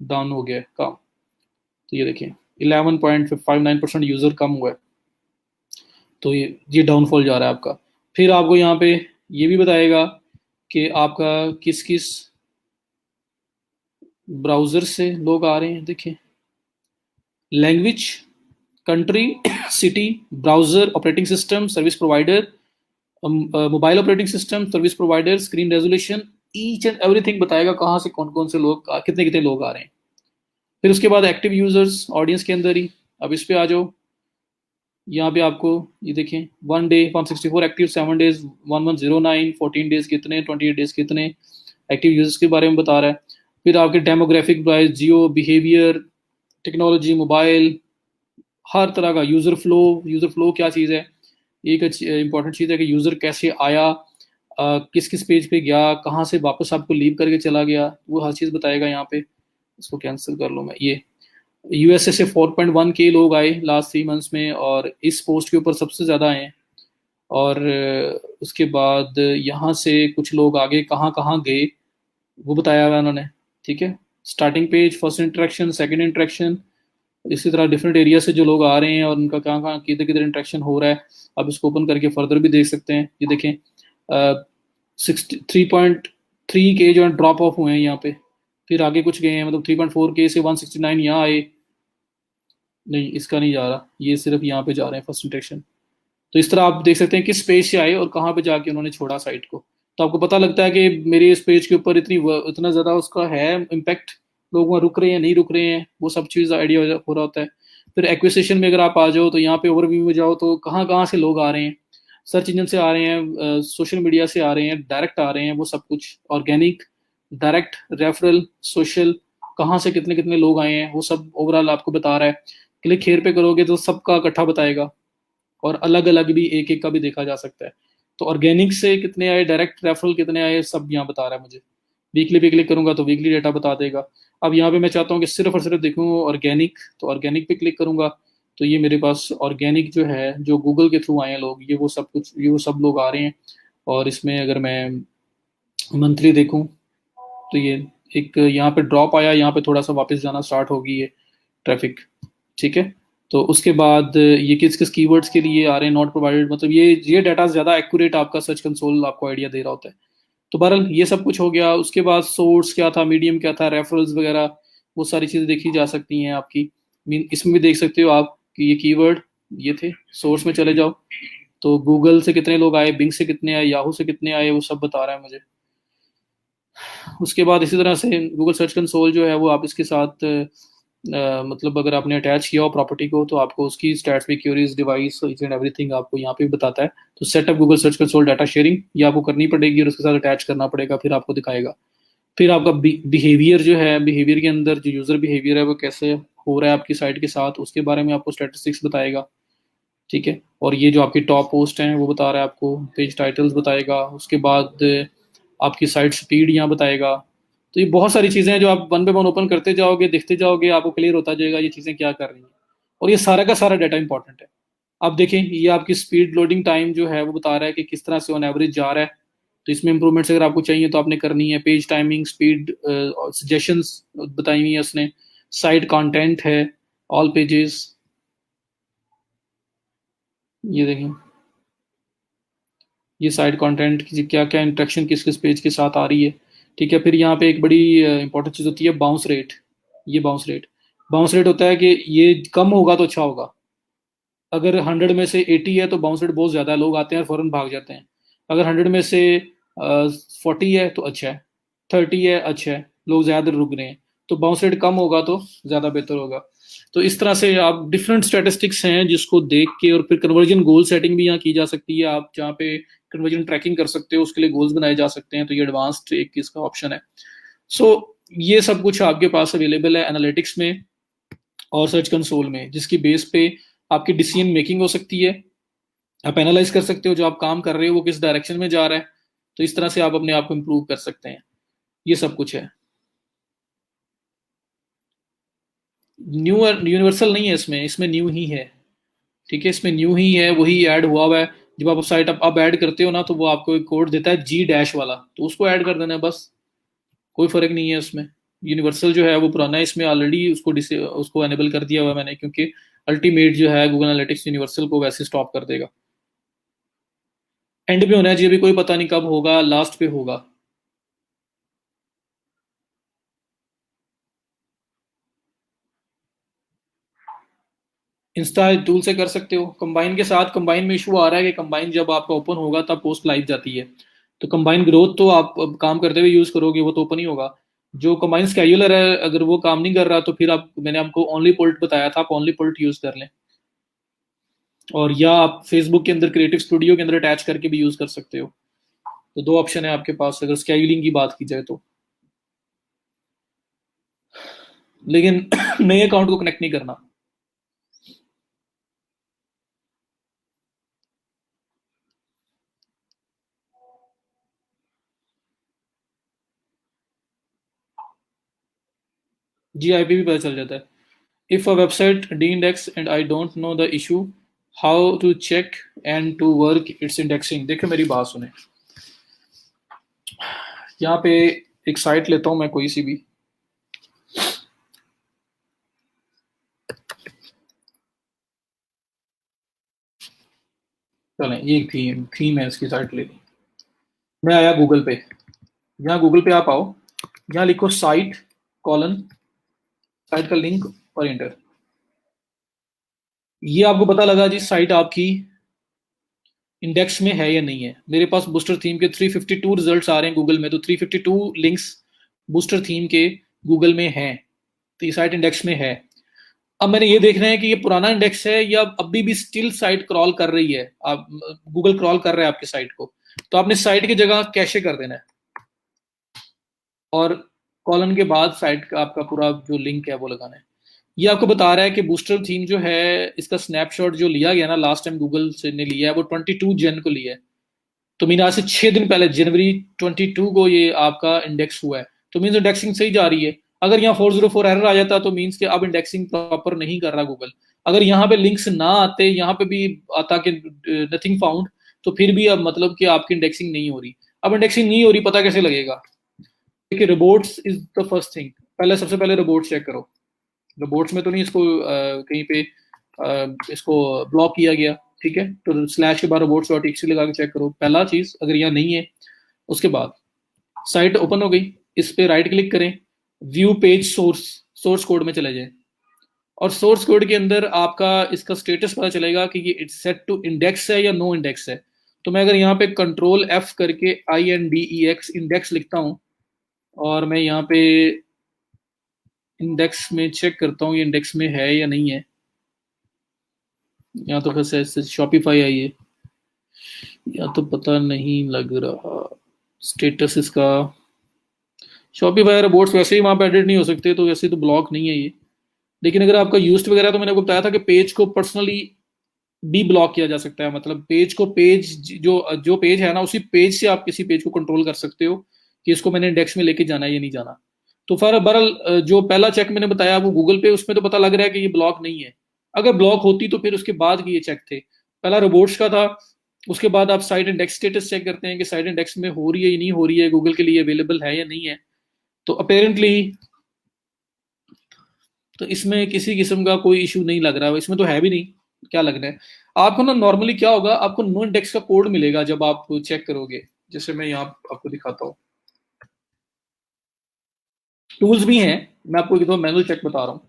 डाउन हो गया काम। तो ये देखिए 11.59% यूज़र कम हुआ है, तो ये डाउनफॉल जा रहा है आपका। फिर आपको यहाँ पे ये भी बताएगा कि आपका किस किस ब्राउज़र से लोग आ रहे हैं। देखिए language, country, city, browser, operating system, service provider, mobile operating system, service provider, screen resolution, each and everything बताएगा कहाँ से कौन कौन से लोग, कितने कितने लोग आ रहे हैं। फिर उसके बाद एक्टिव यूजर्स ऑडियंस के अंदर ही, अब इस पे आ जाओ। यहाँ पे आपको ये देखें 1 डे 164 एक्टिव, 7 डेज 1109, 14 डेज कितने, 28 डेज कितने एक्टिव यूजर्स के बारे में बता रहा है। फिर आपके डेमोग्राफिक वाइज, जियो, बिहेवियर, टेक्नोलॉजी, मोबाइल, हर तरह का यूज़र फ्लो क्या चीज़ है। एक इंपॉर्टेंट चीज़ है कि यूज़र कैसे आया, किस किस पेज पे गया, कहाँ से वापस आपको लीव करके चला गया, वो हर चीज़ बताएगा यहाँ पे। इसको कैंसिल कर लो मैं। ये यूएसए से 4.1 के लोग आए लास्ट 3 मंथ्स में, और इस पोस्ट के ऊपर सबसे ज़्यादा आए हैं। और उसके बाद यहाँ से कुछ लोग आगे कहाँ कहाँ गए वो बताया हुआ है उन्होंने। ठीक है, starting page, first interaction, second interaction, इसी तरह डिफरेंट एरिया से जो लोग आ रहे हैं और उनका कहाँ कहाँ किधर किधर इंटरेक्शन हो रहा है, आप इसको ओपन करके फर्दर भी देख सकते हैं। ये देखें 3.3 के जो ड्रॉप ऑफ हुए हैं यहाँ पे, फिर आगे कुछ गए हैं, मतलब 3.4 के से 169 यहाँ आए। नहीं, इसका नहीं जा रहा, ये सिर्फ यहाँ पे जा रहे हैं फर्स्ट इंटरेक्शन। तो इस तरह आप देख सकते हैं किस पेज से आए और कहाँ पे जाके उन्होंने छोड़ा साइट को। तो आपको पता लगता है कि मेरे इस पेज के ऊपर इतना ज़्यादा उसका है इम्पैक्ट, लोग वहाँ रुक रहे हैं नहीं रुक रहे हैं, वो सब चीज़ आइडिया हो रहा होता है। फिर एक्विजिशन में अगर आप आ जाओ तो यहाँ पे ओवरव्यू में जाओ तो कहाँ कहाँ से लोग आ रहे हैं, सर्च इंजन से आ रहे हैं, सोशल मीडिया से आ रहे हैं, डायरेक्ट आ रहे हैं, वो सब कुछ ऑर्गेनिक, डायरेक्ट, रेफरल, सोशल, कहाँ से कितने कितने लोग आए हैं, वो सब ओवरऑल आपको बता रहा है। क्लिक हेयर पे करोगे तो सबका इकट्ठा बताएगा, और अलग अलग भी एक एक का भी देखा जा सकता है। तो ऑर्गेनिक से कितने आए, डायरेक्ट रेफरल कितने आए, सब यहाँ बता रहा है मुझे। वीकली पे क्लिक करूंगा तो वीकली डाटा बता देगा। अब यहाँ पे मैं चाहता हूँ कि सिर्फ और सिर्फ देखूँ ऑर्गेनिक, तो ऑर्गेनिक पे क्लिक करूंगा तो ये मेरे पास ऑर्गेनिक जो है, जो गूगल के थ्रू आए हैं लोग, ये वो सब कुछ, ये वो सब लोग आ रहे हैं। और इसमें अगर मैं मंथली देखूँ तो ये एक यहाँ पे ड्रॉप आया, यहाँ पे थोड़ा सा वापस जाना स्टार्ट होगी ये ट्रैफिक। ठीक है, तो उसके बाद ये किस किस कीवर्ड्स के लिए आ रहे हैं, नॉट प्रोवाइडेड, मतलब ये डाटा ज़्यादा एक्यूरेट आपका सर्च कंसोल आपको आइडिया दे रहा होता है। तो बहरहाल ये सब कुछ हो गया। उसके बाद सोर्स क्या था, मीडियम क्या था, रेफरल्स वगैरह, वो सारी चीज़ें देखी जा सकती हैं आपकी। मीन इसमें भी देख सकते हो आप कि ये कीवर्ड ये थे। सोर्स में चले जाओ तो गूगल से कितने लोग आए, बिंग से कितने आए, याहू से कितने आए, वो सब बता रहा है मुझे। उसके बाद इसी तरह से गूगल सर्च कंसोल जो है वो आप इसके साथ मतलब अगर आपने अटैच किया हो प्रॉपर्टी को तो आपको उसकी स्टैट्स भी, queries, device, each and everything आपको यहाँ पे भी बताता है। तो setup Google search console data sharing ये आपको करनी पड़ेगी और उसके साथ अटैच करना पड़ेगा, फिर आपको दिखाएगा। फिर आपका बिहेवियर जो है, बिहेवियर के अंदर जो यूज़र बिहेवियर है वो कैसे हो रहा है आपकी साइट के साथ, उसके बारे में आपको स्टैटिस्टिक्स बताएगा। ठीक है, और ये जो आपकी टॉप पोस्ट हैं वो बता रहा है आपको, पेज टाइटल्स बताएगा, उसके बाद आपकी साइट स्पीड यहाँ बताएगा। तो ये बहुत सारी चीज़ें हैं जो आप वन बाय वन ओपन करते जाओगे, देखते जाओगे, आपको क्लियर होता जाएगा ये चीज़ें क्या कर रही हैं। और ये सारा का सारा डाटा इंपॉर्टेंट है। आप देखें ये आपकी स्पीड लोडिंग टाइम जो है वो बता रहा है कि किस तरह से ऑन एवरेज जा रहा है। तो इसमें इंप्रूवमेंट्स अगर आपको चाहिए तो आपने करनी है। पेज टाइमिंग, स्पीड, सजेशंस बताई हुई है उसने, साइट कंटेंट है, ऑल पेजेस, ये देखें ये साइट कंटेंट की क्या क्या इंट्रैक्शन किस किस पेज के साथ आ रही है। ठीक है, फिर यहाँ पे एक बड़ी इंपॉर्टेंट चीज़ होती है बाउंस रेट। ये बाउंस रेट होता है कि ये कम होगा तो अच्छा होगा। अगर 100 में से 80 है तो बाउंस रेट बहुत ज़्यादा है, लोग आते हैं और फ़ौरन भाग जाते हैं। अगर 100 में से 40 है तो अच्छा है, 30 है अच्छा है, लोग ज़्यादा रुक रहे हैं। तो बाउंस रेट कम होगा तो ज़्यादा बेहतर होगा। तो इस तरह से आप डिफरेंट स्टैटिस्टिक्स हैं जिसको देख के, और फिर कन्वर्जन गोल सेटिंग भी यहाँ की जा सकती है। आप जहाँ पे कन्वर्जन ट्रैकिंग कर सकते हो उसके लिए गोल्स बनाए जा सकते हैं, तो ये एडवांस्ड एक इसका ऑप्शन है। सो ये सब कुछ आपके पास अवेलेबल है एनालिटिक्स में और सर्च कंसोल में, जिसकी बेस पे आपकी डिसीजन मेकिंग हो सकती है। आप एनालाइज कर सकते हो जो आप काम कर रहे हो वो किस डायरेक्शन में जा रहा है। तो इस तरह से आप अपने आप को इम्प्रूव कर सकते हैं। ये सब कुछ है। न्यू यूनिवर्सल नहीं है इसमें, इसमें न्यू ही है। ठीक है, इसमें न्यू ही है, वही ऐड हुआ है। जब आप साइट अब ऐड करते हो ना तो वो आपको एक कोड देता है जी डैश वाला, तो उसको ऐड कर देना है बस। कोई फर्क नहीं है उसमें। यूनिवर्सल जो है वो पुराना है, इसमें ऑलरेडी उसको एनेबल कर दिया हुआ है मैंने, क्योंकि अल्टीमेट जो है गूगल एनालिटिक्स यूनिवर्सल को वैसे स्टॉप कर देगा। एंड पे होना चाहिए, अभी कोई पता नहीं कब होगा, लास्ट पे होगा। इंस्टा टूल से कर सकते हो कंबाइन के साथ। कंबाइन में इशू आ रहा है कि कंबाइन जब आपका ओपन होगा तब पोस्ट लाइव जाती है। तो कंबाइन ग्रोथ तो आप अब काम करते हुए यूज करोगे, वो तो ओपन ही होगा। जो कंबाइन स्केड्यूलर है अगर वो काम नहीं कर रहा तो फिर आप, मैंने आपको ओनली पुल्ट बताया था, आप ओनली पुल्ट यूज कर लें। और या आप फेसबुक के अंदर क्रिएटिव स्टूडियो के अंदर अटैच करके भी यूज कर सकते हो। तो दो ऑप्शन है आपके पास अगर स्केड्यूलिंग की बात की जाए तो। लेकिन नए अकाउंट को कनेक्ट नहीं करना। जी आईपी भी पता चल जाता है। If a website de-index and I don't know the issue, how to check and to work its indexing। देखो मेरी बात सुने, यहाँ पे एक साइट लेता हूँ मैं कोई सी भी। चलें, ये थीम है इसकी साइट ले ली। मैं आया गूगल पे, यहाँ गूगल पे आप आओ, यहाँ लिखो साइट कॉलन, साइट का लिंक और इंटर। ये आपको पता लगा जी साइट आपकी इंडेक्स में है या नहीं है। मेरे पास बूस्टर थीम के 352 रिजल्ट्स आ रहे हैं गूगल में, तो 352 लिंक्स बूस्टर थीम के गूगल में हैं, तो ये साइट इंडेक्स में है। अब मैंने ये देखना है कि ये पुराना इंडेक्स है या अभी भी स्टिल साइट क्रॉल कर रही है, आप गूगल क्रॉल कर रहा है आपकी साइट को, तो आपने साइट की जगह कैशे कर देना है और कॉलन के बाद साइट का आपका पूरा जो लिंक है वो लगाना है। ये आपको बता रहा है कि बूस्टर थीम जो है इसका स्नैपशॉट जो लिया गया ना लास्ट टाइम गूगल से ने लिया है वो 22 जन को लिया है, तो मीन आज से 6 दिन पहले जनवरी 22 को ये आपका इंडेक्स हुआ है, तो मीन्स इंडेक्सिंग सही जा रही है। अगर यहाँ 404 एरर आ जाता तो मीन्स कि अब इंडेक्सिंग प्रॉपर नहीं कर रहा गूगल। अगर यहाँ पे लिंक्स ना आते, यहाँ पे भी आता कि नथिंग फाउंड, तो फिर भी अब मतलब कि आपकी इंडेक्सिंग नहीं हो रही। अब इंडेक्सिंग नहीं हो रही, पता कैसे लगेगा? देखिए reports is the first thing, पहले सबसे पहले रिपोर्ट्स चेक करो। रिपोर्ट्स में तो नहीं इसको कहीं पे इसको ब्लॉक किया गया, ठीक है, तो स्लैश के बाद robots.txt लगा के चेक करो, पहला चीज। अगर यहाँ नहीं है, उसके बाद साइट ओपन हो गई, इस पे राइट क्लिक करें, व्यू पेज सोर्स कोड में चले जाएं और सोर्स कोड के अंदर आपका इसका स्टेटस पता चलेगा कि ये इट्स सेट टू इंडेक्स है या नो इंडेक्स है। तो मैं अगर यहाँ पे कंट्रोल F करके INDEX इंडेक्स लिखता हूँ और मैं यहाँ पे इंडेक्स में चेक करता हूँ ये इंडेक्स में है या नहीं है, यहाँ तो बस शॉपिफाई आई है, या तो पता नहीं लग रहा स्टेटस इसका। शॉपिफाई रोबोट्स वैसे ही वहाँ पे एडिट नहीं हो सकते, तो वैसे तो ब्लॉक नहीं है ये। लेकिन अगर आपका यूज्ड वगैरह, तो मैंने आपको बताया था कि पेज को पर्सनली भी ब्लॉक किया जा सकता है, मतलब पेज जो पेज है ना, उसी पेज से आप किसी पेज को कंट्रोल कर सकते हो कि इसको मैंने इंडेक्स में लेके जाना है या नहीं जाना। तो फिर बहरहाल जो पहला चेक मैंने बताया वो गूगल पे, उसमें तो पता लग रहा है कि ये ब्लॉक नहीं है। अगर ब्लॉक होती तो फिर उसके बाद की ये चेक थे, पहला रोबोट्स का था, उसके बाद आप साइट इंडेक्स स्टेटस चेक करते हैं कि साइट इंडेक्स में हो रही है या नहीं हो रही है, गूगल के लिए अवेलेबल है या नहीं है। तो अपेरेंटली तो इसमें किसी किस्म का कोई इशू नहीं लग रहा, इसमें तो है भी नहीं, क्या लगना है आपको ना। नॉर्मली क्या होगा, आपको नो इंडेक्स का कोड मिलेगा जब आप चेक करोगे, जैसे मैं यहाँ आपको दिखाता हूँ। टूल्स भी हैं, मैं आपको एक दो मैनुअल चेक बता रहा हूँ।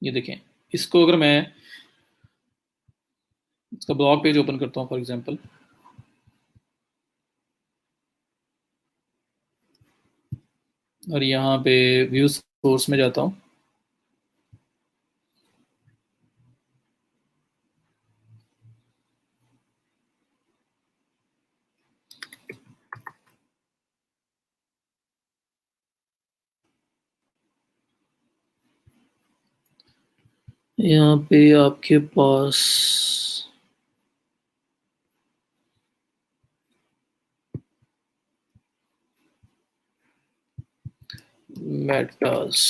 ये देखें, इसको अगर मैं इसका ब्लॉग पेज ओपन करता हूँ फॉर एग्जांपल, और यहाँ पे व्यू सोर्स में जाता हूँ, यहाँ पे आपके पास मेटास,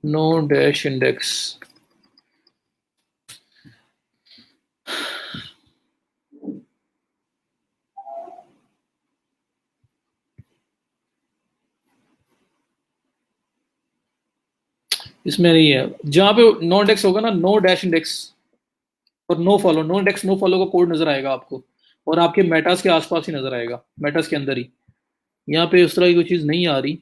नो डैश इंडेक्स, इसमें नहीं है। जहां पे नो इंडेक्स होगा ना, नो डैश इंडेक्स और no follow, no index no follow का कोड नजर आएगा आपको, और आपके मेटास के आसपास ही नजर आएगा, मेटास के अंदर ही। यहाँ पे उस तरह की कोई चीज नहीं आ रही,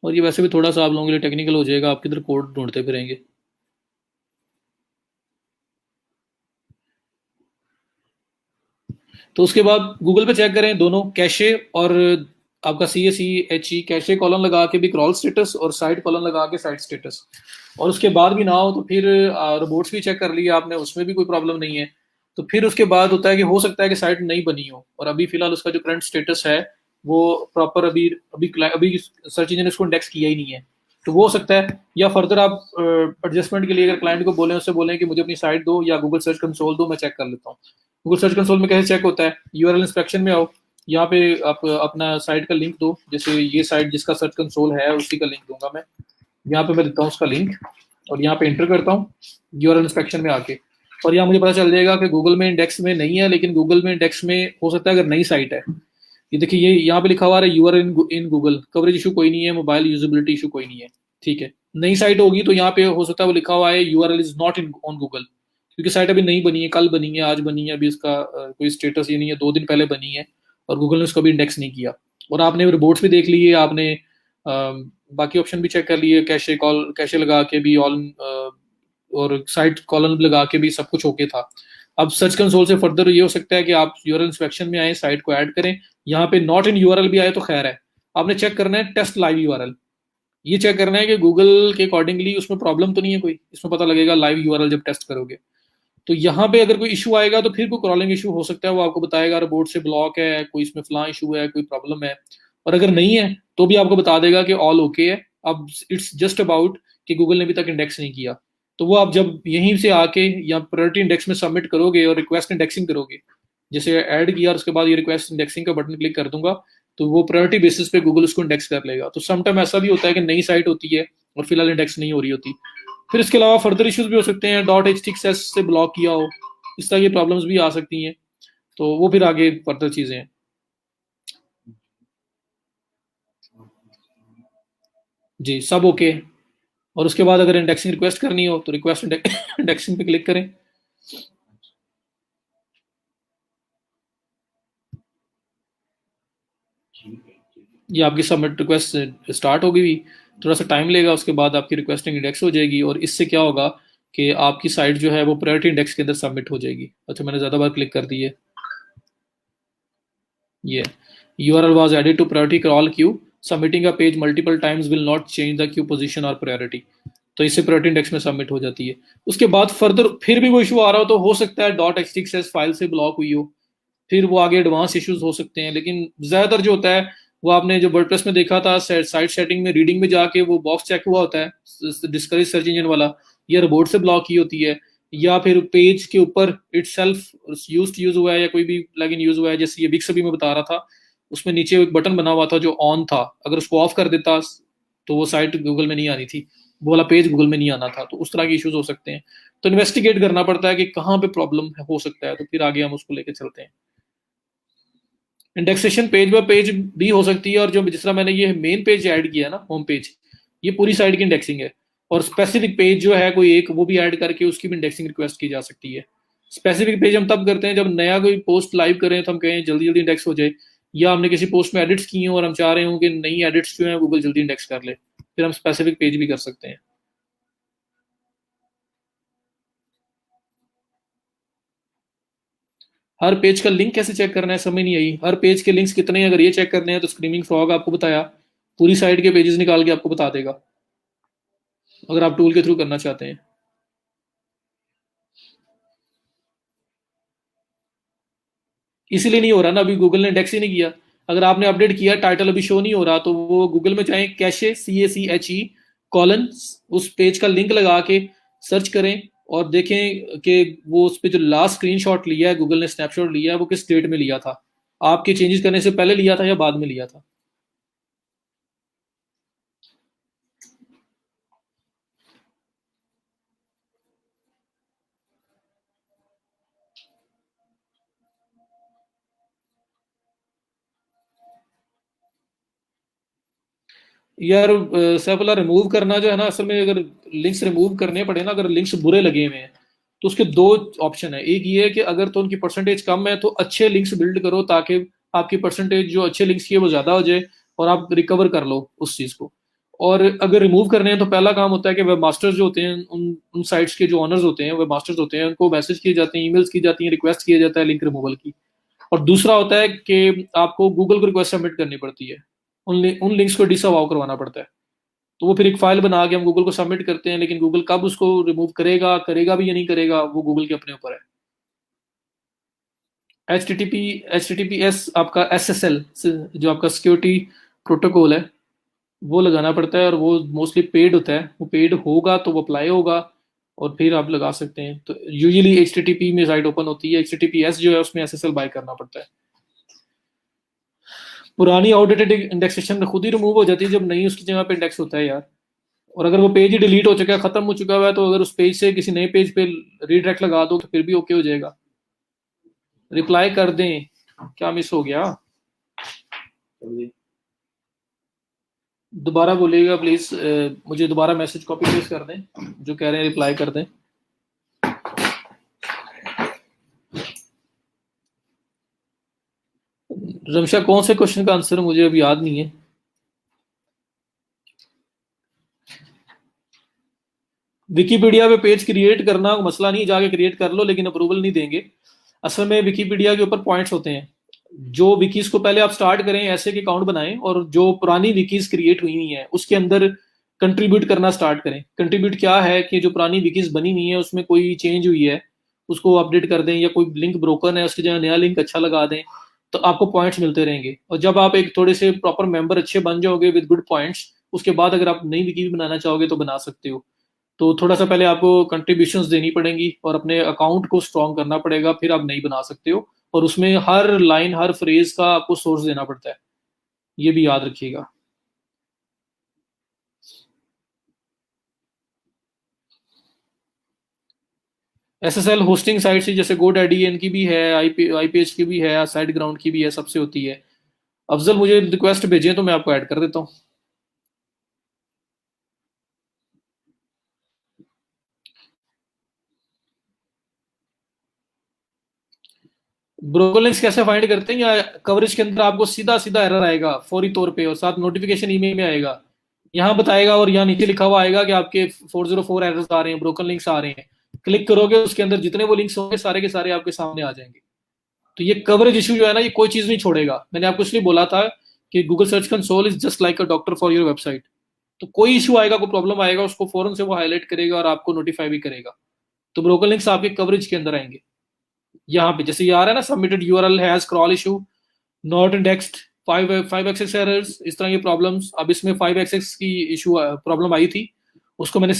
और ये वैसे भी थोड़ा सा आप लोगों के लिए टेक्निकल हो जाएगा, आप किधर कोड ढूंढते फिरेंगे। तो उसके बाद गूगल पे चेक करें दोनों, कैशे और आपका CACHE कैशे कॉलम लगा के भी क्रॉल स्टेटस और साइड कॉलम लगा के साइड स्टेटस, और उसके बाद भी ना हो तो फिर रोबोट्स भी चेक कर लिया आपने, उसमें भी कोई प्रॉब्लम नहीं है। तो फिर उसके बाद होता है कि हो सकता है कि साइट नहीं बनी हो, और अभी फिलहाल उसका जो करंट स्टेटस है वो प्रॉपर अभी अभी अभी सर्च इंजन उसको इंडेक्स किया ही नहीं है, तो वो हो सकता है। या फर्दर आप एडजस्टमेंट के लिए अगर क्लाइंट को बोलें, उससे बोलें कि मुझे अपनी साइट दो या गूगल सर्च कंसोल दो, मैं चेक कर लेता हूँ। गूगल सर्च कंसोल में कैसे चेक होता है, URL इंस्पेक्शन में आओ, यहाँ पे आप अपना साइट का लिंक दो, जैसे ये साइट जिसका सर्च कंसोल है उसी का लिंक दूंगा मैं, यहाँ पे मैं देता हूँ उसका लिंक, और यहाँ पे एंटर करता हूँ यूआरएल इंस्पेक्शन में आके, और यहाँ मुझे पता चल जाएगा कि गूगल में इंडेक्स में नहीं है, लेकिन गूगल में इंडेक्स में हो सकता है अगर नई साइट है। ये देखिए, ये यहाँ पे लिखा हुआ है URL in Google, coverage issue कोई नहीं है, मोबाइल यूजेबिलिटी इशू कोई नहीं है, ठीक है। नई साइट होगी तो यहाँ पे हो सकता है वो लिखा हुआ है URL is not in on Google, क्योंकि साइट अभी नई बनी है, कल बनी है, आज बनी है, अभी इसका कोई स्टेटस ये नहीं है, 2 दिन पहले बनी है, और गूगल ने उसको भी इंडेक्स नहीं किया। और आपने रिपोर्ट्स भी देख लिए, आपने बाकी ऑप्शन भी चेक कर लिए, कैशे कॉल कैशे लगा के भी, ऑल और साइट कॉलन लगा के भी सब कुछ ओके था। अब सर्च कंसोल से फर्दर ये हो सकता है कि आप यूआरएल इंस्पेक्शन में आए, साइट को ऐड करें, यहाँ पे नॉट इन यूआरएल भी आए तो खैर है, आपने चेक करना है टेस्ट लाइव यूआरएल, ये चेक करना है कि गूगल के अकॉर्डिंगली उसमें प्रॉब्लम तो नहीं है कोई, इसमें पता लगेगा लाइव यूआरएल जब टेस्ट करोगे। तो यहाँ पे अगर कोई इशू आएगा तो फिर कोई क्रॉलिंग इशू हो सकता है, वो आपको बताएगा रिपोर्ट से ब्लॉक है, कोई इसमें फलां इशू है, कोई प्रॉब्लम है। और अगर नहीं है तो भी आपको बता देगा कि ऑल ओके है। अब इट्स जस्ट अबाउट कि गूगल ने अभी तक इंडेक्स नहीं किया, तो वो आप जब यहीं से आके या प्रायोरिटी इंडेक्स में सबमिट करोगे और रिक्वेस्ट इंडेक्सिंग करोगे, जैसे ऐड किया और उसके बाद ये रिक्वेस्ट इंडेक्सिंग का बटन क्लिक कर दूंगा, तो वो प्रायोरिटी बेसिस पे गूगल उसको इंडेक्स कर लेगा। तो समटाइम ऐसा भी होता है कि नई साइट होती है और फिलहाल इंडेक्स नहीं हो रही होती। फिर इसके अलावा फर्दर इश्यूज भी हो सकते हैं, डॉट HTXS से ब्लॉक किया हो, इस तरह की प्रॉब्लम्स भी आ सकती हैं, तो वो फिर आगे फर्दर चीजें हैं। जी सब ओके। और उसके बाद अगर इंडेक्सिंग रिक्वेस्ट करनी हो तो रिक्वेस्ट इंडेक्सिंग पे क्लिक करें। ये आपकी सबमिट रिक्वेस्ट स्टार्ट होगी भी, थोड़ा सा टाइम लेगा, उसके बाद आपकी रिक्वेस्टिंग इंडेक्स हो जाएगी, और इससे क्या होगा कि आपकी साइट जो है वो प्रायोरिटी इंडेक्स के अंदर सबमिट हो जाएगी। अच्छा, मैंने ज़्यादा बार क्लिक कर दी है। ये URL was added to priority crawl queue, submitting a page multiple times will not change the queue position or priority। तो इससे प्रायोरिटी इंडेक्स में सबमिट हो जाती है। उसके बाद फर्दर फिर भी वो इशू आ रहा हो तो हो सकता है डॉट HTXS फाइल से ब्लॉक हुई हो, फिर वो आगे एडवांस इश्यूज हो सकते हैं। लेकिन ज्यादातर जो होता है वो आपने जो वर्डप्रेस में देखा था, साइट सेटिंग में रीडिंग में जाके वो बॉक्स चेक हुआ होता है डिस्करेज सर्च इंजन वाला, या रिपोर्ट से ब्लॉक की होती है, या फिर पेज के ऊपर इटसेल्फ यूज हुआ है, या कोई भी प्लगइन यूज हुआ है, जैसे ये विक्स अभी मैं बता रहा था, उसमें नीचे एक बटन बना हुआ था जो ऑन था, अगर उसको ऑफ कर देता तो वो साइट गूगल में नहीं आनी थी, वो वाला पेज गूगल में नहीं आना था। तो उस तरह के इश्यूज हो सकते हैं, तो इन्वेस्टिगेट करना पड़ता है कि कहाँ पे प्रॉब्लम हो सकता है, तो फिर आगे हम उसको लेके चलते हैं। इंडेक्सेशन पेज बाय पेज भी हो सकती है, और जो जिस तरह मैंने ये मेन पेज ऐड किया ना, होम पेज, ये पूरी साइट की इंडेक्सिंग है, और स्पेसिफिक पेज जो है कोई एक, वो भी ऐड करके उसकी भी इंडेक्सिंग रिक्वेस्ट की जा सकती है। स्पेसिफिक पेज हम तब करते हैं जब नया कोई पोस्ट लाइव करें तो हम कहें जल्दी जल्दी इंडेक्स हो जाए, या हमने किसी पोस्ट में एडिट्स किए हो और हम चाह रहे हो कि नई एडिट्स जो है गूगल जल्दी इंडेक्स कर ले, फिर हम स्पेसिफिक पेज भी कर सकते हैं। हर पेज का लिंक कैसे चेक करना है समझ नहीं आई। हर पेज के लिंक्स कितने हैं, अगर ये चेक करने हैं तो स्क्रीमिंग फ्रॉग आपको बताया, पूरी साइट के पेजेस निकाल के आपको बता देगा, अगर आप टूल के थ्रू करना चाहते हैं। इसीलिए नहीं हो रहा ना, अभी गूगल ने इंडेक्स ही नहीं किया। अगर आपने अपडेट किया, टाइटल अभी शो नहीं हो रहा, तो वो गूगल में जाएं, कैशे CACHE कॉलन, उस पेज का लिंक लगा के सर्च करें और देखें कि वो उस पर जो लास्ट स्क्रीनशॉट लिया है गूगल ने, स्नैपशॉट लिया है, वो किस डेट में लिया था, आपके चेंजेस करने से पहले लिया था या बाद में लिया था। यार सैफुल्ला, रिमूव करना जो है ना, असल में अगर लिंक्स रिमूव करने पड़े ना, अगर लिंक्स बुरे लगे हुए हैं तो उसके 2 ऑप्शन है। एक ये है कि अगर तो उनकी परसेंटेज कम है तो अच्छे लिंक्स बिल्ड करो, ताकि आपकी परसेंटेज जो अच्छे लिंक्स की है वो ज्यादा हो जाए और आप रिकवर कर लो उस चीज को। और अगर रिमूव करने हैं तो पहला काम होता है कि वेब मास्टर्स जो होते हैं, उन साइट्स के जो ऑनर्स होते हैं, वेब मास्टर्स होते हैं, उनको मैसेज किए जाते हैं, ईमेल्स की जाती हैं, रिक्वेस्ट किया जाता है लिंक रिमूवल की। और दूसरा होता है कि आपको गूगल को रिक्वेस्ट सबमिट करनी पड़ती है, उन लिंक्स को डिसअवाउ करवाना पड़ता है। तो वो फिर एक फाइल बना के हम गूगल को सबमिट करते हैं, लेकिन गूगल कब उसको रिमूव करेगा, करेगा भी या नहीं करेगा, वो गूगल के अपने ऊपर है। HTTPS आपका SSL जो आपका सिक्योरिटी प्रोटोकॉल है वो लगाना पड़ता है, और वो मोस्टली पेड होता है, वो पेड होगा तो वो अप्लाई होगा और फिर आप लगा सकते हैं। तो यूजुअली HTTP में साइट ओपन होती है, HTTPS जो है उसमें SSL बाय करना पड़ता है। पुरानी आउटडेटेड इंडेक्सेशन खुद ही रिमूव हो जाती है जब नई उसकी जगह पे इंडेक्स होता है यार। और अगर वो पेज ही डिलीट हो चुका है, खत्म हो चुका हुआ है, तो अगर उस पेज से किसी नए पेज पे रीडायरेक्ट लगा दो तो फिर भी ओके हो जाएगा। रिप्लाई कर दें, क्या मिस हो गया? दोबारा बोलिएगा प्लीज, मुझे दोबारा मैसेज कॉपी पेस्ट कर दें, जो कह रहे हैं रिप्लाई कर दें। रमशा, कौन से क्वेश्चन का आंसर मुझे अभी याद नहीं है। विकीपीडिया पे पेज क्रिएट करना मसला नहीं, जाके क्रिएट कर लो, लेकिन अप्रूवल नहीं देंगे। असल में विकीपीडिया के ऊपर पॉइंट्स होते हैं। जो विकीज को पहले आप स्टार्ट करें, ऐसे के अकाउंट बनाएं, और जो पुरानी विकीज क्रिएट हुई हुई है उसके अंदर कंट्रीब्यूट करना स्टार्ट करें। कंट्रीब्यूट क्या है कि जो पुरानी विकीज बनी हुई है उसमें कोई चेंज हुई है उसको अपडेट कर दें, या कोई लिंक ब्रोकन है उसकी जगह नया लिंक अच्छा लगा दें, तो आपको पॉइंट्स मिलते रहेंगे। और जब आप एक थोड़े से प्रॉपर मेंबर अच्छे बन जाओगे विद गुड पॉइंट्स, उसके बाद अगर आप नई विकी भी बनाना चाहोगे तो बना सकते हो। तो थोड़ा सा पहले आपको कंट्रीब्यूशंस देनी पड़ेंगी और अपने अकाउंट को स्ट्रॉन्ग करना पड़ेगा, फिर आप नहीं बना सकते हो। और उसमें हर लाइन हर फ्रेज का आपको सोर्स देना पड़ता है, ये भी याद रखिएगा। एसएसएल होस्टिंग साइट से, जैसे GoDaddy इनकी भी है, आईपीएच की भी है, साइड ग्राउंड की भी है, सबसे होती है। अफजल मुझे रिक्वेस्ट भेजें तो मैं आपको ऐड कर देता हूँ। ब्रोकर लिंक्स कैसे फाइंड करते हैं? या कवरेज के अंदर आपको सीधा सीधा एरर आएगा फौरी तौर पे, और साथ नोटिफिकेशन ईमेल में आएगा, यहाँ बताएगा, और यहाँ नीचे लिखा हुआ आएगा कि आपके 404 एरर्स आ रहे हैं, ब्रोकन लिंक्स आ रहे हैं। क्लिक करोगे, उसके अंदर जितने वो लिंक्स होंगे सारे के सारे आपके सामने आ जाएंगे। तो ये कवरेज इशू जो है ना, ये कोई चीज नहीं छोड़ेगा। मैंने आपको इसलिए बोला था कि Google search console is just like a doctor for your website. तो कोई इशू आएगा, कोई प्रॉब्लम आएगा, उसको फौरन से वो हाईलाइट करेगा और आपको नोटिफाई भी करेगा। तो ब्रोकन लिंक्स आपके कवरेज के अंदर आएंगे। यहाँ पे जैसे ये आ रहा है ना, submitted URL has crawl issue, not indexed, 5xx errors, इस तरह की प्रॉब्लम्स। अब इसमें 5xx की इशू प्रॉब्लम आई थी, उसको मैंने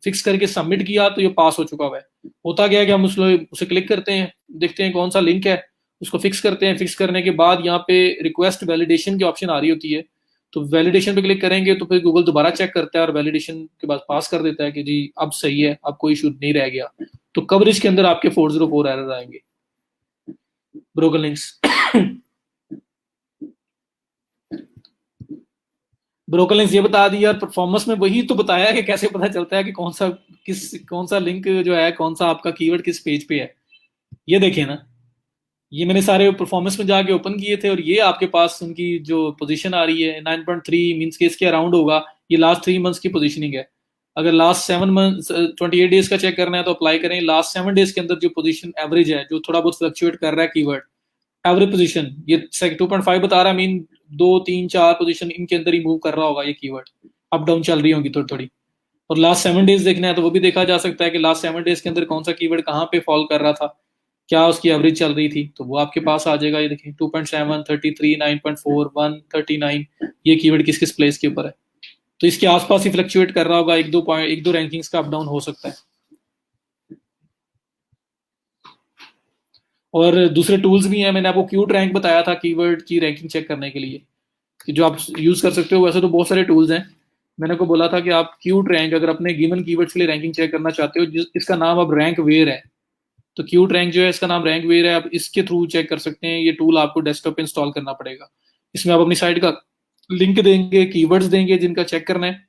फिक्स करके सबमिट किया, तो ये पास हो चुका हुआ है। होता गया कि हम उसे क्लिक करते हैं, देखते हैं कौन सा लिंक है, उसको फिक्स करते हैं। फिक्स करने के बाद यहाँ पे रिक्वेस्ट वैलिडेशन की ऑप्शन आ रही होती है, तो वैलिडेशन पे क्लिक करेंगे तो फिर गूगल दोबारा चेक करता है और वैलिडेशन के बाद पास कर देता है कि जी अब सही है, अब कोई इशू नहीं रह गया। तो कवरेज के अंदर आपके 404 एरर आएंगे ब्रोकन लिंक्स। ब्रोकन लिंक्स ये बता दिया, और परफॉर्मेंस में वही तो बताया कि कैसे पता चलता है कि कौन सा लिंक जो है, कौन सा आपका कीवर्ड किस पेज पे है। ये देखिए ना, ये मैंने सारे परफॉर्मेंस में जाके ओपन किए थे, और ये आपके पास उनकी जो पोजीशन आ रही है 9.3 मींस के इसके अराउंड होगा। ये लास्ट 3 मंथ्स की पोजीशनिंग है। अगर लास्ट 7 मंथ 28 डेज का चेक करना है तो अप्लाई करें। लास्ट 7 डेज के अंदर जो पोजीशन एवरेज है, जो थोड़ा बहुत फ्लक्चुएट कर रहा है कीवर्ड, एवरेज पोजीशन ये 2.5 बता रहा है, मीन 2 3 4 पोजीशन इनके अंदर ही मूव कर रहा होगा ये कीवर्ड, अप डाउन चल रही होगी थोड़ी थोड़ी। और लास्ट 7 डेज देखना है तो वो भी देखा जा सकता है कि लास्ट 7 डेज के अंदर कौन सा कीवर्ड कहाँ पे फॉल कर रहा था, क्या उसकी एवरेज चल रही थी, तो वो आपके पास आ जाएगा। ये देखिए 2.7, 33, 9.4, 1, 39, ये कीवर्ड किस किस प्लेस के ऊपर है। तो इसके आसपास ही फ्लक्चुएट कर रहा होगा, एक दो रैंकिंग्स का अप डाउन हो सकता है। और दूसरे टूल्स भी हैं, मैंने आपको क्यूट रैंक बताया था कीवर्ड की रैंकिंग चेक करने के लिए, कि जो आप यूज कर सकते हो। वैसे तो बहुत सारे टूल्स हैं, मैंने को बोला था कि आप क्यूट रैंक, अगर अपने गिवन कीवर्ड्स के लिए रैंकिंग चेक करना चाहते हो, इसका नाम अब रैंक वेयर है। तो क्यूट रैंक जो है, इसका नाम रैंक वेयर है, आप इसके थ्रू चेक कर सकते हैं। ये टूल आपको डेस्कटॉप पे इंस्टॉल करना पड़ेगा। इसमें आप अपनी साइट का लिंक देंगे, कीवर्ड्स देंगे जिनका चेक करना है,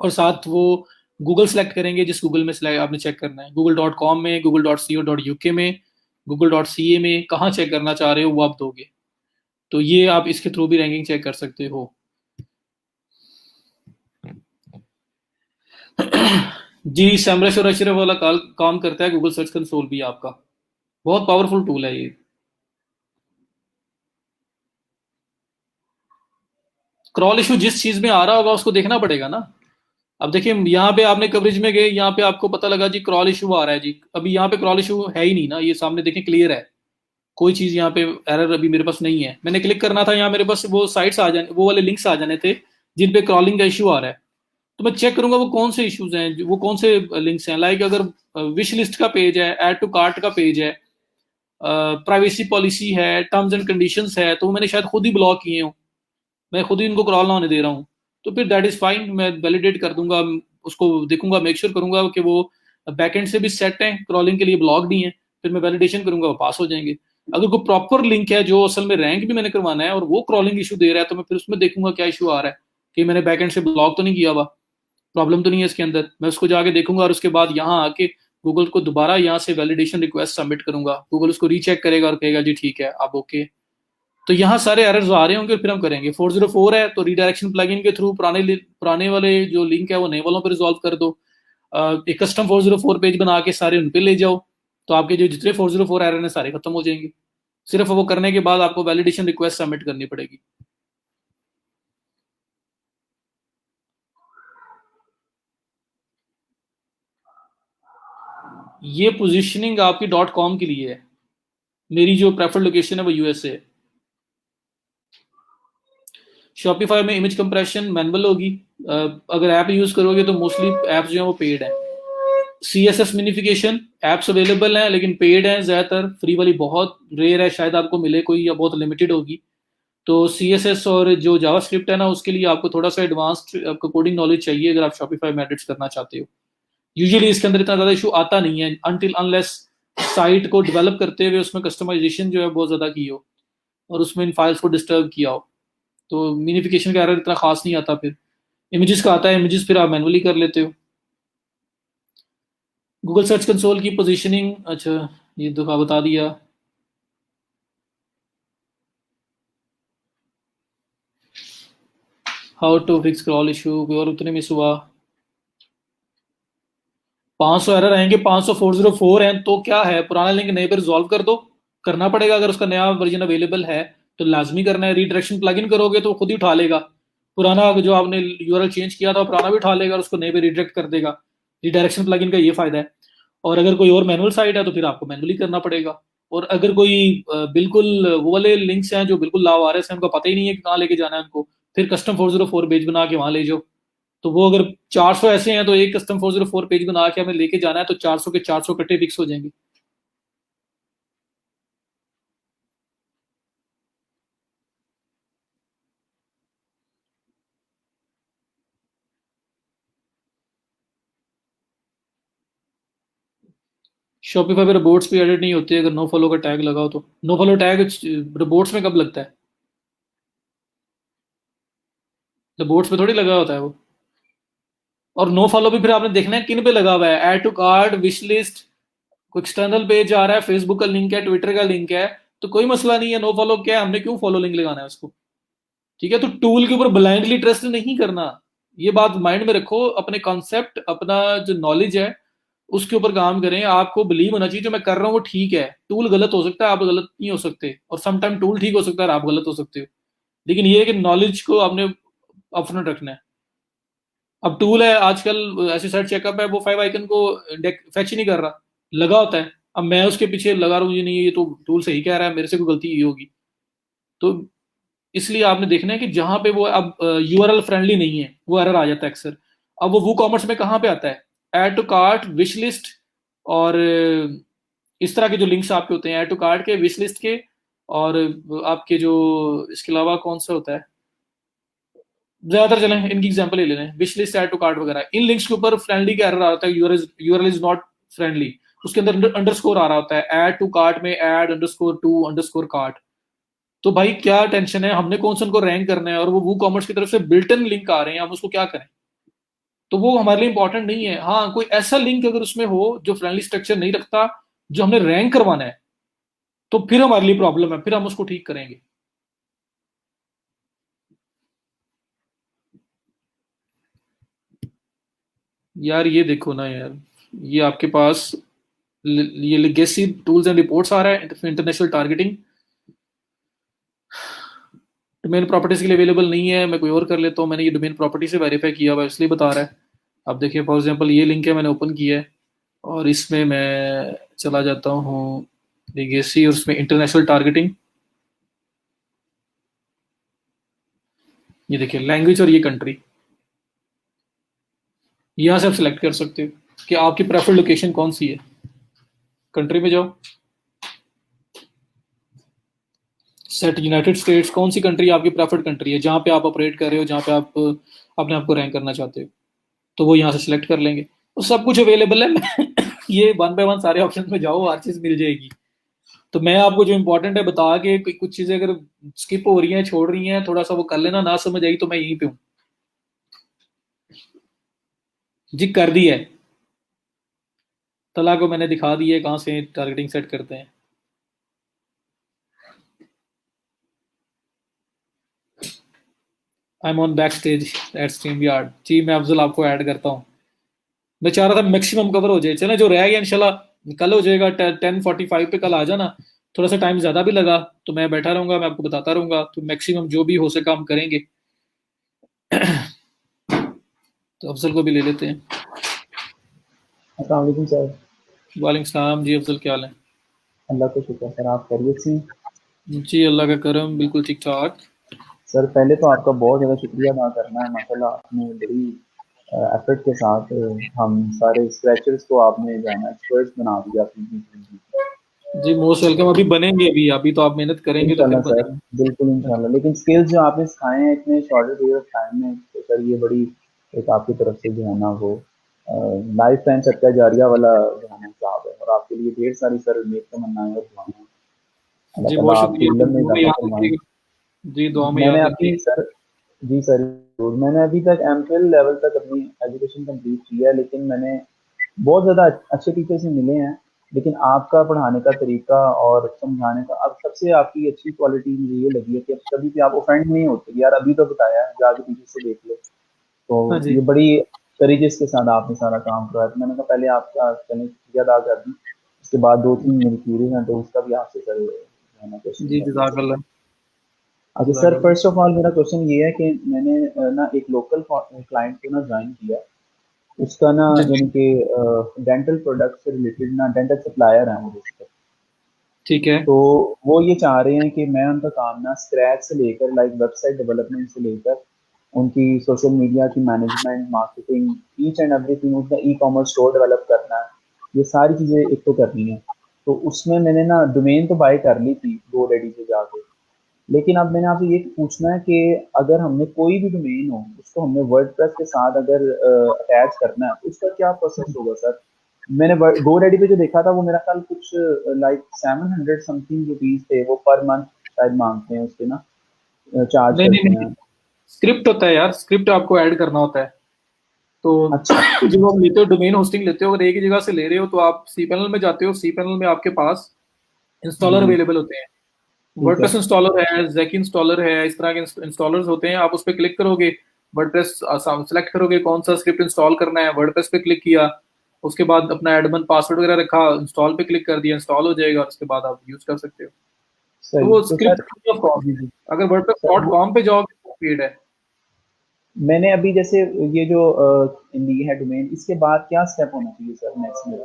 और साथ वो गूगल सेलेक्ट करेंगे जिस गूगल में सिलेक्ट आपने चेक करना है। google.com में, google.co.uk में, google.ca में, कहाँ चेक करना चाह रहे हो वो आप दोगे। तो ये आप इसके थ्रू भी रैंकिंग चेक कर सकते हो। जी, सैमरश और अशरफ वाला काम करता है गूगल सर्च कंसोल भी आपका, बहुत पावरफुल टूल है ये। क्रॉल इशू जिस चीज में आ रहा होगा उसको देखना पड़ेगा ना। अब देखिए, यहाँ पे आपने कवरेज में गए, यहाँ पे आपको पता लगा जी क्रॉल इशू आ रहा है जी। अभी यहाँ पे क्रॉल इशू है ही नहीं ना, ये सामने देखें क्लियर है, कोई चीज यहाँ पे एरर अभी मेरे पास नहीं है। मैंने क्लिक करना था, यहाँ मेरे पास वो साइट्स आ जाने, वो वाले लिंक्स आ जाने थे जिन पे क्रॉलिंग का इशू आ रहा है। तो मैं चेक करूंगा वो कौन से इश्यूज हैं, वो कौन से लिंक्स हैं। लाइक अगर विश लिस्ट का पेज है, ऐड टू कार्ट का पेज है, प्राइवेसी पॉलिसी है, टर्म्स एंड कंडीशंस है, तो मैंने शायद खुद ही ब्लॉक किए हो, मैं खुद ही इनको क्रॉल ना होने दे रहा हूँ। तो फिर दैट इज फाइन, मैं वैलिडेट कर दूंगा, उसको देखूंगा, मेक श्योर करूंगा कि वो बैकएंड से भी सेट है, क्रॉलिंग के लिए ब्लॉक नहीं है, फिर मैं वैलिडेशन करूंगा, वो पास हो जाएंगे। अगर कोई प्रॉपर लिंक है जो असल में रैंक भी मैंने करवाना है और वो क्रॉलिंग इशू दे रहा है, तो मैं फिर उसमें देखूंगा क्या इशू आ रहा है, कि मैंने बैकएंड से ब्लॉक तो नहीं किया हुआ, प्रॉब्लम तो नहीं है इसके अंदर। मैं उसको जाके देखूंगा और उसके बाद यहाँ आके गूगल को दोबारा यहाँ से वैलिडेशन रिक्वेस्ट सबमिट करूंगा, गूगल उसको रीचेक करेगा और कहेगा जी ठीक है आप ओके। तो यहाँ सारे एरर्स आ रहे होंगे, फिर हम करेंगे। 404 है तो रीडायरेक्शन प्लगइन के थ्रू पुराने वाले जो लिंक है वो नए वालों पर रिजॉल्व कर दो। एक कस्टम 404 पेज बना के सारे उन पे ले जाओ, तो आपके जो जितने 404 एरर हैं सारे खत्म हो जाएंगे। सिर्फ वो करने के बाद आपको वैलिडेशन रिक्वेस्ट सबमिट करनी पड़ेगी। ये पोजीशनिंग आपकी .com के लिए है, मेरी जो प्रेफर्ड लोकेशन है वो यूएसए है। शॉपिफाई में इमेज कंप्रेशन मैनुअल होगी, अगर ऐप यूज करोगे तो मोस्टली ऐप्स जो है वो पेड है। CSS मिनिफिकेशन एप्स अवेलेबल हैं लेकिन पेड हैं ज्यादातर, फ्री वाली बहुत रेयर है, शायद आपको मिले कोई या बहुत लिमिटेड होगी। तो CSS और जो जावास्क्रिप्ट है ना, उसके लिए आपको थोड़ा सा एडवांस्ड आपको कोडिंग नॉलेज चाहिए अगर आप शॉपिफाई में एडिट्स करना चाहते हो। यूजुअली इसके अंदर इतना ज्यादा इशू आता नहीं है अनटिल अनलेस साइट को डेवलप करते हुए उसमें कस्टमाइजेशन जो है बहुत ज्यादा की हो और उसमें इन फाइल्स को डिस्टर्ब किया हो, तो मिनिफिकेशन का एरर इतना खास नहीं आता। फिर इमेजेस का आता है, इमेजेस फिर आप मैनुअली कर लेते हो। गूगल सर्च कंसोल की पोजीशनिंग, अच्छा ये दफा बता दिया। How to fix crawl issue, कोई और उतने मिस हुआ। 500 एरर आएंगे, 500 404 हैं तो क्या है, पुराना लिंक नए पे रिजॉल्व कर दो, करना पड़ेगा। अगर उसका नया वर्जन अवेलेबल है तो लाजमी करना है। रीडायरेक्शन प्लगइन करोगे तो खुद ही उठा लेगा, पुराना जो आपने यूआरएल चेंज किया था पुराना भी उठा लेगा और उसको नए पे रिडायरेक्ट कर देगा। रिडायरेक्शन प्लगइन का ये फायदा है। और अगर कोई और मैनुअल साइट है तो फिर आपको मैनुअली करना पड़ेगा। और अगर कोई बिल्कुल वो वाले लिंक्स हैं जो बिल्कुल लावारिस हैं, उनको पता ही नहीं है कि कहाँ लेके जाना है उनको, फिर कस्टम 404 पेज बना के वहां ले जाओ। तो वो अगर 400 ऐसे हैं तो एक कस्टम 404 पेज बना के हमें लेके जाना है, तो 400 के 400 कट्टे फिक्स हो जाएंगे। शॉपिफाई पे रोबोट्स भी एडिट नहीं होते अगर नो फॉलो का टैग लगाओ तो। नो फॉलो टैग रोबोट्स में कब लगता है, रोबोट्स पे थोड़ी लगा होता है वो। और नो फॉलो भी फिर आपने देखना है किन पे लगा हुआ है, add to cart, wish list, कोई एक्सटर्नल पेज आ रहा है, फेसबुक का लिंक है, ट्विटर का लिंक है, तो कोई मसला नहीं है। नो फॉलो क्या है, हमने क्यों फॉलो लिंक लगाना है उसको। ठीक है, तो टूल के ऊपर ब्लाइंडली ट्रस्ट नहीं करना, ये बात माइंड में रखो। अपने कॉन्सेप्ट, अपना जो नॉलेज है उसके ऊपर काम करें। आपको बिलीव होना चाहिए जो मैं कर रहा हूँ वो ठीक है। टूल गलत हो सकता है, आप गलत नहीं हो सकते, और सम टाइम टूल ठीक हो सकता है और आप गलत हो सकते हो। लेकिन ये है कि नॉलेज को आपने अपफ्रंट रखना है। अब टूल है आजकल ऐसे सर्च चेकअप है, वो 5 आइकन को फेच ही नहीं कर रहा, लगा होता है। अब मैं उसके पीछे लगा रहा हूँ, ये नहीं ये तो टूल सही कह रहा है, मेरे से कोई गलती ही होगी। तो इसलिए आपने देखना है कि जहां पे वो अब यूआरएल फ्रेंडली नहीं है वो एरर आ जाता है अक्सर। अब वो कॉमर्स में कहाँ पे आता है, add to cart, wish list, और इस तरह के जो लिंक्स आपके होते हैं ऐड टू कार्ट के, विश लिस्ट के, और आपके जो इसके अलावा कौन सा होता है, ज्यादातर चलें इनकी एग्जांपल ले लें, wish list, add to cart वगैरह। इन लिंक्स के ऊपर फ्रेंडली का एरर आ रहा है, यूआरएल इज नॉट फ्रेंडली। उसके अंदर अंडरस्कोर आ रहा होता है, ऐड टू कार्ट में add underscore two underscore cart. तो भाई क्या टेंशन है, हमने कौन सा उनको रैंक करना है, और वो कॉमर्स की तरफ से बिल्टन लिंक आ रहे हैं, हम उसको क्या करें। तो वो हमारे लिए इंपॉर्टेंट नहीं है। हाँ, कोई ऐसा लिंक अगर उसमें हो जो फ्रेंडली स्ट्रक्चर नहीं रखता, जो हमने रैंक करवाना है, तो फिर हमारे लिए प्रॉब्लम है, फिर हम उसको ठीक करेंगे। यार ये देखो ना यार, ये आपके पास ये लेगेसी टूल्स एंड रिपोर्ट्स आ रहा है, इंटरनेशनल टारगेटिंग डोमेन प्रॉपर्टीज के लिए अवेलेबल नहीं है। मैं कोई और कर लेता हूँ, मैंने ये डोमेन प्रॉपर्टी से वेरीफाई किया हुआ है इसलिए बता रहा है। अब देखिए फॉर एग्जांपल ये लिंक है, मैंने ओपन किया है और इसमें मैं चला जाता हूँ लेगेसी और उसमें इंटरनेशनल टारगेटिंग। ये देखिए लैंग्वेज और ये कंट्री, यहाँ से आप सिलेक्ट कर सकते हो कि आपकी प्रेफर्ड लोकेशन कौन सी है। कंट्री में जाओ, सेट यूनाइटेड स्टेट्स, कौन सी कंट्री आपकी प्रेफर्ड कंट्री है जहाँ पे आप ऑपरेट कर रहे हो, जहाँ पे आप अपने आप को रैंक करना चाहते हो, तो वो यहाँ से सिलेक्ट कर लेंगे, तो सब कुछ अवेलेबल है। ये वन बाय वन सारे ऑप्शन में जाओ, हर चीज मिल जाएगी। तो मैं आपको जो इंपॉर्टेंट है बता के, कुछ चीजें अगर स्किप हो रही हैं, छोड़ रही हैं, थोड़ा सा वो कर लेना, ना समझ आई तो मैं यहीं पे हूँ जी। कर दी है, तला को मैंने दिखा दी है कहाँ से टारगेटिंग सेट करते हैं। I am on back stage at stream yard जी। मैं अफजल आपको ऐड करता हूँ। मैं चाह रहा था मैक्सिमम कवर हो जाए, चलो जो रह गया इंशाल्लाह कल हो जाएगा। 10:45 पे कल आ जाना, थोड़ा सा टाइम ज्यादा भी लगा तो मैं बैठा रहूंगा, मैं आपको बताता रहूंगा, तो मैक्सिमम जो भी हो सके हम करेंगे। तो अफजल को भी ले लेते हैं। अस्सलाम वालेकुम सर। वालेकुम सलाम जी। अफजल क्या हाल है? अल्लाह का शुक्र सर, आप खैरियत से हैं? जी अल्लाह का करम, बिल्कुल ठीक ठाक। सर पहले तो आपका बहुत ज़्यादा शुक्रिया अदा करना है, माशाल्लाह आपने बड़ी एफर्ट के साथ हम सारे स्क्रैचर्स को आपने जो है ना एक्सपर्ट्स बना दिया अपनी ज़िंदगी में। जी मोस्ट वेलकम। अभी बनेंगे, अभी तो आप मेहनत करेंगे तो फिर इंशाल्लाह सर, बनेंगे। बिल्कुल इंशाल्लाह। लेकिन स्किल्स जो आपने सिखाए हैं इतने शॉर्ट पीरियड ऑफ टाइम में, तो सर ये बड़ी एक आपकी तरफ से जो है ना वो लाइफ टाइम सदका जारिया वाला जो है ना हिसाब है, और आपके लिए ढेर सारी सर नेक तमन्नाएं और दुआएं हैं। अल्लाह जी ताला बहुत आपके शुक्रिया जी, इल्म में दुआ में इजाफा याद फरमाए। रखिएगा। जी दुआ में मैंने याद अभी रखिएगा। सर, जी सर ज़रूर, मैंने अभी तक एमफिल लेवल तक अपनी एजुकेशन कंप्लीट की है, लेकिन मैंने बहुत ज़्यादा अच्छे टीचर से मिले हैं। लेकिन आपका पढ़ाने का तरीका और समझाने का, अब सबसे आपकी अच्छी क्वालिटी मुझे ये लगी है कि अब कभी भी आप ऑफेंड नहीं होते कि यार अभी तो बताया है, जाके टीचर से देख लो। हाँ तो जी। ये बड़ी करेजियस के साथ आपने सारा काम करवाया, तो मैंने कहा पहले आपका चलिए शुक्रिया अदा कर दूँ। उसके बाद 2-3 मेरी क्वेरीज हैं तो उसका भी आपसे सर जो है ना क्वेश्चन जी कर लेते हैं। जज़ाकल्लाह। अच्छा सर, जज़ाकल्लाह। फर्स्ट ऑफ ऑल मेरा क्वेश्चन ये है कि मैंने ना एक लोकल क्लाइंट को ना ज्वाइन किया। उसका ना जी यानी कि डेंटल प्रोडक्ट से रिलेटेड ना डेंटल सप्लायर है वो बेसिकली। ठीक है। तो वो ये चाह रहे हैं कि मैं उनका काम ना स्क्रैच से लेकर लाइक वेबसाइट डेवलपमेंट से लेकर उनकी सोशल मीडिया की management, marketing, each and everything, उनका ई कॉमर्स स्टोर डेवलप करना है, ये सारी चीज़ें एक तो करनी है। तो उसमें मैंने ना डोमेन तो बाय कर ली थी गो रेडी से जाके। लेकिन अब मैंने आपसे ये पूछना है कि अगर हमने कोई भी डोमेन हो उसको हमने वर्डप्रेस के साथ अगर अटैच करना है तो उसका क्या प्रोसेस होगा सर? मैंने गो रेडी पे जो देखा था वो मेरा ख्याल कुछ लाइक 700 समथिंग रुपीज थे, वो पर मंथ शायद मांगते हैं उसके ना, चार्ज नहीं नहीं करते नहीं, हैं। स्क्रिप्ट होता है यार, स्क्रिप्ट आपको ऐड करना होता है। तो अच्छा। जब आप लेते हो, डोमेन होस्टिंग लेते हो, अगर एक ही जगह से ले रहे हो तो आप सी पैनल में जाते हो। सी पैनल में आपके पास जी इंस्टॉलर जी। अवेलेबल होते हैं। ठीक है। वर्डप्रेस इंस्टॉलर है, ज़ेक इंस्टॉलर है, इस तरह के इंस्टॉलर्स होते हैं। आप उस पर क्लिक करोगे, वर्डप्रेस सेलेक्ट करोगे कौन सा स्क्रिप्ट इंस्टॉल करना है, वर्डप्रेस पे क्लिक किया, उसके बाद अपना एडमिन पासवर्ड वगैरह रखा, इंस्टॉल पे क्लिक कर दिया, इंस्टॉल हो जाएगा और उसके बाद आप यूज कर सकते हो। तो सही वो तो sir. Script free of cost जी है। जी। अगर वर्डप्रेस सर डॉट वो कॉम पे जाओगे तो पेड है। मैंने अभी जैसे ये जो ली है डोमेन, इसके बाद क्या स्टेप होना चाहिए सर नेक्स्ट मेरा?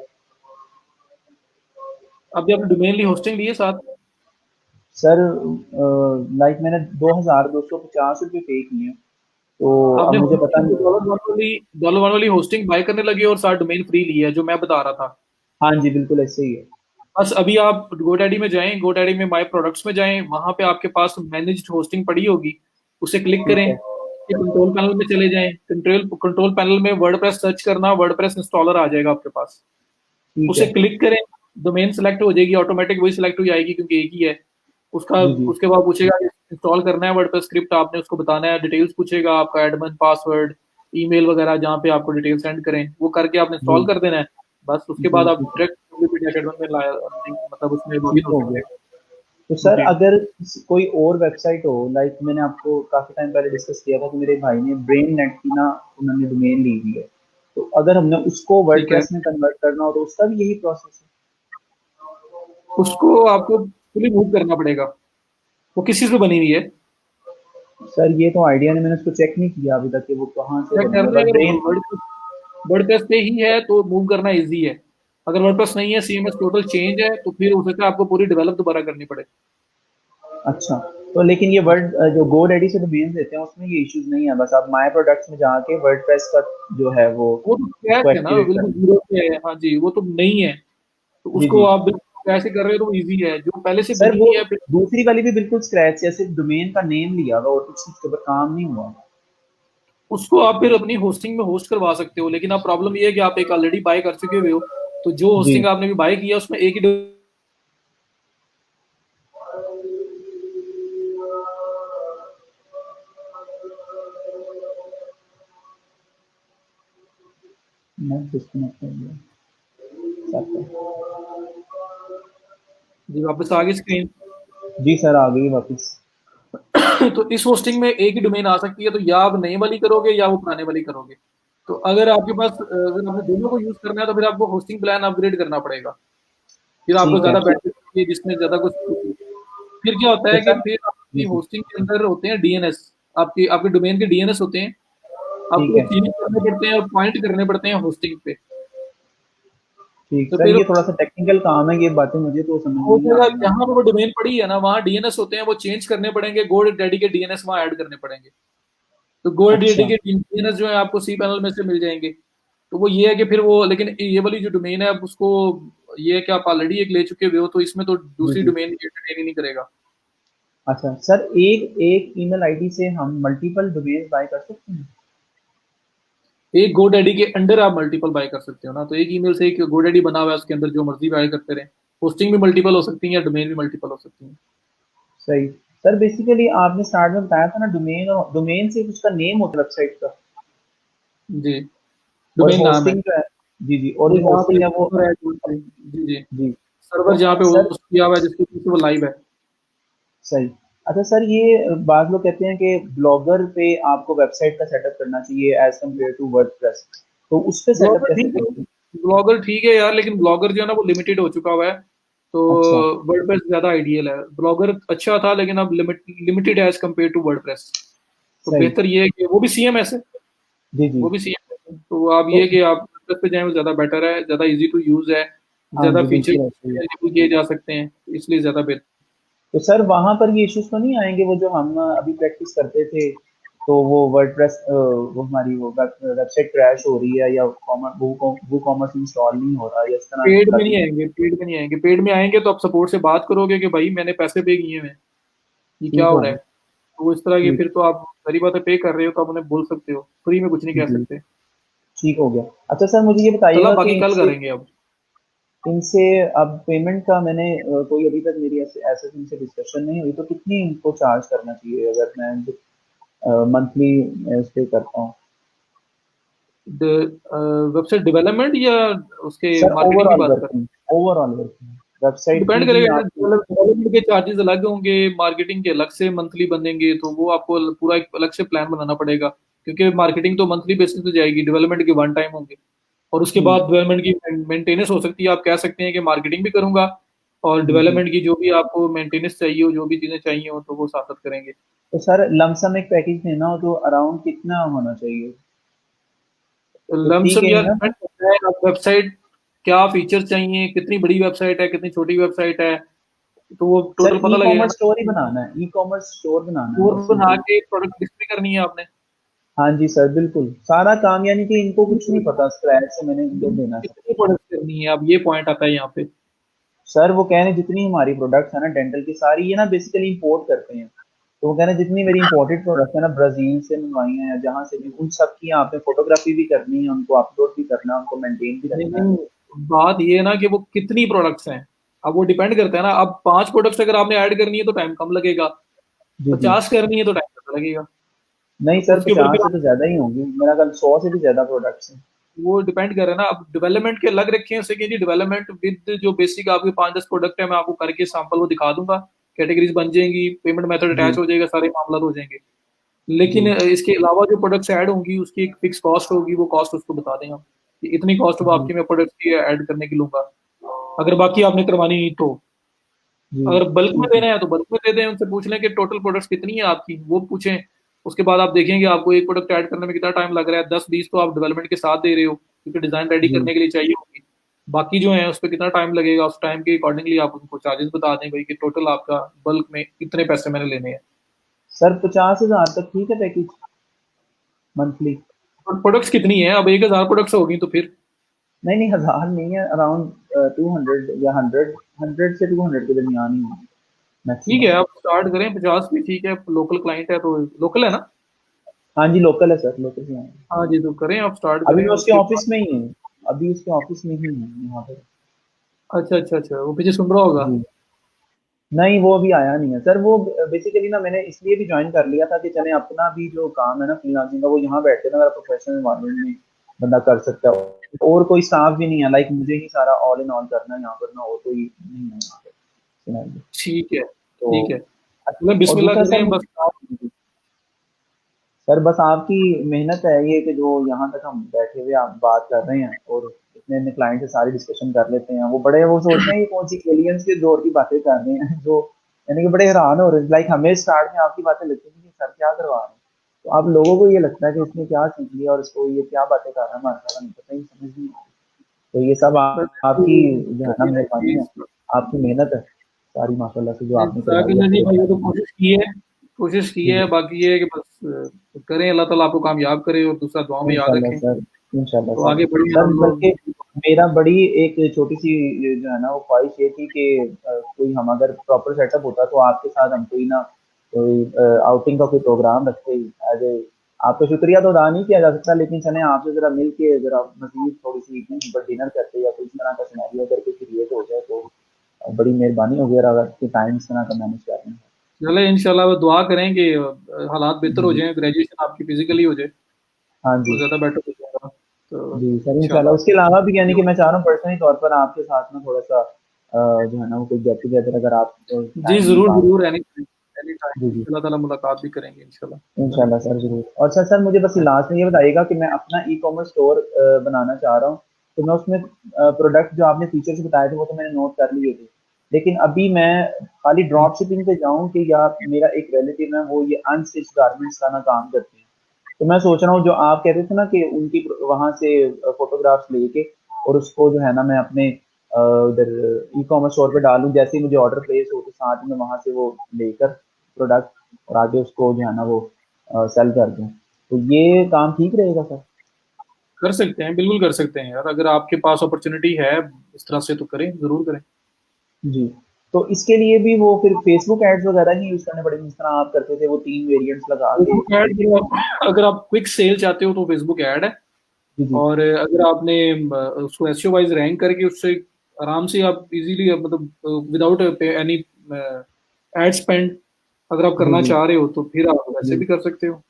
अभी आपने डोमेन ली, होस्टिंग ली है साथ? सर लाइक मैंने 2250 रुपये पे किए हैं, तो अब आपने मुझे पता होस्टिंग नहीं। डॉलर वन वाली होस्टिंग बाय करने लगी और साथ डोमेन फ्री ली है, जो मैं बता रहा था। हाँ जी बिल्कुल ऐसे ही है। बस अभी आप गोडैडी में जाएं, गोडैडी में माय प्रोडक्ट्स में जाएं, वहां पे आपके पास मैनेज्ड होस्टिंग पड़ी होगी, उसे क्लिक ठीक करें। है। फिर कंट्रोल पैनल में चले जाएं, कंट्रोल पैनल में वर्डप्रेस सर्च करना, वर्डप्रेस इंस्टॉलर आ जाएगा आपके पास। ठीक उसे है। क्लिक करें, डोमेन सेलेक्ट हो जाएगी, ऑटोमेटिक वही सिलेक्ट हो जाएगी क्योंकि एक ही है उसका। जी जी। उसके बाद पूछेगा इंस्टॉल करना है वर्डप्रेस स्क्रिप्ट, आपने उसको बताना है, डिटेल्स पूछेगा आपका, एडमिन पासवर्ड, ईमेल वगैरह, जहाँ पे आपको डिटेल सेंड करें वो करके आपने जी इंस्टॉल कर देना है। बस उसके बाद जी। आप ठीक है। डायरेक्ट एकेडमी में मतलब उसमें लॉगिन ठीक हो हो सकते गया। हैं। तो सर जी अगर कोई और वेबसाइट हो, लाइक मैंने आपको काफी टाइम पहले डिस्कस किया था कि मेरे भाई ने ब्रेन नेट की ना उन्होंने डोमेन ली हुई है, तो अगर हमने उसको ठीक है। वर्डप्रेस में कन्वर्ट करना हो तो उसका भी यही प्रोसेस उसको आपको फुली मूव करना पड़ेगा। वो किस चीज पे बनी हुई है? है? सर ये तो आइडिया नहीं, मैंने उसको चेक नहीं किया अभी तक कि वो कहाँ से चेक बनी है, करना है, बस अगर ब्रेन। वर्डप्रेस पे ही है तो मूव करना इजी है। अगर वर्डप्रेस नहीं है, सीएमएस टोटल चेंज है, तो फिर हो सकता है आपको पूरी डेवलप दोबारा करनी पड़े। अच्छा। तो लेकिन ये वर्ड जो गो रेडी से डोमेन देते हैं उसमें ये इश्यूज नहीं है, बस आप माय प्रोडक्ट्स में जाके वर्डप्रेस का जो है वो वो तो उसको स्क्रैच है ना, एक्टिवेट बिल्कुल करना। जीरो पे है। हाँ जी, वो तो नहीं है, तो जी उसको जी। आप बिल्कुल ऐसे कर रहे हो तो इजी है। जो पहले से सर बनी वो हुई है फिर। दूसरी वाली भी बिल्कुल स्क्रैच है, सिर्फ डोमेन का नेम लिया हुआ और कुछ उसके ऊपर काम नहीं हुआ। उसको आप फिर अपनी होस्टिंग में होस्ट करवा सकते हो। लेकिन अब प्रॉब्लम ये है कि आप एक ऑलरेडी बाय कर चुके हुए हो, तो जो जी होस्टिंग आपने भी बाय किया उसमें एक ही मैं डिस्कनेक्ट कर दिया सर। जी वापस आ गई स्क्रीन। जी सर आ गई वापस। तो इस होस्टिंग में एक ही डोमेन आ सकती है, तो या आप नई वाली करोगे या वो पुराने वाली करोगे। तो अगर आपके पास अगर आपने दोनों को यूज करना है तो फिर आपको होस्टिंग प्लान अपग्रेड करना पड़ेगा, फिर आपको ठीक है। ज्यादा बेटर चाहिए जिसमें ज्यादा कुछ। फिर क्या होता तो है कि सर फिर जी आपकी जी होस्टिंग के अंदर होते हैं डीएनएस, आपके आपके डोमेन के डीएनएस होते हैं, ठीक आपको है। चेंज करने पड़ते हैं और पॉइंट करने पड़ते हैं होस्टिंग पे। ठीक तो सर, फिर ये थोड़ा सा टेक्निकल काम है, ये बातें मुझे तो समझ हो नहीं आ जाएगा, रही हैं। जहां पे वो डोमेन पड़ी है ना वहाँ डीएनएस होते हैं, वो चेंज करने पड़ेंगे, गोल्ड डैडी के डीएनएस वहाँ ऐड करने पड़ेंगे। तो गोल्ड डैडी अच्छा। के डीएनएस जो है आपको सी पैनल में से मिल जाएंगे। तो वो ये है कि फिर वो, लेकिन ये वाली जो डोमेन है अब उसको, ये है कि आप ऑलरेडी एक ले चुके हुए हो, तो इसमें तो जी दूसरी जी। डोमेन एंटरटेन ही नहीं करेगा। अच्छा सर, एक एक ईमेल आईडी से हम मल्टीपल डोमेन्स बाय कर सकते हैं? एक गोडैडी के अंडर आप मल्टीपल बाय कर सकते हो ना, तो एक ईमेल से एक गोडैडी बना हुआ है, उसके अंदर जो मर्जी बाय करते रहे। होस्टिंग भी मल्टीपल हो सकती है या डोमेन भी मल्टीपल हो सकती है। सही। सर बेसिकली आपने स्टार्ट में बताया था ना, डोमेन, और डोमेन से उसका नेम होता है वेबसाइट का, जी, और डोमेन नाम है। होस्टिंग जो है, जी जी, और जो जहाँ पे होस्टिंग है वो, सर्वर है जी जी, जी। सर्वर तो जहाँ पे सर होस्ट किया हुआ है जिसके पीछे वो लाइव है। सही। अच्छा सर, ये बात लोग कहते हैं कि ब्लॉगर पे आपको वेबसाइट का सेटअप करना चाहिए एज कम्पेयर टू वर्डप्रेस, तो उस पे सेटअप ब्लॉगर कैसे ठीक है, करेंगे? ब्लॉगर ठीक है यार, लेकिन ब्लॉगर जो है ना वो लिमिटेड हो चुका हुआ है। तो अच्छा। वर्डप्रेस ज्यादा आइडियल है। ब्लॉगर अच्छा था लेकिन अब लिमिटेड है एज कम्पेयर टू वर्डप्रेस। तो सही। बेहतर ये है कि वो भी सीएमएस है, जी जी। वो भी सीएमएस है, तो आप तो ये कि आप वर्डप्रेस पे जाएं वो ज्यादा बेटर है, ज्यादा इजी टू यूज है, हाँ ज्यादा जी फीचर बिल्कुल ऐसे ही। इनेबल किए जा सकते हैं, इसलिए ज्यादा बेहतर। तो सर वहां पर ये इश्यूज तो नहीं आएंगे, वो जो हम अभी प्रैक्टिस करते थे, तो वो वर्डप्रेस वो हमारी वो वेबसाइट क्रैश हो रही है, या वो कॉमर्स इंस्टॉल नहीं हो रहा, या इस तरह पेड का में नहीं कुछ? आएंगे, पेड में नहीं आएंगे। पेड में आएंगे तो आप सपोर्ट से बात करोगे कि भाई मैंने पैसे पे किए हुए हैं, ये क्या ठीक हो हो रहा है। गया। तो वो इस तरह की, ठीक। फिर तो आप सारी बातें पे कर रहे हो तो आप उन्हें बोल सकते हो, फ्री में कुछ नहीं कह जी। सकते। ठीक हो गया। अच्छा सर, मुझे ये चलो बताइएगा बाकी कि कल इनसे करेंगे अब। इनसे अब पेमेंट का मैंने कोई अभी तक मेरी ऐसे ऐसे इनसे डिस्कशन नहीं हुई, तो कितनी इनको चार्ज करना चाहिए अगर मैं मंथली इस पे करता हूँ? वेबसाइट डेवलपमेंट या उसके सर मार्केटिंग की बात कर रहे ओवरऑल वर्किंग हैं? वेबसाइट डिपेंड की भी करेगा, आपकी। डेवलपमेंट के चार्जेस अलग होंगे, मार्केटिंग के अलग से मंथली बनेंगे, तो वो आपको पूरा एक अलग से प्लान बनाना पड़ेगा, क्योंकि मार्केटिंग तो मंथली बेसिस पे जाएगी, डेवलपमेंट के वन टाइम होंगे। और उसके हम्म। बाद डेवलपमेंट की मेंटेनेंस हो सकती है, आप कह सकते हैं कि मार्केटिंग भी करूंगा और जी जी। डेवलपमेंट की जो भी आपको मेंटेनेंस चाहिए हो, जो भी चीजें चाहिए हो, तो वो साथ साथ करेंगे। तो सर लमसम एक पैकेज लेना हो तो अराउंड कितना होना चाहिए? लमसम ठीक है यार ना? डिपेंड करता है आप वेबसाइट क्या फीचर चाहिए, कितनी बड़ी वेबसाइट है, कितनी छोटी वेबसाइट है, तो वो सर टोटल ई पता लगेगा कॉमर्स ना। स्टोर ही बनाना है, ई कॉमर्स स्टोर बनाना है और बस बना सिंपल। के प्रोडक्ट डिस्प्ले करनी है आपने। हाँ जी सर बिल्कुल, सारा काम, यानी कि इनको कुछ नहीं पता, स्क्रैच से मैंने इनको देना है सब कितनी कुछ। प्रोडक्ट करनी है, अब ये पॉइंट आता है यहाँ पे। सर वो कह रहे हैं जितनी हमारी प्रोडक्ट्स है ना डेंटल की, सारी ये ना बेसिकली इंपोर्ट करते हैं, तो वो कह रहे हैं जितनी मेरी इंपोर्टेड प्रोडक्ट्स है ना, ब्राजील से मंगवाई हैं या जहाँ से भी, उन सब की आपने फोटोग्राफी भी करनी है, उनको अपलोड भी करना है, उनको मेंटेन भी रखना है। लेकिन बात ये है ना कि वो कितनी प्रोडक्ट्स हैं, अब वो डिपेंड करता है ना। अब 5 प्रोडक्ट्स अगर आपने ऐड करनी है तो टाइम कम लगेगा, जी जी। 50 करनी है तो टाइम ज़्यादा लगेगा। नहीं तो सर, उसके ऊपर 50 फिर से तो ज्यादा ही होंगी, मेरा ख्याल 100 से भी ज्यादा प्रोडक्ट्स हैं। वो डिपेंड कर रहा है ना। अब डेवलपमेंट के अलग रखे हैं सेकेंडरी डेवलपमेंट विद जो बेसिक आपके 5-10 प्रोडक्ट है, मैं आपको करके सैंपल वो दिखा दूंगा, कैटेगरीज बन जाएंगी, पेमेंट मेथड जी अटैच हो जाएगा, सारे मामला हो जाएंगे। जी। लेकिन इसके अलावा जो प्रोडक्ट्स ऐड होंगी उसकी एक फिक्स कॉस्ट होगी, वो कॉस्ट उसको बता दें हम कि इतनी कॉस्ट वो जी आपकी मैं प्रोडक्ट्स की ऐड करने की लूंगा, अगर बाकी आपने करवानी तो। जी। अगर बल्क में ठीक है। देना है तो बल्क में दे दें, उनसे पूछ लें कि टोटल प्रोडक्ट्स कितनी है आपकी, वो पूछें। उसके बाद आप देखेंगे आपको एक प्रोडक्ट ऐड करने में कितना टाइम लग रहा है, 10-20 तो आप डेवलपमेंट के साथ दे रहे हो क्योंकि डिजाइन रेडी जी करने के लिए चाहिए होगी। बाकी जो है उस पर कितना टाइम लगेगा, उस टाइम के अकॉर्डिंगली आप उनको चार्जेस बता दें भाई कि टोटल आपका बल्क में इतने पैसे मैंने लेने हैं। सर, 50,000 तक ठीक है पैकेज मंथली? और प्रोडक्ट्स कितनी है, अब 1000 प्रोडक्ट्स होगी तो फिर नहीं नहीं, 1,000 नहीं है, अराउंड 200 या 100, 100 से 200 के दरमियान ही है ठीक है मैक्सिमम। आप स्टार्ट करें 50 भी ठीक है, लोकल क्लाइंट है तो। लोकल है ना? हाँ जी, लोकल है सर, लोकल से आए हैं। हाँ जी, तो करें, आप स्टार्ट अभी करें मैं और उसके उसके ऑफिस बाद। में ही हूँ, अभी उसके ऑफिस में ही हूँ यहाँ पे। अच्छा अच्छा अच्छा, वो पीछे सुन रहा होगा। जी। नहीं, वो अभी आया नहीं है सर। वो बेसिकली ना मैंने इसलिए भी ज्वाइन कर लिया था कि चले अपना भी जो काम है ना फ्रीलांसिंग का, वो यहाँ बैठे ना, मेरा प्रोफेशनल एनवायरनमेंट में बंदा कर सकता है। और कोई स्टाफ भी नहीं है, लाइक मुझे ही सारा ऑल इन ऑल करना है यहाँ पर ना, और कोई नहीं है यहाँ पे फिलहाल। ठीक है तो ठीक है, मतलब और बिस्मिल्लाह दूसरा सर करें बस आप। सर बस आपकी मेहनत है ये कि जो यहाँ तक हम बैठे हुए आप बात कर रहे हैं और इतने इतने क्लाइंट से सारी डिस्कशन कर लेते हैं, वो बड़े वो सोचते हैं ये कौन सी एलियंस के दौर की बातें कर रहे हैं जो, यानी कि बड़े हैरान हो रहे हैं। लाइक हमें स्टार्ट में आपकी बातें लगती थी कि सर क्या करवा रहे हैं, तो आप लोगों को ये लगता है कि इसने क्या सीख लिया और इसको ये क्या बातें कर रहा है, हमारे साथ नहीं पता, ही समझ नहीं आ रही। तो ये सब बस आपकी जो है ना करिए मेहरबानी है, प्लीज। आपकी मेहनत है सारी माशाल्लाह से जो आपने करवाई है जज़ाकल्लाह जी पूरे भाई, वो तो फैमिली में। कोशिश की जी है, जी। बाकी ये है कि बस करें, अल्लाह ताला आपको कामयाब करे और दूसरा दुआ में याद इंशाल्लाह रखें। सर, इंशाल्लाह तो सर। आगे बढ़ेंगे सर हम लोग। बल्कि मेरा बड़ी एक छोटी-सी ये जो है ना वो ख्वाहिश ये थी कि कोई हम अगर प्रॉपर सेटअप होता तो आपके साथ हम कोई ना कोई आउटिंग का कोई प्रोग्राम रखते ही एज़ ए, आपका शुक्रिया तो अदा नहीं किया जा सकता, लेकिन चलें आपसे ज़रा मिल के ज़रा मज़ीद थोड़ी-सी कहीं पर डिनर करते या कोई इस तरह का सिनेरियो अगर कोई क्रिएट हो जाए तो बड़ी मेहरबानी होगी, और अगर आपके टाइम इस तरह का मैनेज कर रहे हैं। चले इंशाल्लाह वो दुआ करें कि हालात बेहतर जी, हो जी। जाएँ, ग्रेजुएशन आपकी फिज़िकली हो जाए, हाँ तो जी। ज़्यादा बेटर हो जाएगा। तो जी, सर इंशाल्लाह। इंशाल्लाह उसके अलावा भी यानी कि मैं चाह रहा हूँ पर्सनली तौर पर आपके साथ ना थोड़ा-सा जो है ना वो कोई गेट टुगेदर अगर आप जी, टाइम ज़रूर, निकाल ज़रूर, एनी जी, टाइम जी। अल्लाह ताला मुलाकात भी करेंगे इंशाल्लाह। इंशाल्लाह सर ज़रूर। और सर मुझे बस लास्ट में ये बताइएगा कि मैं अपना ई-कॉमर्स स्टोर बनाना चाह रहा हूँ, तो मैं उसमें प्रोडक्ट जो आपने फीचर्स बताए थे वो तो मैंने नोट कर लिए थे। लेकिन अभी मैं खाली ड्रॉप शिपिंग पे जाऊँ कि या मेरा एक रिलेटिव है वो ये अनस्टिच्ड गारमेंट्स का ना काम करते हैं। तो मैं सोच रहा हूँ जो आप कह रहे थे ना कि उनकी वहाँ से फ़ोटोग्राफ्स लेके और उसको जो है ना मैं अपने उधर ई-कॉमर्स स्टोर पे डालूँ, जैसे ही मुझे ऑर्डर प्लेस हो तो साथ में वहाँ से वो लेकर प्रोडक्ट और आगे उसको जो है ना वो सेल कर दूँ। तो ये काम ठीक रहेगा सर? कर सकते हैं, बिल्कुल कर सकते हैं यार, अगर आपके पास अपॉर्च्युनिटी है इस तरह से तो करें, ज़रूर करें। जी। तो इसके लिए भी वो फिर फेसबुक एड्स वगैरह नहीं यूज़ करने पड़ेंगे जिस तरह आप करते थे वो 3 वेरिएंट्स लगा के? फेसबुक ऐड अगर आप क्विक सेल चाहते हो तो फेसबुक ऐड है। जी, जी। और अगर आपने उसको एसईओ वाइज रैंक करके उससे आराम से आप इजीली मतलब विदाउट एनी एड स्पेंड अगर आप जी, करना जी। चाह रहे हो तो फिर आप वैसे जी। भी कर सकते हो।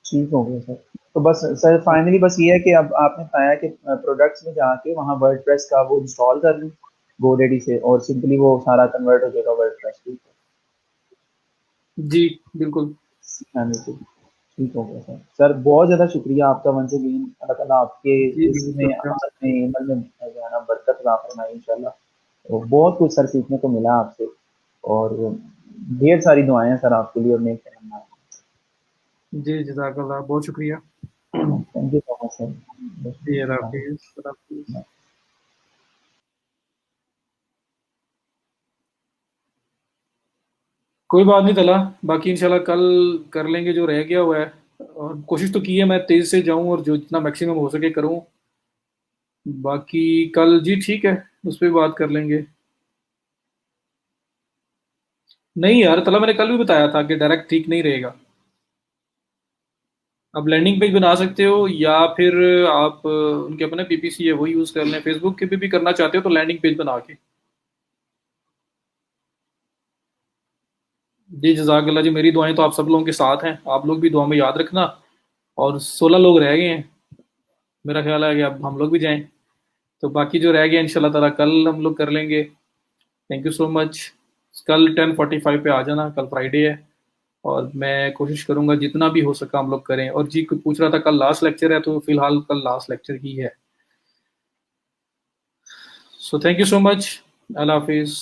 ठीक हो गया सर। तो बस सर फाइनली बस ये है कि अब आपने बताया कि प्रोडक्ट्स में जाके वहाँ वर्डप्रेस का वो इंस्टॉल कर लूँ गोडैडी से और सिंपली वो सारा कन्वर्ट हो जाएगा वर्डप्रेस, ठीक है? जी बिल्कुल। हाँ जी, ठीक हो गया सर। सर बहुत ज़्यादा शुक्रिया आपका वंस अगेन, अल्लाह ताला आपके जी इसमें बिल्कुल। अमल में जो है ना बरकत अता फरमाए इंशाल्लाह। तो बहुत कुछ सर सीखने को मिला आपसे, और ढेर सारी दुआएँ हैं सर आपके लिए और नेक तमन्ना। जी जजाकल्लाह, बहुत शुक्रिया। Thank you so much sir. बहुत जी शुक्रिया। अल्लाह हाफिज़, अल्लाह हाफिज़। हाँ। कोई बात नहीं तला, बाकी इंशाल्लाह कल कर लेंगे जो रह गया हुआ है। और कोशिश तो की है मैं तेज से जाऊं और जो जितना मैक्सिमम हो सके करूं। बाकी कल जी ठीक है, उस पर भी बात कर लेंगे। नहीं यार तला, मैंने कल भी बताया था कि डायरेक्ट ठीक नहीं रहेगा। आप लैंडिंग पेज बना सकते हो या फिर आप उनके अपने पीपीसी है वो यूज़ कर लें, फेसबुक के भी करना चाहते हो तो लैंडिंग पेज बना के। जी जजाकल्ला जी, मेरी दुआएं तो आप सब लोगों के साथ हैं, आप लोग भी दुआ में याद रखना। और 16 लोग रह गए हैं, मेरा ख्याल है कि अब हम लोग भी जाएं। तो बाकी जो रह गया इंशाल्लाह ताला कल हम लोग कर लेंगे। Thank you so much. कल 10:45 पे आ जाना, कल फ्राइडे है। और मैं कोशिश करूंगा जितना भी हो सका हम लोग करें। और जी कोई पूछ रहा था कल लास्ट लेक्चर है, तो फिलहाल कल लास्ट लेक्चर ही है। So thank you so much. अल्लाह हाफिज़।